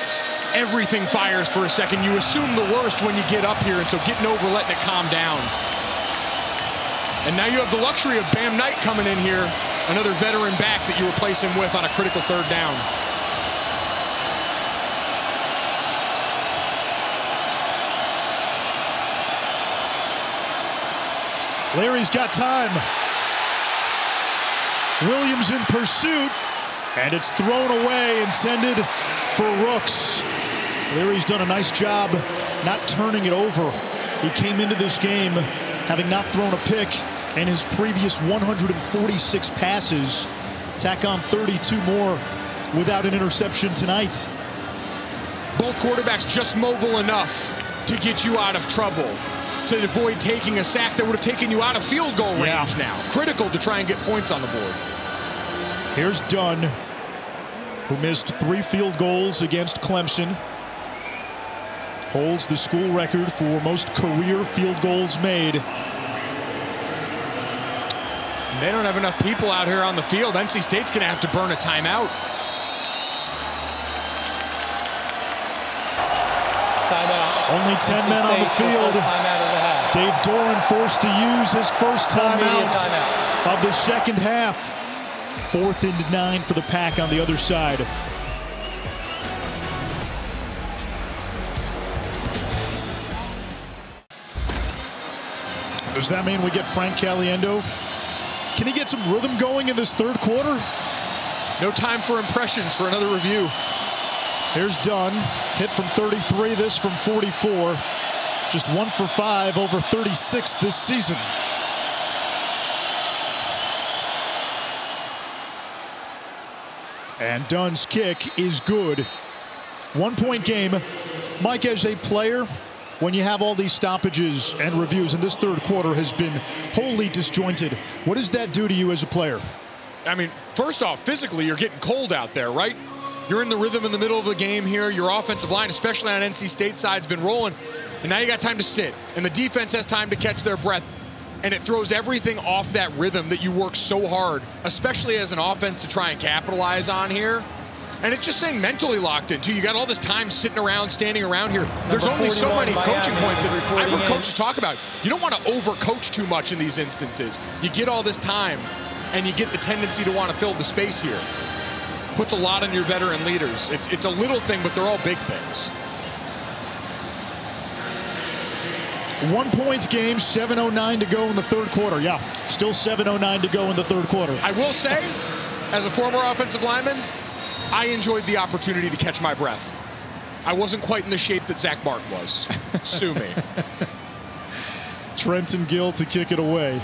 everything fires for a second. You assume the worst when you get up here, and so getting over, letting it calm down. And now you have the luxury of Bam Knight coming in here, another veteran back that you replace him with on a critical third down. Larry's got time. Williams in pursuit, and it's thrown away, intended for Rooks. Larry's done a nice job not turning it over. He came into this game having not thrown a pick in his previous 146 passes. Tack on 32 more without an interception tonight. Both quarterbacks just mobile enough to get you out of trouble, to avoid taking a sack that would have taken you out of field goal range now. Critical to try and get points on the board. Here's Dunn, who missed 3 field goals against Clemson. Holds the school record for most career field goals made. They don't have enough people out here on the field. NC State's going to have to burn a timeout. Only 10 men on the field. Dave Doran forced to use his first timeout of the second half. 4th and 9 for the Pack on the other side. Does that mean we get Frank Caliendo? Can he get some rhythm going in this third quarter? No time for impressions for another review. Here's Dunn, hit from 33, this from 44. Just 1 for 5 over 36 this season. And Dunn's kick is good. 1-point game. Mike, as a player, when you have all these stoppages and reviews, and this third quarter has been wholly disjointed, what does that do to you as a player? I mean, first off, physically, you're getting cold out there, right? You're in the rhythm in the middle of the game here. Your offensive line, especially on NC State side, has been rolling. And now you got time to sit. And the defense has time to catch their breath. And it throws everything off that rhythm that you work so hard, especially as an offense, to try and capitalize on here. And it's just saying mentally locked in, too. You got all this time sitting around, standing around here. There's only so many coaching points that I've heard coaches talk about. You don't want to overcoach too much in these instances. You get all this time, and you get the tendency to want to fill the space here. Puts a lot on your veteran leaders. It's a little thing, but they're all big things. 1-point game, 7:09 to go in the third quarter. Yeah, still 7:09 to go in the third quarter. I will say, as a former offensive lineman, I enjoyed the opportunity to catch my breath. I wasn't quite in the shape that Zach Martin was. Sue me. Trenton Gill to kick it away.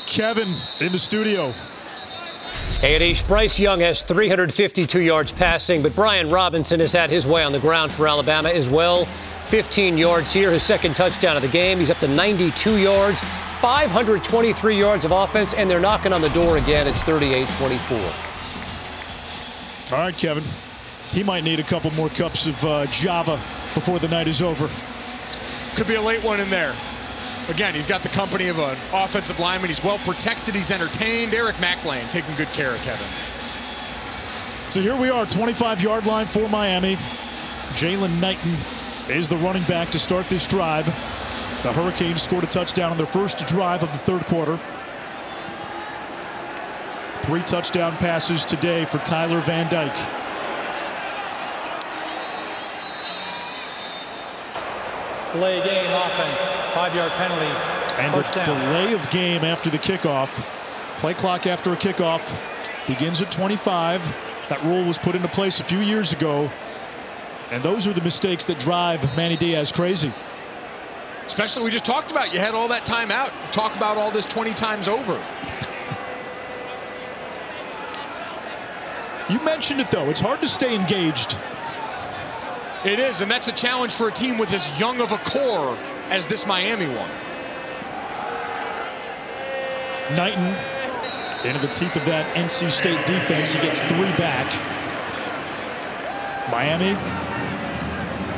Kevin in the studio. Hey, Anish, Bryce Young has 352 yards passing, but Brian Robinson has had his way on the ground for Alabama as well. 15 yards here, his second touchdown of the game. He's up to 92 yards, 523 yards of offense, and they're knocking on the door again. It's 38-24. All right, Kevin. He might need a couple more cups of Java before the night is over. Could be a late one in there. Again, he's got the company of an offensive lineman. He's well protected. He's entertained. Eric McLean taking good care of Kevin. So here we are, 25-yard line for Miami. Jalen Knighton is the running back to start this drive. The Hurricanes scored a touchdown on their first drive of the third quarter. 3 touchdown passes today for Tyler Van Dyke. Delay game offense, 5-yard penalty. And a delay of game after the kickoff. Play clock after a kickoff begins at 25. That rule was put into place a few years ago. And those are the mistakes that drive Manny Diaz crazy. Especially we just talked about. You had all that time out. Talk about all this 20 times over. You mentioned it, though. It's hard to stay engaged. It is, and that's a challenge for a team with as young of a core as this Miami one. Knighton Into the teeth of that NC State defense. He gets 3 back. Miami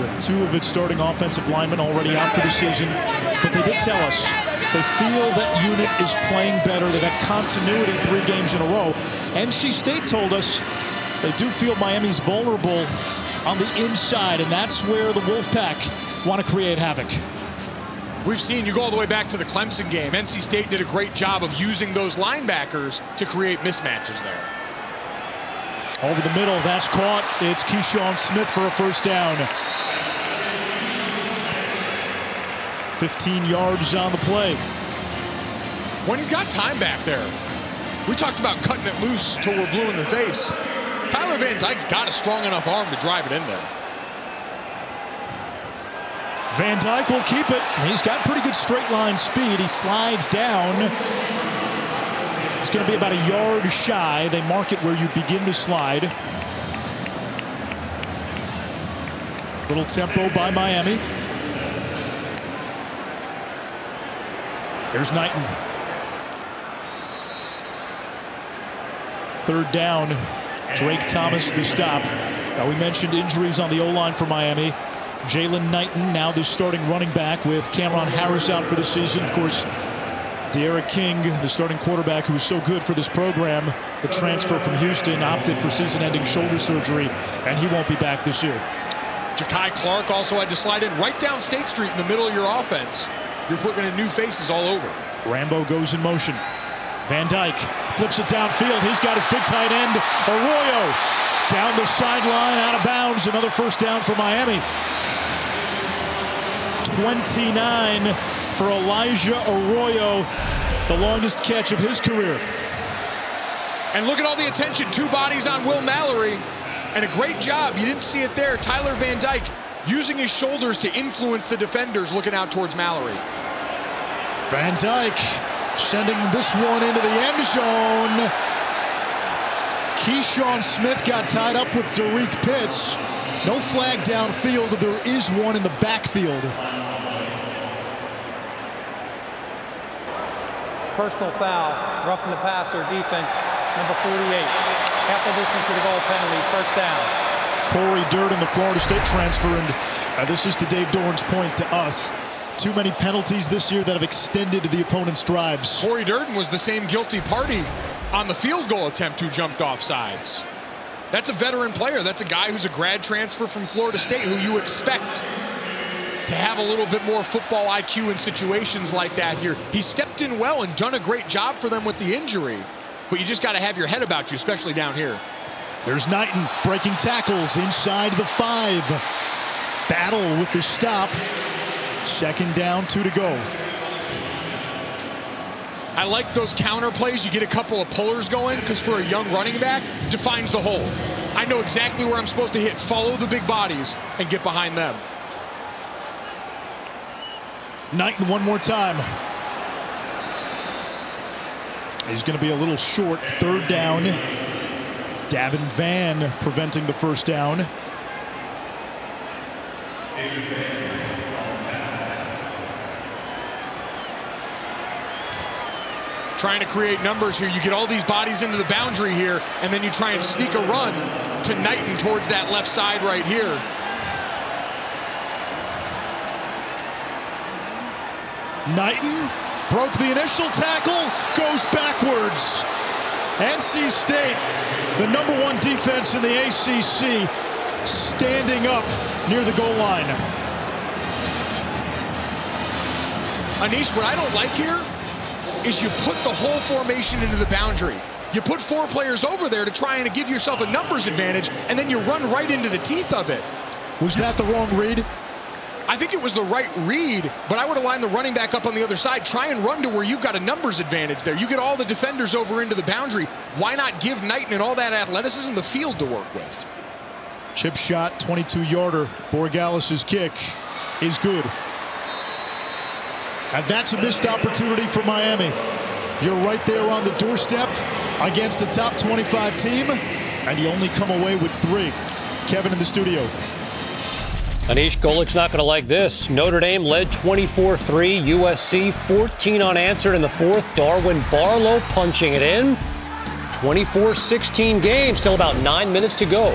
with 2 of its starting offensive linemen already out for the season. But they did tell us they feel that unit is playing better. They've had continuity 3 games in a row. NC State told us they do feel Miami's vulnerable on the inside, and that's where the Wolfpack want to create havoc. We've seen, you go all the way back to the Clemson game, NC State did a great job of using those linebackers to create mismatches there. Over the middle, that's caught. It's Keyshawn Smith for a first down. 15 yards on the play. When he's got time back there, we talked about cutting it loose till we're blue in the face. Tyler Van Dyke's got a strong enough arm to drive it in there. Van Dyke will keep it. He's got pretty good straight line speed. He slides down. He's going to be about a yard shy. They mark it where you begin the slide. Little tempo by Miami. Here's Knighton. 3rd down. Drake Thomas the stop. Now we mentioned injuries on the O-line for Miami. Jalen Knighton now the starting running back with Cameron Harris out for the season. Of course, De'Ara King, the starting quarterback who was so good for this program, the transfer from Houston, opted for season-ending shoulder surgery, and he won't be back this year. Ja'Kai Clark also had to slide in right down State Street in the middle of your offense. You're putting in new faces all over. Rambo goes in motion. Van Dyke flips it downfield. He's got his big tight end, Arroyo, down the sideline, out of bounds. Another first down for Miami. 29 for Elijah Arroyo, the longest catch of his career. And look at all the attention. 2 bodies on Will Mallory, and a great job. You didn't see it there. Tyler Van Dyke using his shoulders to influence the defenders looking out towards Mallory. Van Dyke sending this one into the end zone. Keyshawn Smith got tied up with Derek Pitts. No flag downfield. There is one in the backfield. Personal foul, roughing the passer, defense, number 48. Half the distance to the goal penalty, first down. Corey Durden, the Florida State transfer, and this is to Dave Doran's point to us. Too many penalties this year that have extended the opponent's drives. Corey Durden was the same guilty party on the field goal attempt who jumped off sides. That's a veteran player. That's a guy who's a grad transfer from Florida State who you expect to have a little bit more football IQ in situations like that here. He stepped in well and done a great job for them with the injury, but you just got to have your head about you, especially down here. There's Knighton breaking tackles inside the 5. Battle with the stop. 2nd down, 2 to go. I like those counter plays. You get a couple of pullers going because for a young running back, defines the hole. I know exactly where I'm supposed to hit. Follow the big bodies and get behind them. Knighton one more time. He's going to be a little short. 3rd down. Davin Vann preventing the first down. Trying to create numbers here. You get all these bodies into the boundary here, and then you try and sneak a run to Knighton towards that left side right here. Knighton broke the initial tackle, goes backwards. NC State, the #1 defense in the ACC, standing up near the goal line. Anish, what I don't like here is you put the whole formation into the boundary. You put 4 players over there to try and give yourself a numbers advantage, and then you run right into the teeth of it. Was that the wrong read? I think it was the right read, but I would have lined the running back up on the other side. Try and run to where you've got a numbers advantage there. You get all the defenders over into the boundary. Why not give Knighton and all that athleticism the field to work with? Chip shot, 22-yarder. Borregales' kick is good. And that's a missed opportunity for Miami. You're right there on the doorstep against a top 25 team, and you only come away with 3. Kevin in the studio. Anish, Golik's not going to like this. Notre Dame led 24-3. USC 14 unanswered in the 4th. Darwin Barlow punching it in. 24-16 game, still about 9 minutes to go.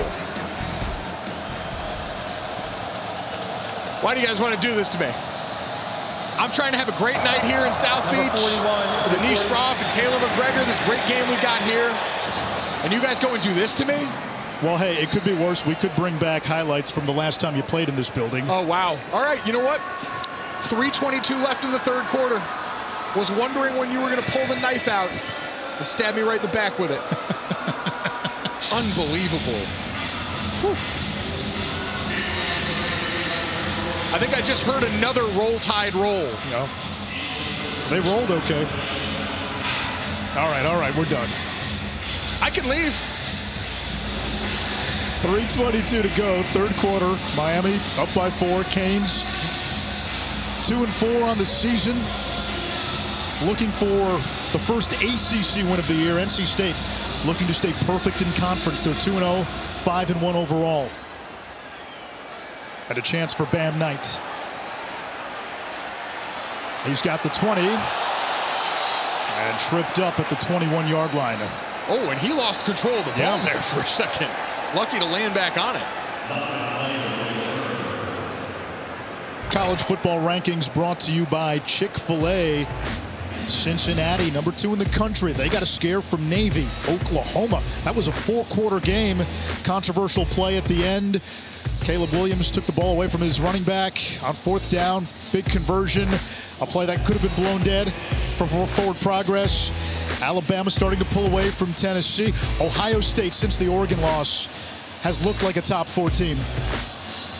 Why do you guys want to do this to me? I'm trying to have a great night here in South Beach with Anish Shroff and Taylor McGregor, this great game we got here. And you guys go and do this to me? Well, hey, it could be worse. We could bring back highlights from the last time you played in this building. Oh, wow. All right, you know what? 3:22 left in the third quarter. Was wondering when you were going to pull the knife out and stab me right in the back with it. Unbelievable. Whew. I think I just heard another Roll Tide roll. No. They rolled okay. All right, we're done. I can leave. 3:22 to go, third quarter. Miami up by 4. Canes 2-4 on the season. Looking for the first ACC win of the year. NC State looking to stay perfect in conference. They're 2-0, 5-1 overall. And a chance for Bam Knight. He's got the 20 and tripped up at the 21-yard line. Oh, and he lost control of the ball there for a second. Lucky to land back on it. College football rankings brought to you by Chick-fil-A. Cincinnati, number 2 in the country. They got a scare from Navy. Oklahoma. That was a 4-quarter game. Controversial play at the end. Caleb Williams took the ball away from his running back on 4th down. Big conversion. A play that could have been blown dead for forward progress. Alabama starting to pull away from Tennessee. Ohio State, since the Oregon loss, has looked like a top 4 team.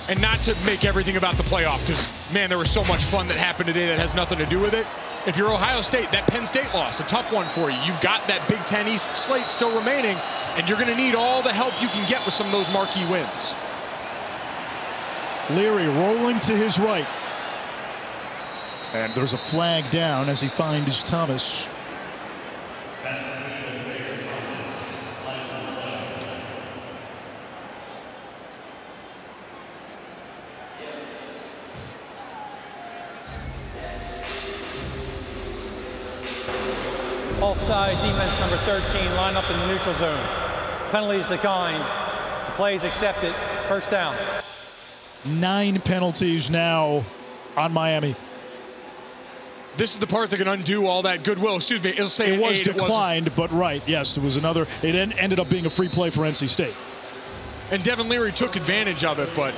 And not to make everything about the playoff, because, man, there was so much fun that happened today that has nothing to do with it. If you're Ohio State, that Penn State loss, a tough one for you. You've got that Big Ten East slate still remaining, and you're going to need all the help you can get with some of those marquee wins. Leary rolling to his right. And there's a flag down as he finds Thomas. Offside, defense number 13, line up in the neutral zone. Penalties declined. The play is accepted. First down. 9 penalties now on Miami. This is the part that can undo all that goodwill. Excuse me, it'll say it was declined, but right, yes, it was another. It ended up being a free play for NC State. And Devin Leary took advantage of it, but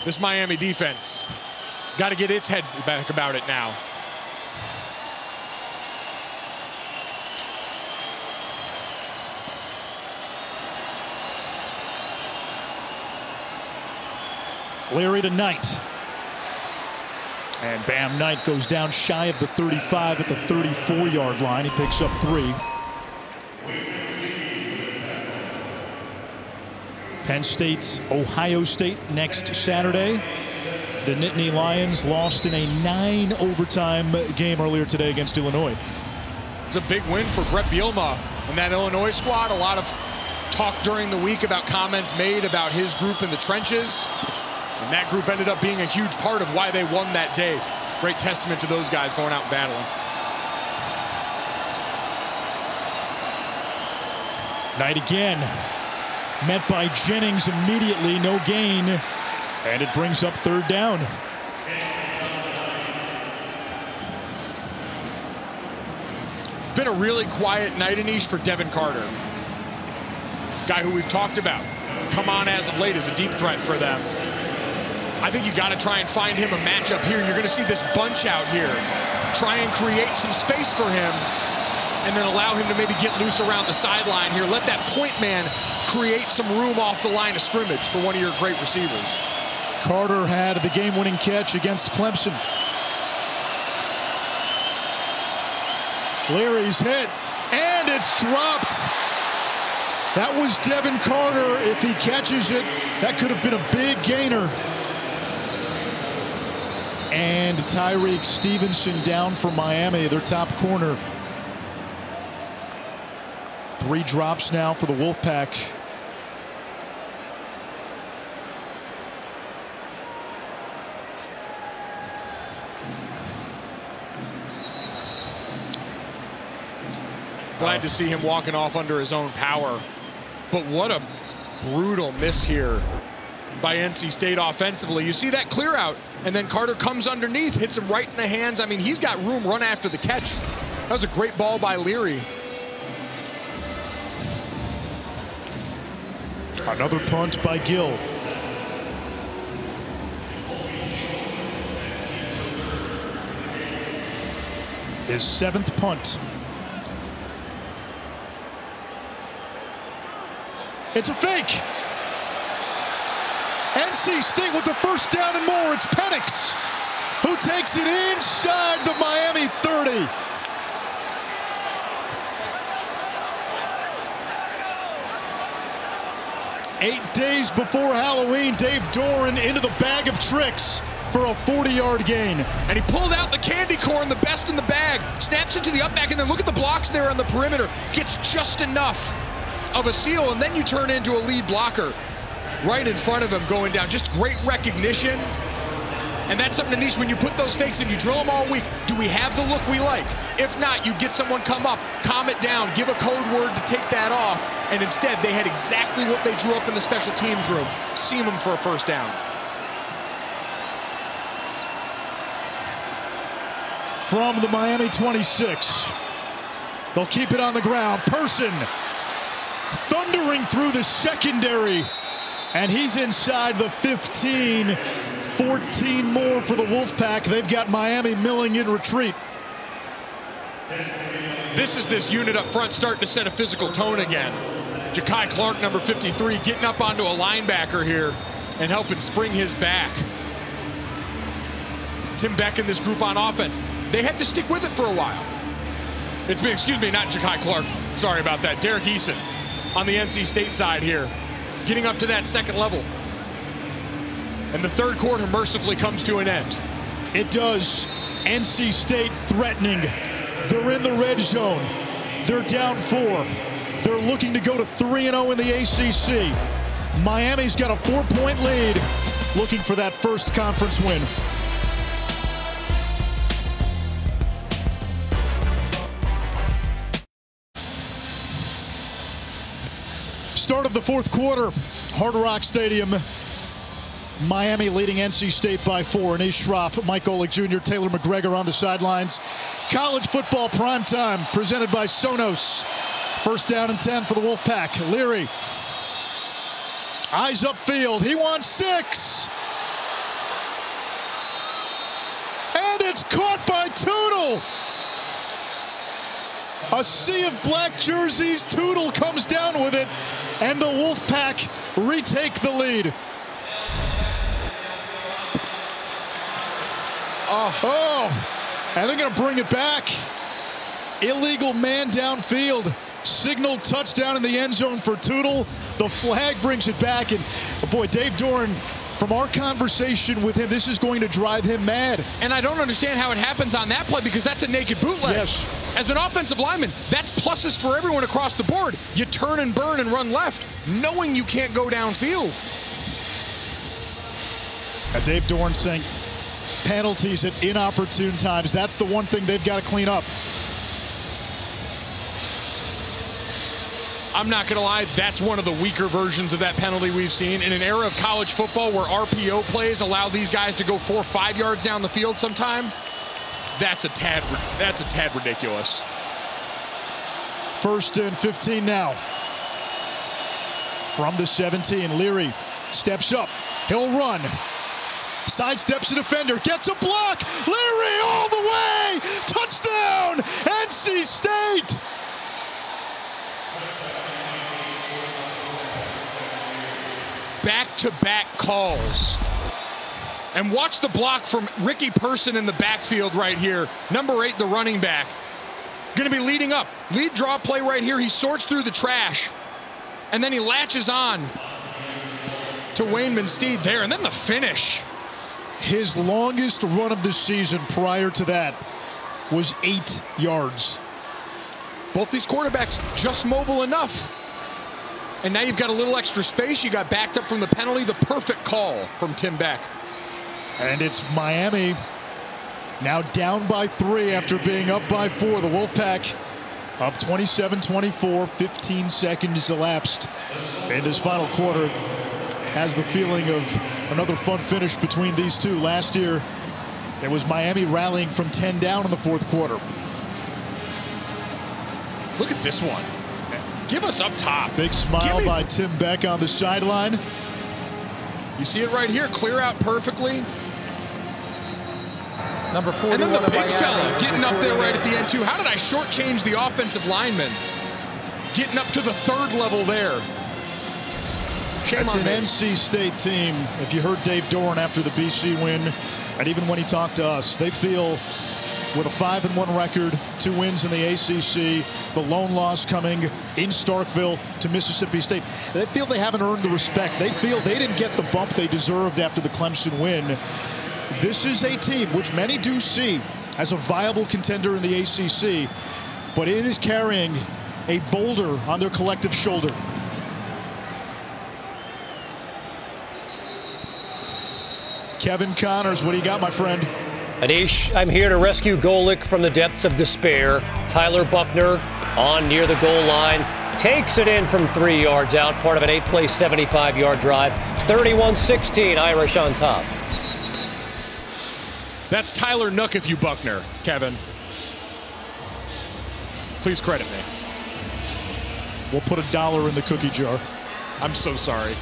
this Miami defense got to get its head back about it now. Leary to Knight. And Bam Knight goes down shy of the 35 at the 34-yard line. He picks up 3. Penn State, Ohio State next Saturday. The Nittany Lions lost in a 9-overtime game earlier today against Illinois. It's a big win for Brett Bielema and that Illinois squad. A lot of talk during the week about comments made about his group in the trenches. And that group ended up being a huge part of why they won that day. Great testament to those guys going out and battling. Knight again. Met by Jennings immediately. No gain. And it brings up 3rd down. It's been a really quiet night, Anish, for Devin Carter. Guy who we've talked about. Come on as of late as a deep threat for them. I think you got to try and find him a matchup here. You're going to see this bunch out here. Try and create some space for him and then allow him to maybe get loose around the sideline here. Let that point man create some room off the line of scrimmage for one of your great receivers. Carter had the game-winning catch against Clemson. Leary's hit, and it's dropped. That was Devin Carter. If he catches it, that could have been a big gainer. And Tyreek Stevenson down for Miami, their top corner. 3 drops now for the Wolfpack. Glad to see him walking off under his own power. But what a brutal miss here by NC State offensively. You see that clear out, and then Carter comes underneath, hits him right in the hands. I mean, he's got room, run after the catch. That was a great ball by Leary. Another punt by Gill. His 7th punt. It's a fake. NC State with the first down and more. It's Penix who takes it inside the Miami 30. Eight days before Halloween, Dave Doran into the bag of tricks for a 40-yard gain. And he pulled out the candy corn, the best in the bag, snaps it to the up back, and then look at the blocks there on the perimeter. Gets just enough of a seal, and then you turn into a lead blocker right in front of him going down. Just great recognition. And that's something, Anish, when you put those fakes and you drill them all week, do we have the look we like? If not, you get someone come up, calm it down, give a code word to take that off, and instead they had exactly what they drew up in the special teams room. Seam them for a first down. From the Miami 26. They'll keep it on the ground. Person thundering through the secondary. And he's inside the 15. 14 more for the Wolfpack. They've got Miami milling in retreat. This is this unit up front starting to set a physical tone again. Ja'Kai Clark, number 53, getting up onto a linebacker here and helping spring his back. Tim Beck and this group on offense. They had to stick with it for a while. It's been, excuse me, not Ja'Kai Clark. Sorry about that. Derek Eason on the NC State side here, getting up to that second level. And the third quarter mercifully comes to an end. It does. NC State threatening. They're in the red zone. They're down 4. They're looking to go to 3-0 in the ACC. Miami's got a 4-point lead, looking for that first conference win. Start of the fourth quarter, Hard Rock Stadium. Miami leading NC State by 4. Anish Shroff, Mike Golick Jr., Taylor McGregor on the sidelines. College football primetime presented by Sonos. First down and 10 for the Wolfpack. Leary. Eyes upfield. He wants 6. And it's caught by Tootle. A sea of black jerseys. Tootle comes down with it. And the Wolfpack retake the lead. Oh, and they're going to bring it back. Illegal man downfield. Signaled touchdown in the end zone for Tootle. The flag brings it back. And, boy, Dave Doran, from our conversation with him, this is going to drive him mad. And I don't understand how it happens on that play because that's a naked bootleg. Yes. As an offensive lineman, that's pluses for everyone across the board. You turn and burn and run left, knowing you can't go downfield. Dave Doran saying, penalties at inopportune times. That's the one thing they've got to clean up. I'm not going to lie, that's one of the weaker versions of that penalty we've seen. In an era of college football where RPO plays allow these guys to go 4 or 5 yards down the field sometime, that's a tad ridiculous. First and 15 now. From the 17, Leary steps up. He'll run. Sidesteps a defender, gets a block. Leary all the way. Touchdown, NC State. Back-to-back calls. And watch the block from Ricky Person in the backfield right here. Number 8, the running back. Going to be leading up. Lead draw play right here. He sorts through the trash. And then he latches on to Wayne Minsteed there. And then the finish. His longest run of the season prior to that was 8 yards. Both these quarterbacks just mobile enough. And now you've got a little extra space. You got backed up from the penalty. The perfect call from Tim Beck. And it's Miami now down by 3 after being up by 4. The Wolfpack Up 27-24, 15 seconds elapsed in his final quarter. Has the feeling of another fun finish between these two. Last year, it was Miami rallying from 10 down in the fourth quarter. Look at this one. Give us up top. Big smile by Tim Beck on the sideline. You see it right here. Clear out perfectly. Number 41. And then the big fella getting up there right at the end, too. How did I shortchange the offensive lineman? Getting up to the third level there. That's an NC State team. If you heard Dave Doran after the BC win, and even when he talked to us, they feel with a 5-1 record, 2 wins in the ACC, the lone loss coming in Starkville to Mississippi State. They feel they haven't earned the respect. They feel they didn't get the bump they deserved after the Clemson win. This is a team which many do see as a viable contender in the ACC, but it is carrying a boulder on their collective shoulder. Kevin Connors, what do you got, my friend? Anish, I'm here to rescue Golick from the depths of despair. Tyler Buckner on near the goal line. Takes it in from 3 yards out. Part of an 8-play, 75-yard drive. 31-16, Irish on top. That's Tyler Nook if you Buckner, Kevin. Please credit me. We'll put $1 in the cookie jar. I'm so sorry.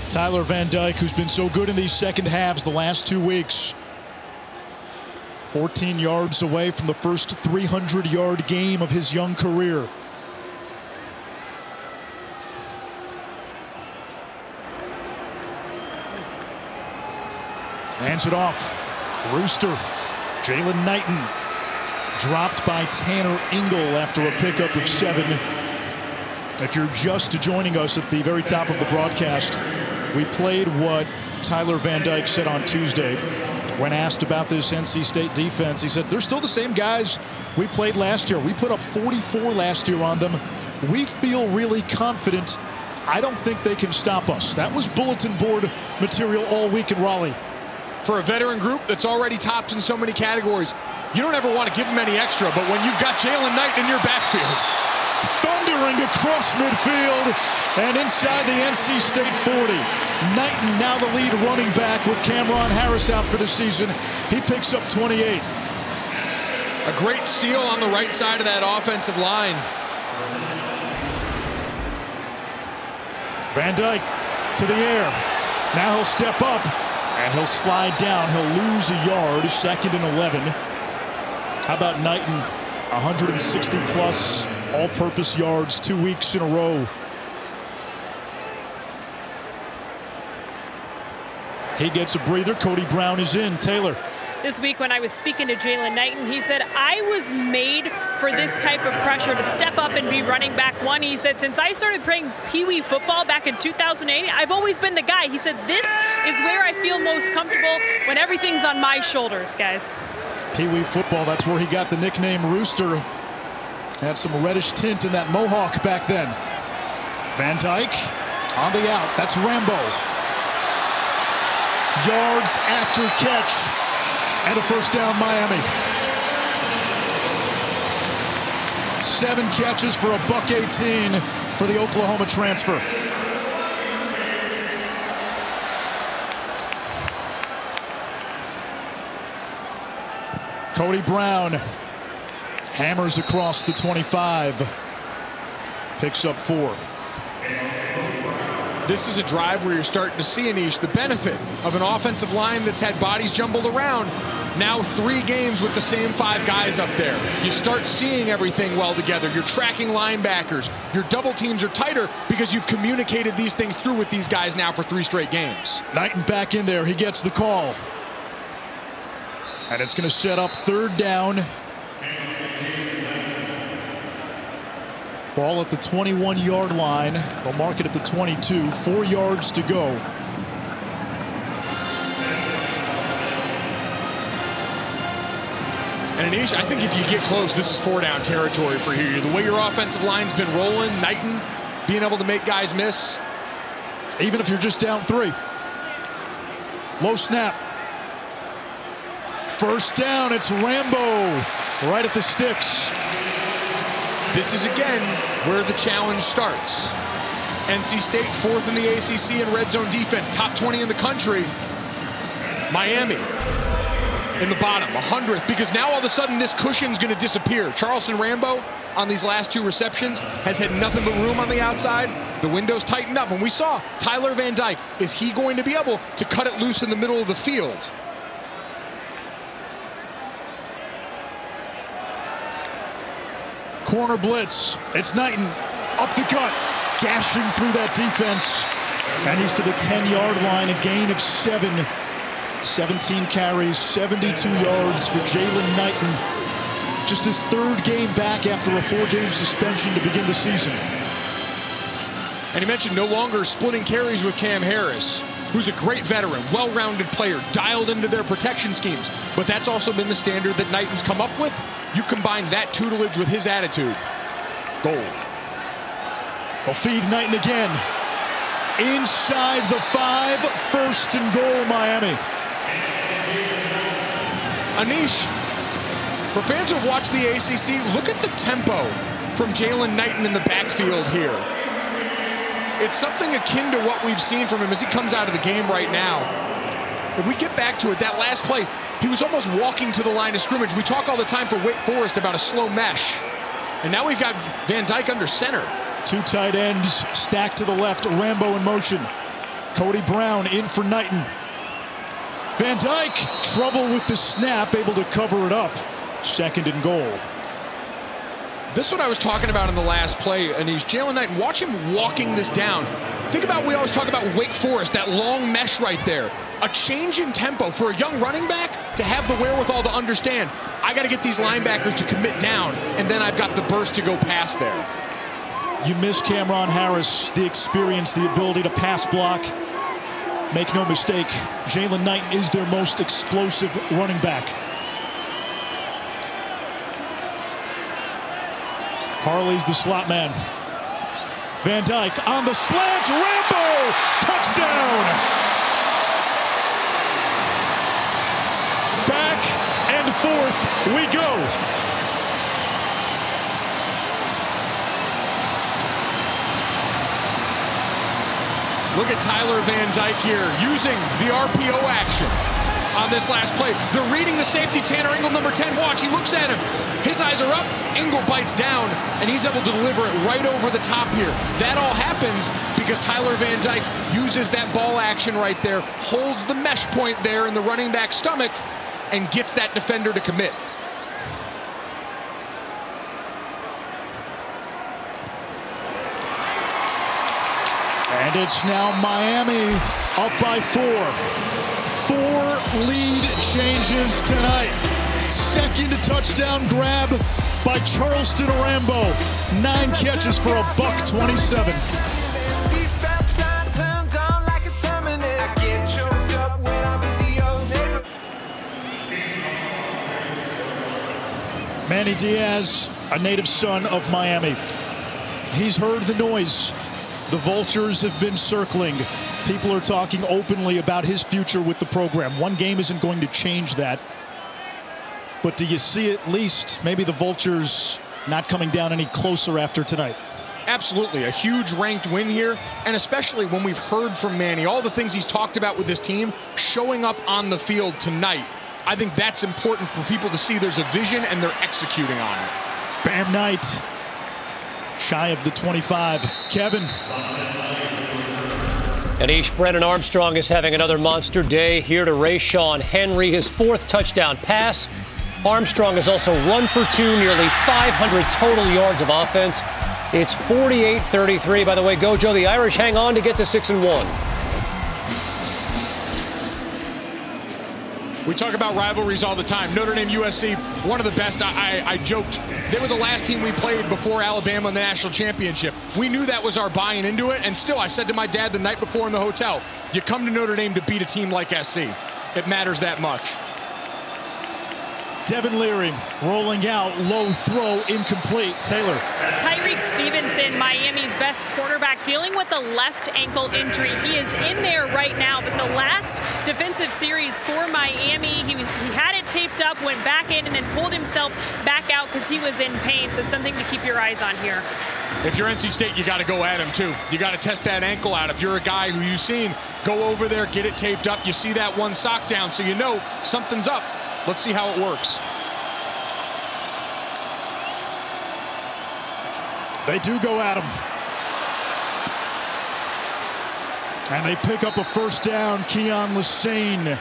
Tyler Van Dyke, who's been so good in these second halves the last 2 weeks. 14 yards away from the first 300-yard game of his young career. Hands it off. Rooster. Jalen Knighton. Dropped by Tanner Ingle after a pickup of 7. If you're just joining us at the very top of the broadcast, we played what Tyler Van Dyke said on Tuesday when asked about this NC State defense. He said, they're still the same guys we played last year. We put up 44 last year on them. We feel really confident. I don't think they can stop us. That was bulletin board material all week in Raleigh. For a veteran group that's already topped in so many categories, you don't ever want to give them any extra, but when you've got Jalen Knighton in your backfield. Thundering across midfield and inside the NC State 40. Knighton now the lead running back with Cameron Harris out for the season. He picks up 28. A great seal on the right side of that offensive line. Van Dyke to the air. Now he'll step up and he'll slide down. He'll lose a yard, 2nd and 11. How about Knighton? 160 plus all-purpose yards 2 weeks in a row. He gets a breather. Cody Brown is in. Taylor. This week when I was speaking to Jalen Knighton, he said, I was made for this type of pressure to step up and be running back one. He said, since I started playing Pee Wee football back in 2008, I've always been the guy. He said, this is where I feel most comfortable when everything's on my shoulders, guys. Pee Wee football, that's where he got the nickname Rooster. Had some reddish tint in that mohawk back then. Van Dyke on the out. That's Rambo. Yards after catch. And a first down, Miami. 7 catches for $118 for the Oklahoma transfer. Cody Brown hammers across the 25. Picks up 4. This is a drive where you're starting to see, Anish, the benefit of an offensive line that's had bodies jumbled around. Now 3 games with the same 5 guys up there. You start seeing everything well together. You're tracking linebackers. Your double teams are tighter because you've communicated these things through with these guys now for 3 straight games. Knighton back in there. He gets the call. And it's going to set up 3rd down. Ball at the 21-yard line. They'll mark it at the 22. 4 yards to go. And Anish, I think if you get close, this is 4-down territory for you. The way your offensive line's been rolling, Knighton being able to make guys miss. Even if you're just down 3. Low snap. First down, it's Rambo right at the sticks. This is, again, where the challenge starts. NC State, 4th in the ACC in red zone defense, top 20 in the country. Miami in the bottom, 100th, because now all of a sudden this cushion's going to disappear. Charleston Rambo on these last 2 receptions has had nothing but room on the outside. The window's tightened up, and we saw Tyler Van Dyke. Is he going to be able to cut it loose in the middle of the field? Corner blitz, it's Knighton, up the gut, gashing through that defense. And he's to the 10-yard line, a gain of 7. 17 carries, 72 yards for Jalen Knighton. Just his 3rd game back after a 4-game suspension to begin the season. And he mentioned no longer splitting carries with Cam Harris, who's a great veteran, well-rounded player, dialed into their protection schemes. But that's also been the standard that Knighton's come up with. You combine that tutelage with his attitude. Gold. They'll feed Knighton again. Inside the 5, 1st and goal, Miami. Anish, for fans who have watched the ACC, look at the tempo from Jalen Knighton in the backfield here. It's something akin to what we've seen from him as he comes out of the game right now. If we get back to it, that last play, he was almost walking to the line of scrimmage. We talk all the time for Wake Forest about a slow mesh. And now we've got Van Dyke under center. 2 tight ends stacked to the left, Rambo in motion. Cody Brown in for Knighton. Van Dyke, trouble with the snap, able to cover it up. 2nd and goal. This is what I was talking about in the last play, Anish. Jalen Knighton, watch him walking this down. Think about, we always talk about Wake Forest, that long mesh right there. A change in tempo for a young running back to have the wherewithal to understand, I got to get these linebackers to commit down, and then I've got the burst to go past there. You miss Cameron Harris, the experience, the ability to pass block. Make no mistake, Jalen Knighton is their most explosive running back. Harley's the slot man. Van Dyke on the slant, Rambo, touchdown! Back and forth we go. Look at Tyler Van Dyke here using the RPO action on this last play. They're reading the safety, Tanner Ingle, number 10. Watch, he looks at him. His eyes are up. Ingle bites down, and he's able to deliver it right over the top here. That all happens because Tyler Van Dyke uses that ball action right there, holds the mesh point there in the running back's stomach, and gets that defender to commit. And it's now Miami up by 4. 4 lead changes tonight. 2nd touchdown grab by Charleston Rambo. 9 catches for a $127. Manny Diaz, a native son of Miami. He's heard the noise. The vultures have been circling. People are talking openly about his future with the program. One game isn't going to change that. But do you see at least maybe the vultures not coming down any closer after tonight? Absolutely, a huge ranked win here, and especially when we've heard from Manny, all the things he's talked about with this team showing up on the field tonight. I think that's important for people to see there's a vision and they're executing on it. Bam Knight, shy of the 25. Kevin. Anish, Brennan Armstrong is having another monster day here to Rayshon Henry, his 4th touchdown pass. Armstrong has also run for 2, nearly 500 total yards of offense. It's 48-33. By the way, Gojo, the Irish hang on to get to 6-1. We talk about rivalries all the time. Notre Dame, USC, one of the best. I joked. They were the last team we played before Alabama in the national championship. We knew that was our buy-in into it, and still, I said to my dad the night before in the hotel, you come to Notre Dame to beat a team like SC. It matters that much. Devin Leary rolling out, low throw, incomplete. Taylor. Tyreek Stevenson, Miami's best quarterback, dealing with a left ankle injury. He is in there right now, but the last defensive series for Miami, he had it taped up, went back in, and then pulled himself back out because he was in pain. So something to keep your eyes on here. If you're NC State, you got to go at him, too. You got to test that ankle out. If you're a guy who you've seen, go over there, get it taped up. You see that one sock down, so you know something's up. Let's see how it works. They do go at him. And they pick up a first down. Keon Lassane.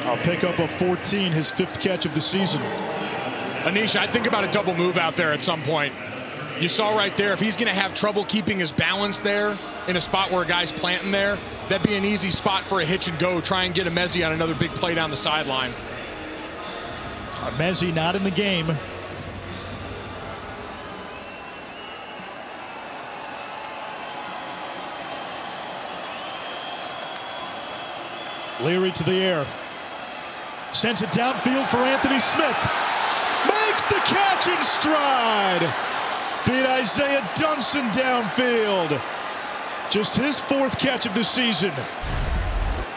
I'll pick up a 14, his 5th catch of the season. Anisha, I think about a double move out there at some point. You saw right there, if he's going to have trouble keeping his balance there in a spot where a guy's planting there, that'd be an easy spot for a hitch and go. Try and get a Mezzi on another big play down the sideline. Mezzi not in the game. Leary to the air. Sends it downfield for Anthony Smith. Makes the catch in stride. Beat Isaiah Dunson downfield. Just his 4th catch of the season.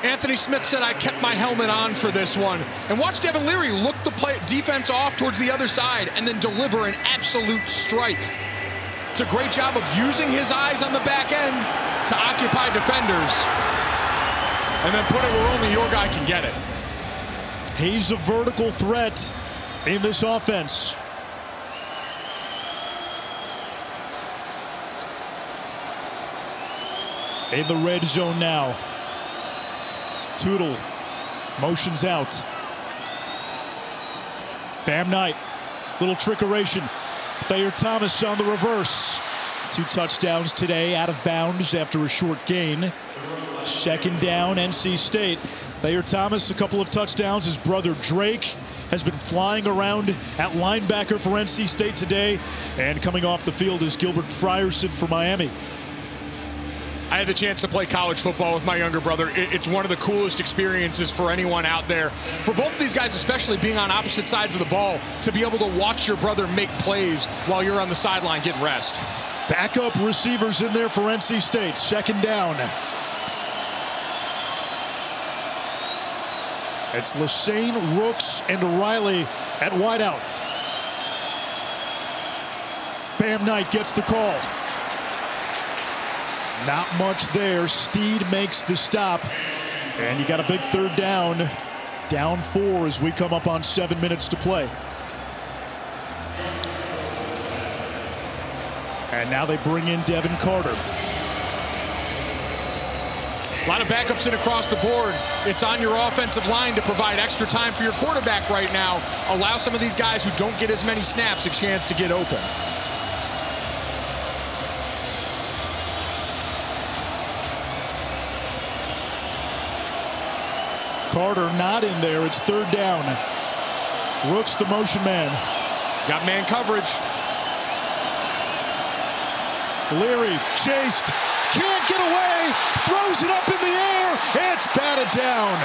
Anthony Smith said, I kept my helmet on for this one. And watch Devin Leary look the defense off towards the other side and then deliver an absolute strike. It's a great job of using his eyes on the back end to occupy defenders. And then put it where only your guy can get it. He's a vertical threat in this offense. In the red zone now. Tootle motions out. Bam Knight, little trickeration. Thayer Thomas on the reverse. 2 touchdowns today, out of bounds after a short gain. 2nd down, NC State. Thayer Thomas, a couple of touchdowns. His brother Drake has been flying around at linebacker for NC State today. And coming off the field is Gilbert Frierson for Miami. I had the chance to play college football with my younger brother. It's one of the coolest experiences for anyone out there. For both of these guys, especially being on opposite sides of the ball, to be able to watch your brother make plays while you're on the sideline getting rest. Backup receivers in there for NC State. 2nd down. It's Lassane, Rooks, and Riley at wideout. Bam Knight gets the call. Not much there. Steed makes the stop. And you got a big 3rd down. Down 4 as we come up on 7 minutes to play. And now they bring in Devin Carter. A lot of backups in across the board. It's on your offensive line to provide extra time for your quarterback right now. Allow some of these guys who don't get as many snaps a chance to get open. Carter not in there. It's 3rd down. Rooks the motion man. Got man coverage. Leary chased. Can't get away. Throws it up in the air. It's batted down.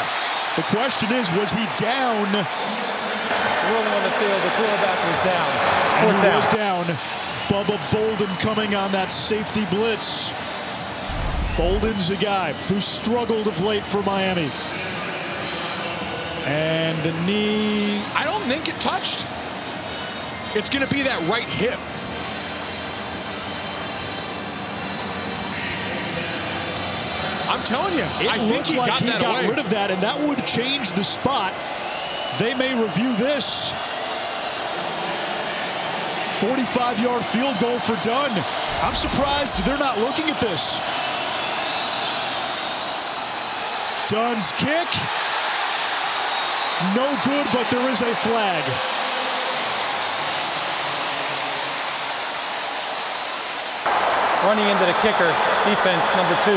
The question is, was he down? Rolling on the field, the quarterback was down. And he was down. Bubba Bolden coming on that safety blitz. Bolden's a guy who struggled of late for Miami. And the knee. I don't think it touched. It's going to be that right hip. I'm telling you, I think he got that away. Rid of that, and that would change the spot. They may review this. 45-yard field goal for Dunn. I'm surprised they're not looking at this. Dunn's kick. No good, but there is a flag. Running into the kicker, defense number 2.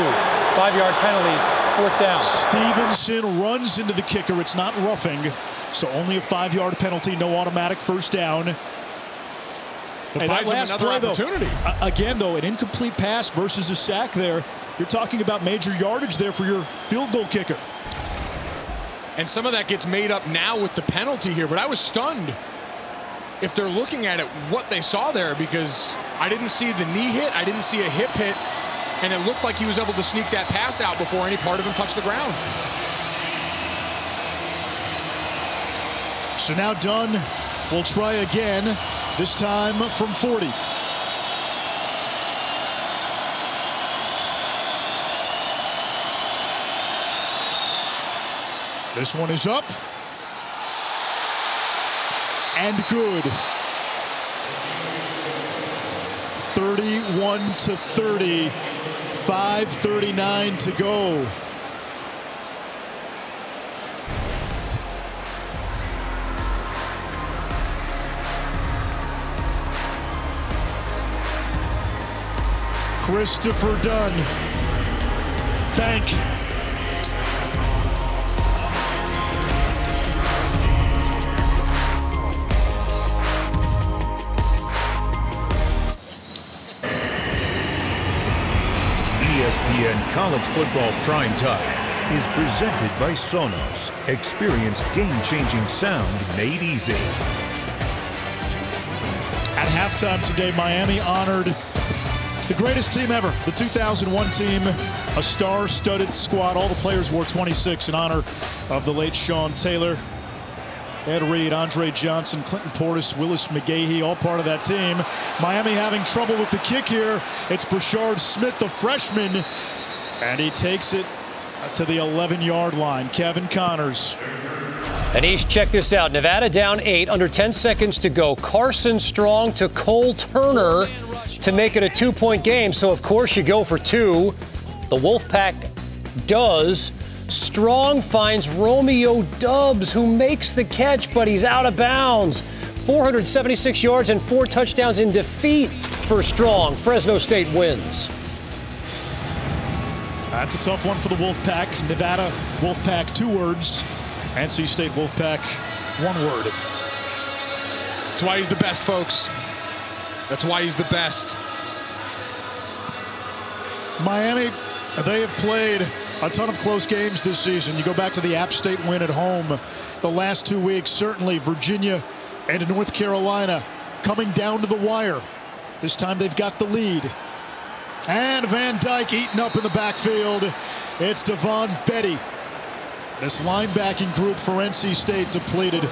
5-yard penalty, 4th down. Stevenson runs into the kicker. It's not roughing, so only a 5-yard penalty, no automatic first down. Hey, that last play, though, again, though, an incomplete pass versus a sack there. You're talking about major yardage there for your field goal kicker. And some of that gets made up now with the penalty here, but I was stunned if they're looking at it, what they saw there, because I didn't see the knee hit, I didn't see a hip hit, and it looked like he was able to sneak that pass out before any part of him touched the ground. So now Dunn will try again, this time from 40. This one is up. And good. 31-30. 5:39 to go. Christopher Dunn. Bank. ESPN College Football Primetime is presented by Sonos. Experience game-changing sound made easy. At halftime today, Miami honored the greatest team ever, the 2001 team, a star-studded squad. All the players wore 26 in honor of the late Sean Taylor. Ed Reed, Andre Johnson, Clinton Portis, Willis McGahee, all part of that team. Miami having trouble with the kick here. It's Brashard Smith, the freshman, and he takes it to the 11-yard line. Kevin Connors. And East, check this out. Nevada down 8, under 10 seconds to go. Carson Strong to Cole Turner to make it a 2-point game. So, of course, you go for 2. The Wolfpack does. Strong finds Romeo Dubs, who makes the catch, but he's out of bounds. 476 yards and 4 touchdowns in defeat for Strong. Fresno State wins. That's a tough one for the Wolfpack. Nevada Wolfpack, 2 words. NC State Wolfpack, 1 word. That's why he's the best, folks. That's why he's the best. Miami, they have played a ton of close games this season. You go back to the App State win at home the last 2 weeks. Certainly Virginia and North Carolina coming down to the wire. This time they've got the lead. And Van Dyke eaten up in the backfield. It's Devon Betty. This linebacking group for NC State depleted.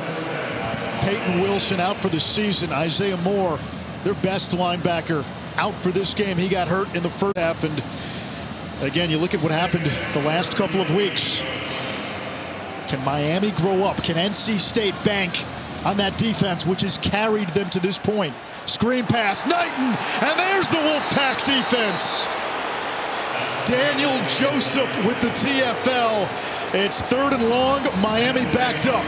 Peyton Wilson out for the season. Isaiah Moore, their best linebacker, out for this game. He got hurt in the first half. And again, you look at what happened the last couple of weeks. Can Miami grow up? Can NC State bank on that defense, which has carried them to this point? Screen pass, Knighton, and there's the Wolfpack defense. Daniel Joseph with the TFL. It's 3rd and long. Miami backed up.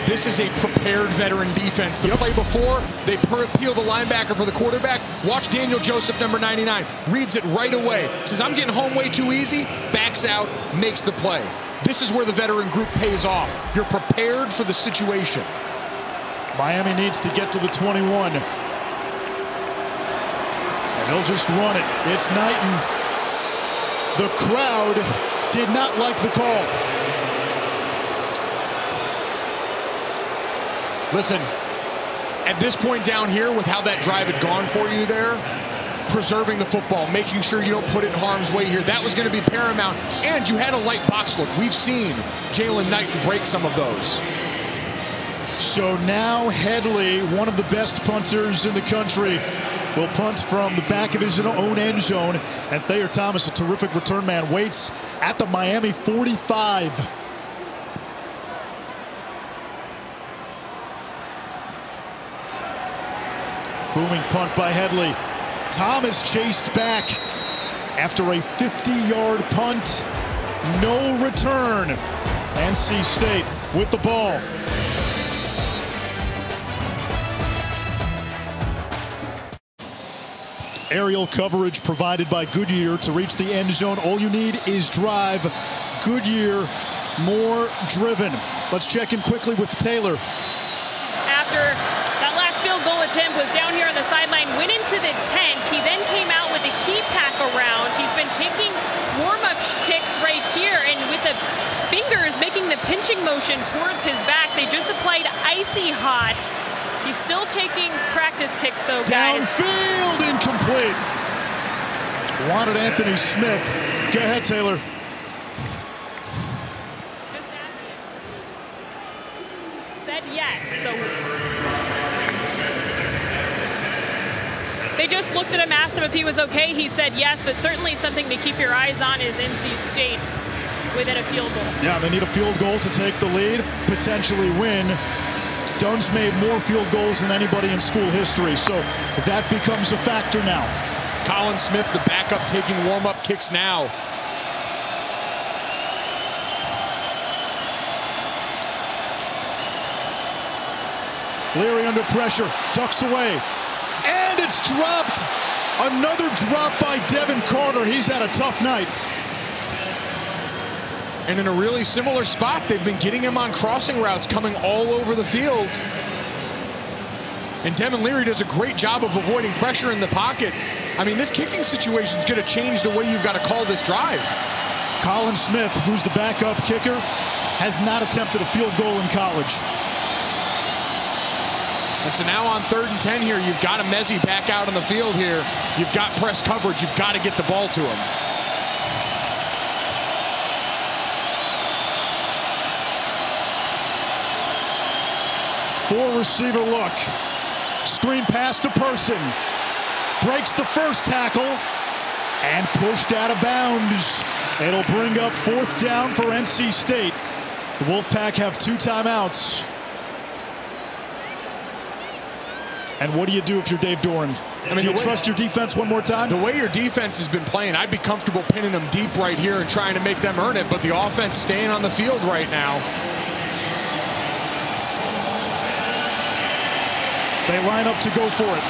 This is a prepared veteran defense. The play before, they peel the linebacker for the quarterback. Watch Daniel Joseph, number 99. Reads it right away. Says, I'm getting home way too easy. Backs out, makes the play. This is where the veteran group pays off. You're prepared for the situation. Miami needs to get to the 21. And they'll just run it. It's Knighton. The crowd did not like the call. Listen, at this point down here, with how that drive had gone for you there, preserving the football, making sure you don't put it in harm's way here, that was going to be paramount. And you had a light box look. We've seen Jalen Knighton break some of those. So now Headley, one of the best punters in the country, will punt from the back of his own end zone. And Thayer Thomas, a terrific return man, waits at the Miami 45. Booming punt by Headley. Thomas chased back after a 50-yard punt. No return. NC State with the ball. Aerial coverage provided by Goodyear to reach the end zone. All you need is drive. Goodyear, more driven. Let's check in quickly with Taylor. After that last field goal attempt was down here on the sideline, went into the tent. He then came out with a heat pack around. He's been taking warm-up kicks right here. here, and with the fingers making the pinching motion towards his back. They just applied icy hot. He's still taking practice kicks, though, guys. Downfield, incomplete. Wanted Anthony Smith. Go ahead, Taylor. Said yes, so they just looked at him, asked him if he was okay. He said yes, but certainly something to keep your eyes on is NC State within a field goal. Yeah, they need a field goal to take the lead, potentially win. Dunn's made more field goals than anybody in school history, so that becomes a factor now. Colin Smith, the backup, taking warm-up kicks now. Leary under pressure, ducks away, and it's dropped. Another drop by Devin Carter. He's had a tough night. And in a really similar spot, they've been getting him on crossing routes coming all over the field. And Devin Leary does a great job of avoiding pressure in the pocket. I mean, this kicking situation is going to change the way you've got to call this drive. Colin Smith, who's the backup kicker, has not attempted a field goal in college. And so now on 3rd and 10 here, you've got a Mezzi back out on the field here. You've got press coverage. You've got to get the ball to him. Four-receiver look. Screen pass to Person. Breaks the first tackle and pushed out of bounds. It'll bring up 4th down for NC State. The Wolfpack have 2 timeouts. And what do you do if you're Dave Doran? I mean, do you trust your defense one more time? The way your defense has been playing, I'd be comfortable pinning them deep right here and trying to make them earn it, but the offense staying on the field right now. They line up to go for it.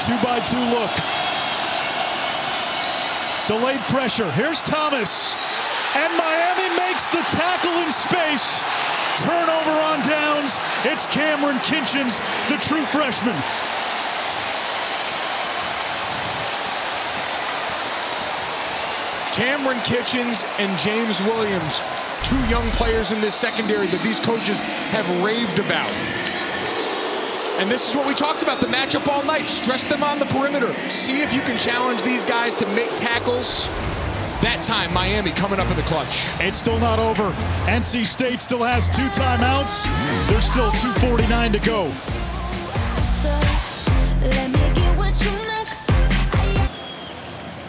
Two-by-two look. Delayed pressure. Here's Thomas. And Miami makes the tackle in space. Turnover on downs. It's Cameron Kinchens, the true freshman. Cameron Kitchens and James Williams, 2 young players in this secondary that these coaches have raved about. And this is what we talked about, the matchup all night. Stress them on the perimeter. See if you can challenge these guys to make tackles. That time, Miami coming up in the clutch. It's still not over. NC State still has 2 timeouts. There's still 2:49 to go.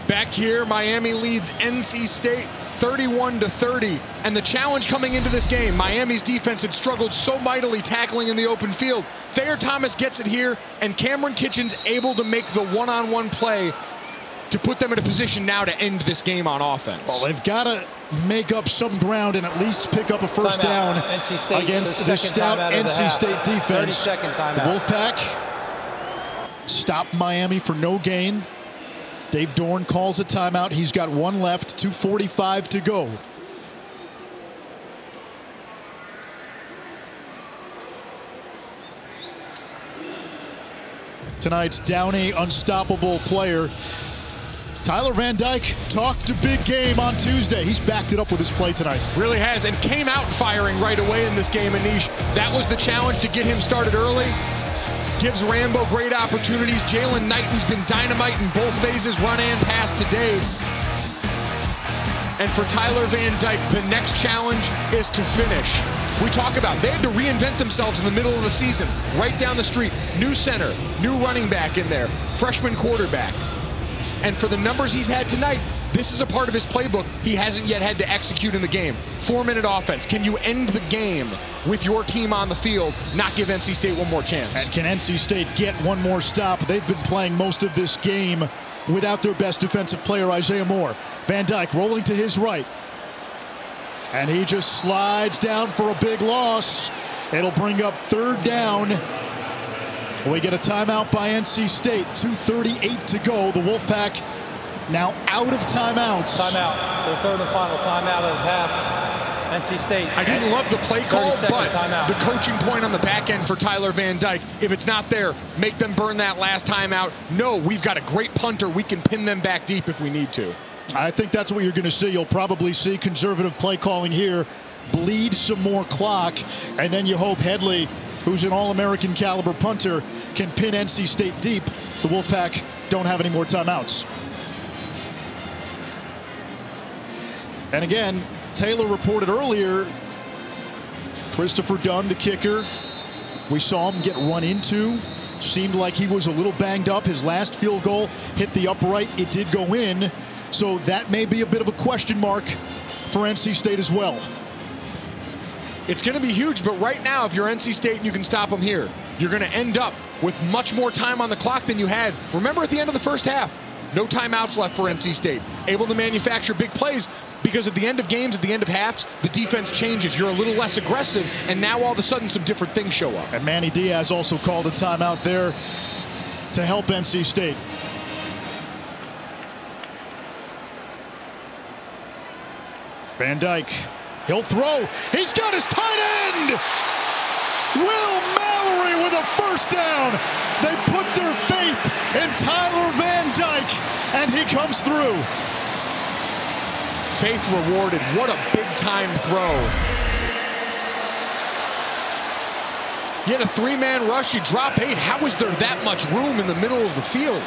Back here, Miami leads NC State 31-30. And the challenge coming into this game, Miami's defense had struggled so mightily tackling in the open field. Thayer Thomas gets it here, and Cameron Kitchens able to make the one-on-one play to put them in a position now to end this game on offense. Well, they've got to make up some ground and at least pick up a first down against the stout NC State defense. The Wolfpack stopped Miami for no gain. Dave Doran calls a timeout. He's got 1 left, 2:45 to go. Tonight's Downey unstoppable player. Tyler Van Dyke talked a big game on Tuesday. He's backed it up with his play tonight. Really has, and came out firing right away in this game, Anish. That was the challenge, to get him started early. Gives Rambo great opportunities. Jalen Knighton's been dynamite in both phases, run and pass today. And for Tyler Van Dyke, the next challenge is to finish. We talk about they had to reinvent themselves in the middle of the season. Right down the street, new center, new running back in there, freshman quarterback. And for the numbers he's had tonight, this is a part of his playbook he hasn't yet had to execute in the game. 4-minute offense. Can you end the game with your team on the field, not give NC State one more chance? And can NC State get one more stop? They've been playing most of this game without their best defensive player, Isaiah Moore. Van Dyke rolling to his right. And he just slides down for a big loss. It'll bring up 3rd down. We get a timeout by NC State. 2:38 to go. The Wolfpack now out of timeouts. Timeout. The 3rd and final timeout of the half. NC State. I didn't love the play call, but timeout. the coaching point on the back end for Tyler Van Dyke, if it's not there, make them burn that last timeout. No, we've got a great punter. We can pin them back deep if we need to. I think that's what you're going to see. You'll probably see conservative play calling here, bleed some more clock, and then you hope Headley, who's an All-American caliber punter, can pin NC State deep. The Wolfpack don't have any more timeouts. And again, Taylor reported earlier, Christopher Dunn, the kicker, we saw him get run into. Seemed like he was a little banged up. His last field goal hit the upright. It did go in. So that may be a bit of a question mark for NC State as well. It's going to be huge, but right now, if you're NC State and you can stop them here, you're going to end up with much more time on the clock than you had. Remember at the end of the first half, no timeouts left for NC State. Able to manufacture big plays because at the end of games, at the end of halves, the defense changes. You're a little less aggressive, and now all of a sudden some different things show up. And Manny Diaz also called a timeout there to help NC State. Van Dyke, he'll throw. He's got his tight end. Will Mallory with a first down. They put their faith in Tyler Van Dyke, and he comes through. Faith rewarded. What a big-time throw. You had a three-man rush. You drop 8. How is there that much room in the middle of the field?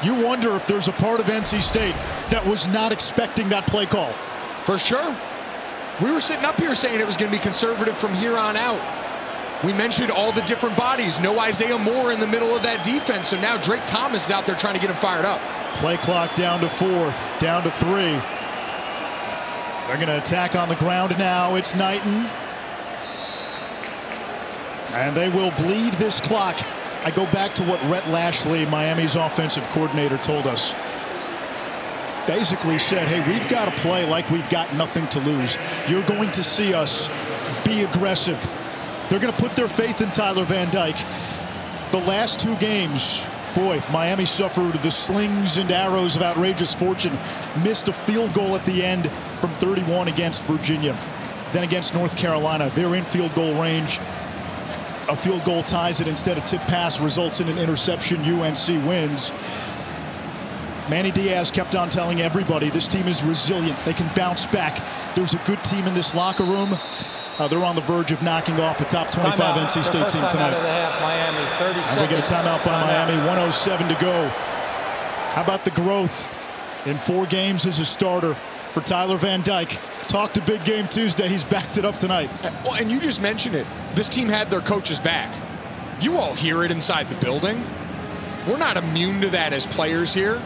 You wonder if there's a part of NC State that was not expecting that play call. For sure. We were sitting up here saying it was going to be conservative from here on out. We mentioned all the different bodies. No Isaiah Moore in the middle of that defense. So now Drake Thomas is out there trying to get him fired up. Play clock down to 4, down to 3. They're going to attack on the ground now. It's Knighton. And they will bleed this clock. I go back to what Rhett Lashley, Miami's offensive coordinator, told us. Basically said, hey, we've got to play like we've got nothing to lose. You're going to see us be aggressive. They're going to put their faith in Tyler Van Dyke. The last 2 games, boy, Miami suffered the slings and arrows of outrageous fortune. Missed a field goal at the end from 31 against Virginia. Then against North Carolina, they're in field goal range. A field goal ties it. Instead, a tip pass results in an interception. UNC wins. Manny Diaz kept on telling everybody this team is resilient. They can bounce back. There's a good team in this locker room. They're on the verge of knocking off a top 25 NC State team tonight. Miami, 30 and we get a timeout by Miami. 1:07 to go. How about the growth in 4 games as a starter for Tyler Van Dyke? Talked a big game Tuesday. He's backed it up tonight. Well, and you just mentioned it. This team had their coaches back. You all hear it inside the building. We're not immune to that as players here.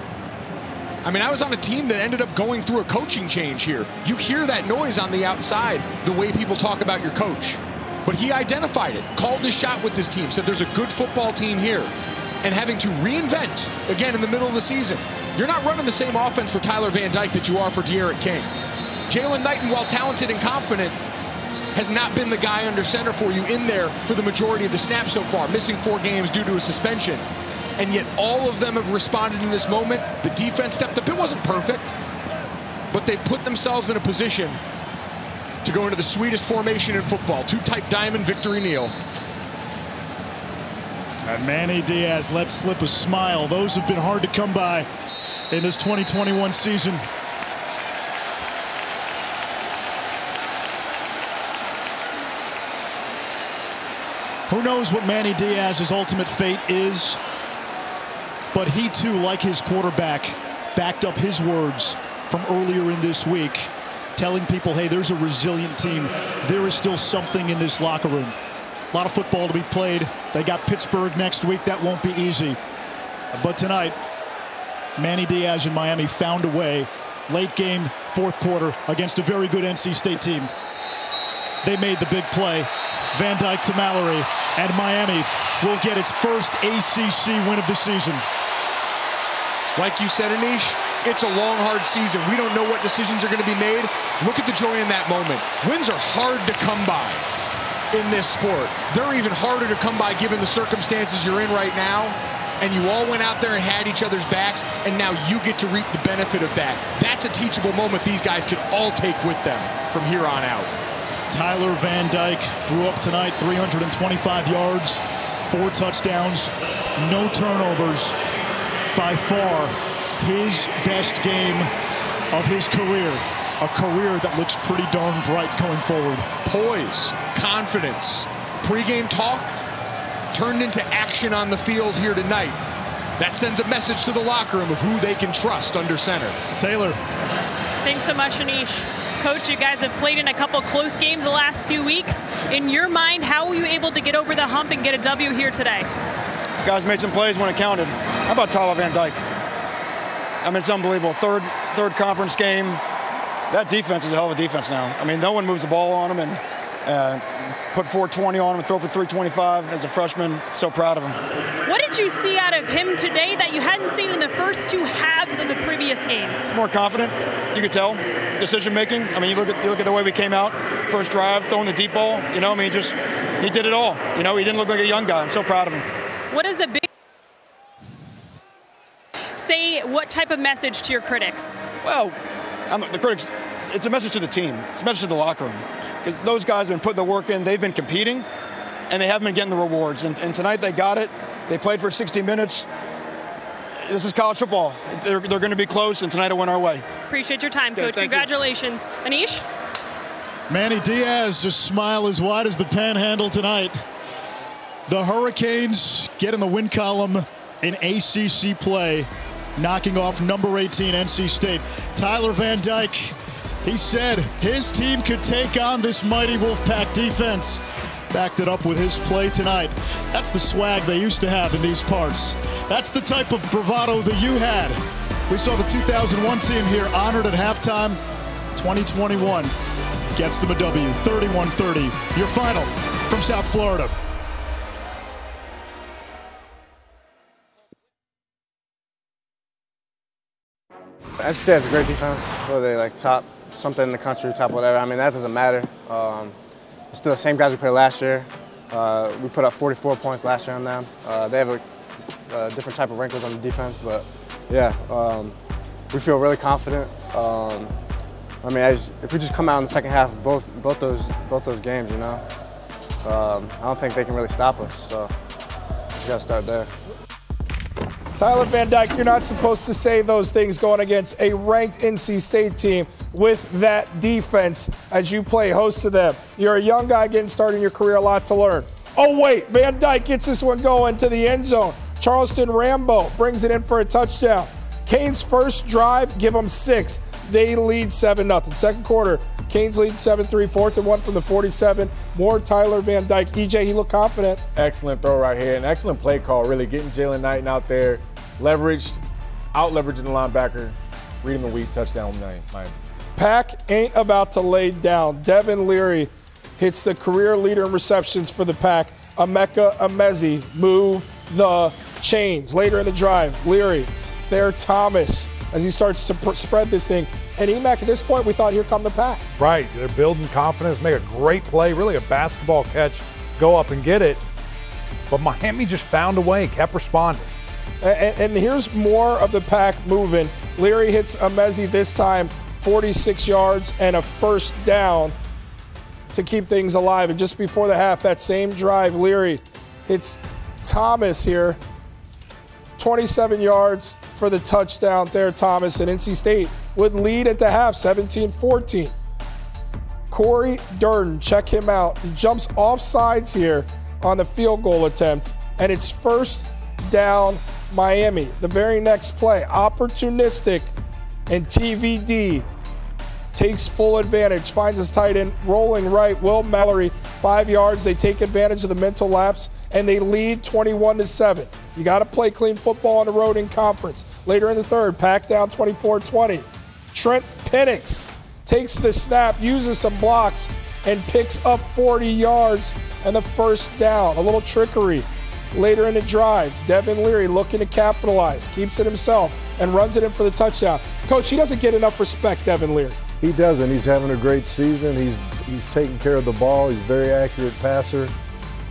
I mean, I was on a team that ended up going through a coaching change here. You hear that noise on the outside, the way people talk about your coach. But he identified it, called his shot with this team, said there's a good football team here. And having to reinvent, again, in the middle of the season. You're not running the same offense for Tyler Van Dyke that you are for De'Aaron King. Jalen Knighton, while talented and confident, has not been the guy under center for you in there for the majority of the snaps so far, missing 4 games due to a suspension. And yet all of them have responded in this moment. The defense stepped up. It wasn't perfect, but they put themselves in a position to go into the sweetest formation in football. 2-type diamond victory kneel. And Manny Diaz let slip a smile. Those have been hard to come by in this 2021 season. Who knows what Manny Diaz's ultimate fate is? But he, too, like his quarterback, backed up his words from earlier in this week, telling people, hey, there's a resilient team. There is still something in this locker room. A lot of football to be played. They got Pittsburgh next week. That won't be easy. But tonight, Manny Diaz and Miami found a way. Late game, 4th quarter, against a very good NC State team. They made the big play. Van Dyke to Mallory, and Miami will get its first ACC win of the season. Like you said, Anish, it's a long, hard season. We don't know what decisions are going to be made. Look at the joy in that moment. Wins are hard to come by in this sport. They're even harder to come by given the circumstances you're in right now. and you all went out there and had each other's backs, and now you get to reap the benefit of that. That's a teachable moment these guys can all take with them from here on out. Tyler Van Dyke grew up tonight, 325 yards, 4 touchdowns, no turnovers. By far his best game of his career. A career that looks pretty darn bright going forward. Poise, confidence, pregame talk turned into action on the field here tonight. That sends a message to the locker room of who they can trust under center. Taylor. Thanks so much, Anish. Coach, you guys have played in a couple close games the last few weeks. In your mind, how were you able to get over the hump and get a W here today? Guys made some plays when it counted. How about Tyler Van Dyke? I mean, it's unbelievable. Third conference game. That defense is a hell of a defense now. I mean, no one moves the ball on him, and put 420 on him and throw for 325 as a freshman. So proud of him. What did you see out of him today that you hadn't seen in the first 2 halves of the previous games? More confident, you could tell. Decision making. I mean, you look at the way we came out. First drive, throwing the deep ball. You know, I mean, he did it all. You know, he didn't look like a young guy. I'm so proud of him. What is the big say? What type of message to your critics? Well, the critics. It's a message to the team. It's a message to the locker room. Because those guys have been putting the work in. They've been competing, and they haven't been getting the rewards. And tonight they got it. They played for 60 minutes. This is college football. They're going to be close, and tonight it went our way. Appreciate your time, Coach. Congratulations. Anish? Manny Diaz, just smile as wide as the panhandle tonight. The Hurricanes get in the win column in ACC play, knocking off number 18 NC State. Tyler Van Dyke. He said his team could take on this mighty Wolfpack defense. Backed it up with his play tonight. That's the swag they used to have in these parts. That's the type of bravado that you had. We saw the 2001 team here honored at halftime. 2021 gets them a W, 31-30. Your final from South Florida. NC State has a great defense. Whether they like top something in the country, top whatever. I mean, that doesn't matter. It's still the same guys we played last year. We put up 44 points last year on them. They have a different type of wrinkles on the defense, but yeah, we feel really confident. I mean, if we just come out in the second half of both those games, you know, I don't think they can really stop us. So just got to start there. Tyler Van Dyke, you're not supposed to say those things going against a ranked NC State team with that defense as you play host to them. You're a young guy getting started in your career, a lot to learn. Oh, wait, Van Dyke gets this one going to the end zone. Charleston Rambo brings it in for a touchdown. Canes' first drive, give them 6. They lead 7-0. Second quarter, Canes lead 7-3, 4th and 1 from the 47. More Tyler Van Dyke. EJ, he looked confident. Excellent throw right here. An excellent play call, really getting Jalen Knighton out there, out-leveraging the linebacker, reading the weak, touchdown Miami. Pack ain't about to lay down. Devin Leary hits the career leader in receptions for the Pack. Emeka Emezi move the chains. Later in the drive, Leary, Thayer Thomas, as he starts to spread this thing. And Emac, at this point, we thought, here come the Pack. Right, they're building confidence, make a great play, really a basketball catch, go up and get it. But Miami just found a way, kept responding. And here's more of the Pack moving. Leary hits Emezi this time, 46 yards and a first down to keep things alive. And just before the half, that same drive, Leary hits Thomas here, 27 yards for the touchdown there, Thomas. And NC State would lead at the half, 17-14. Corey Durden, check him out. He jumps off sides here on the field goal attempt, and it's first down Miami. The very next play, opportunistic, and TVD takes full advantage, finds his tight end, rolling right, Will Mallory, 5 yards. They take advantage of the mental lapse, and they lead 21-7. You got to play clean football on the road in conference. Later in the third, Pack down 24-20. Trent Penix takes the snap, uses some blocks, and picks up 40 yards and the first down. A little trickery. Later in the drive, Devin Leary looking to capitalize, keeps it himself, and runs it in for the touchdown. Coach, he doesn't get enough respect, Devin Leary. He doesn't. He's having a great season. He's taking care of the ball. He's a very accurate passer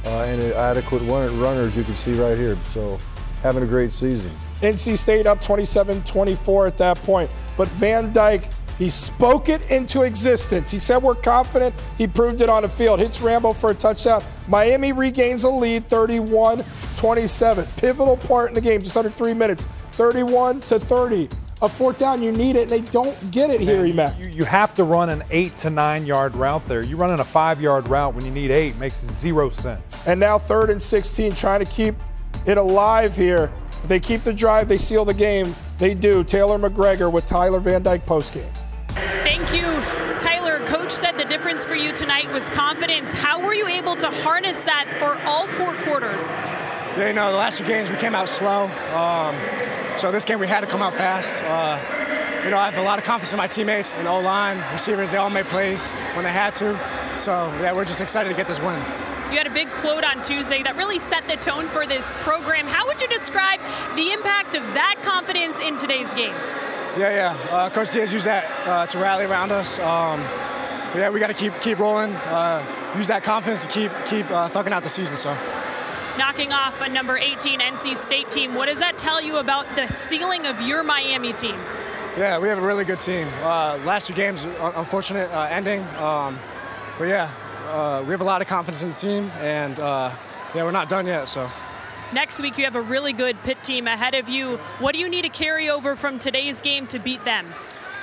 and an adequate runner, as you can see right here. So having a great season. NC State up 27-24 at that point. But Van Dyke, he spoke it into existence. He said we're confident. He proved it on the field. Hits Rambo for a touchdown. Miami regains the lead 31-27. Pivotal part in the game, just under 3 minutes. 31-30. A fourth down, you need it, and they don't get it here, Matt. You have to run an 8 to 9 yard route there. You running a 5-yard route when you need 8 makes 0 sense. And now 3rd and 16, trying to keep it alive here. They keep the drive, they seal the game. They do. Taylor McGregor with Tyler Van Dyke postgame. Thank you, Tyler. Coach said the difference for you tonight was confidence. How were you able to harness that for all 4 quarters? Yeah, you know, the last 2 games we came out slow. So this game we had to come out fast. You know, I have a lot of confidence in my teammates and O-line, receivers. They all made plays when they had to. So, yeah, we're just excited to get this win. You had a big quote on Tuesday that really set the tone for this program. How would you describe the impact of that confidence in today's game? Yeah. Coach Diaz used that to rally around us. Yeah, we got to keep rolling. Use that confidence to keep thugging out the season. So. Knocking off a number 18 NC State team. What does that tell you about the ceiling of your Miami team? Yeah, we have a really good team. Last 2 games, unfortunate ending. But yeah, we have a lot of confidence in the team, and yeah, we're not done yet. So. Next week, you have a really good Pitt team ahead of you. What do you need to carry over from today's game to beat them?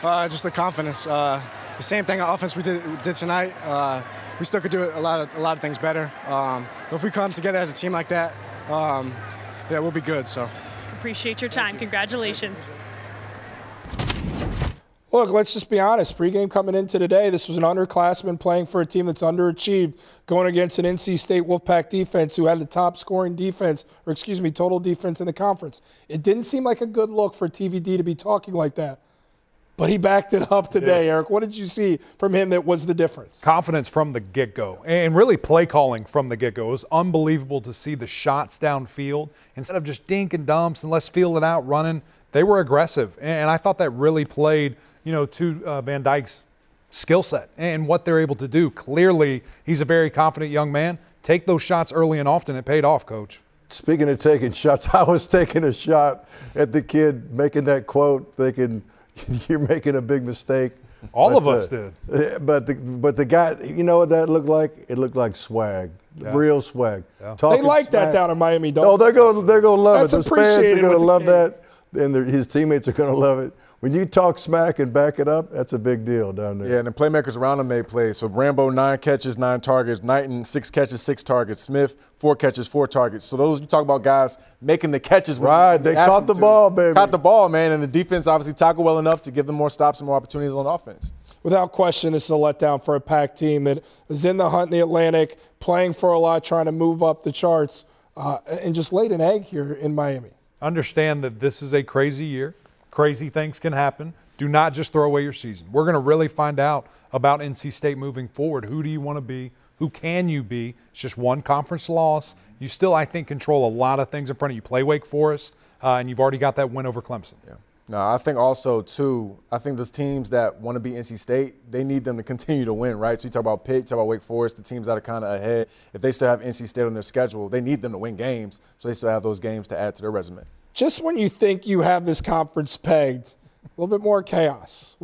Just the confidence. The same thing on offense we did tonight. We still could do a lot of things better. But if we come together as a team like that, yeah, we'll be good. So. Appreciate your time. Congratulations. Look, let's just be honest. Pregame coming into today, this was an underclassman playing for a team that's underachieved, going against an NC State Wolfpack defense who had the top scoring defense, or excuse me, total defense in the conference. It didn't seem like a good look for TVD to be talking like that. But he backed it up today, Eric. What did you see from him that was the difference? Confidence from the get-go, and really play calling from the get-go. It was unbelievable to see the shots downfield. Instead of just dink and dumps and let's feel it out running, they were aggressive. And I thought that really played, to Van Dyke's skill set and what they're able to do. Clearly, he's a very confident young man. Take those shots early and often. It paid off, Coach. Speaking of taking shots, I was taking a shot at the kid making that quote, thinking – you're making a big mistake. All of us did. But the guy, you know what that looked like? It looked like swag, real swag. Yeah. They like that down in Miami, don't they? Oh, they're going to love it. That's Those fans are going to love games. that, and his teammates are going to love it. When you talk smack and back it up, that's a big deal down there. Yeah, and the playmakers around him made plays. So Rambo, 9 catches, 9 targets. Knighton, 6 catches, 6 targets. Smith, 4 catches, 4 targets. So those, you talk about guys making the catches. Right, they caught the ball, baby. Caught the ball, man, and the defense obviously tackled well enough to give them more stops and more opportunities on offense. Without question, this is a letdown for a Pac team that is in the hunt in the Atlantic, playing for a lot, trying to move up the charts, and just laid an egg here in Miami. Understand that this is a crazy year. Crazy things can happen. Do not just throw away your season. We're going to really find out about NC State moving forward. Who do you want to be? Who can you be? It's just one conference loss. You still, I think, control a lot of things in front of you. Play Wake Forest, and you've already got that win over Clemson. Yeah. No, I think also, too, I think those teams that want to beat NC State, they need them to continue to win, right? So you talk about Pitt, you talk about Wake Forest, the teams that are kind of ahead. If they still have NC State on their schedule, they need them to win games, so they still have those games to add to their resume. Just when you think you have this conference pegged, a little bit more chaos.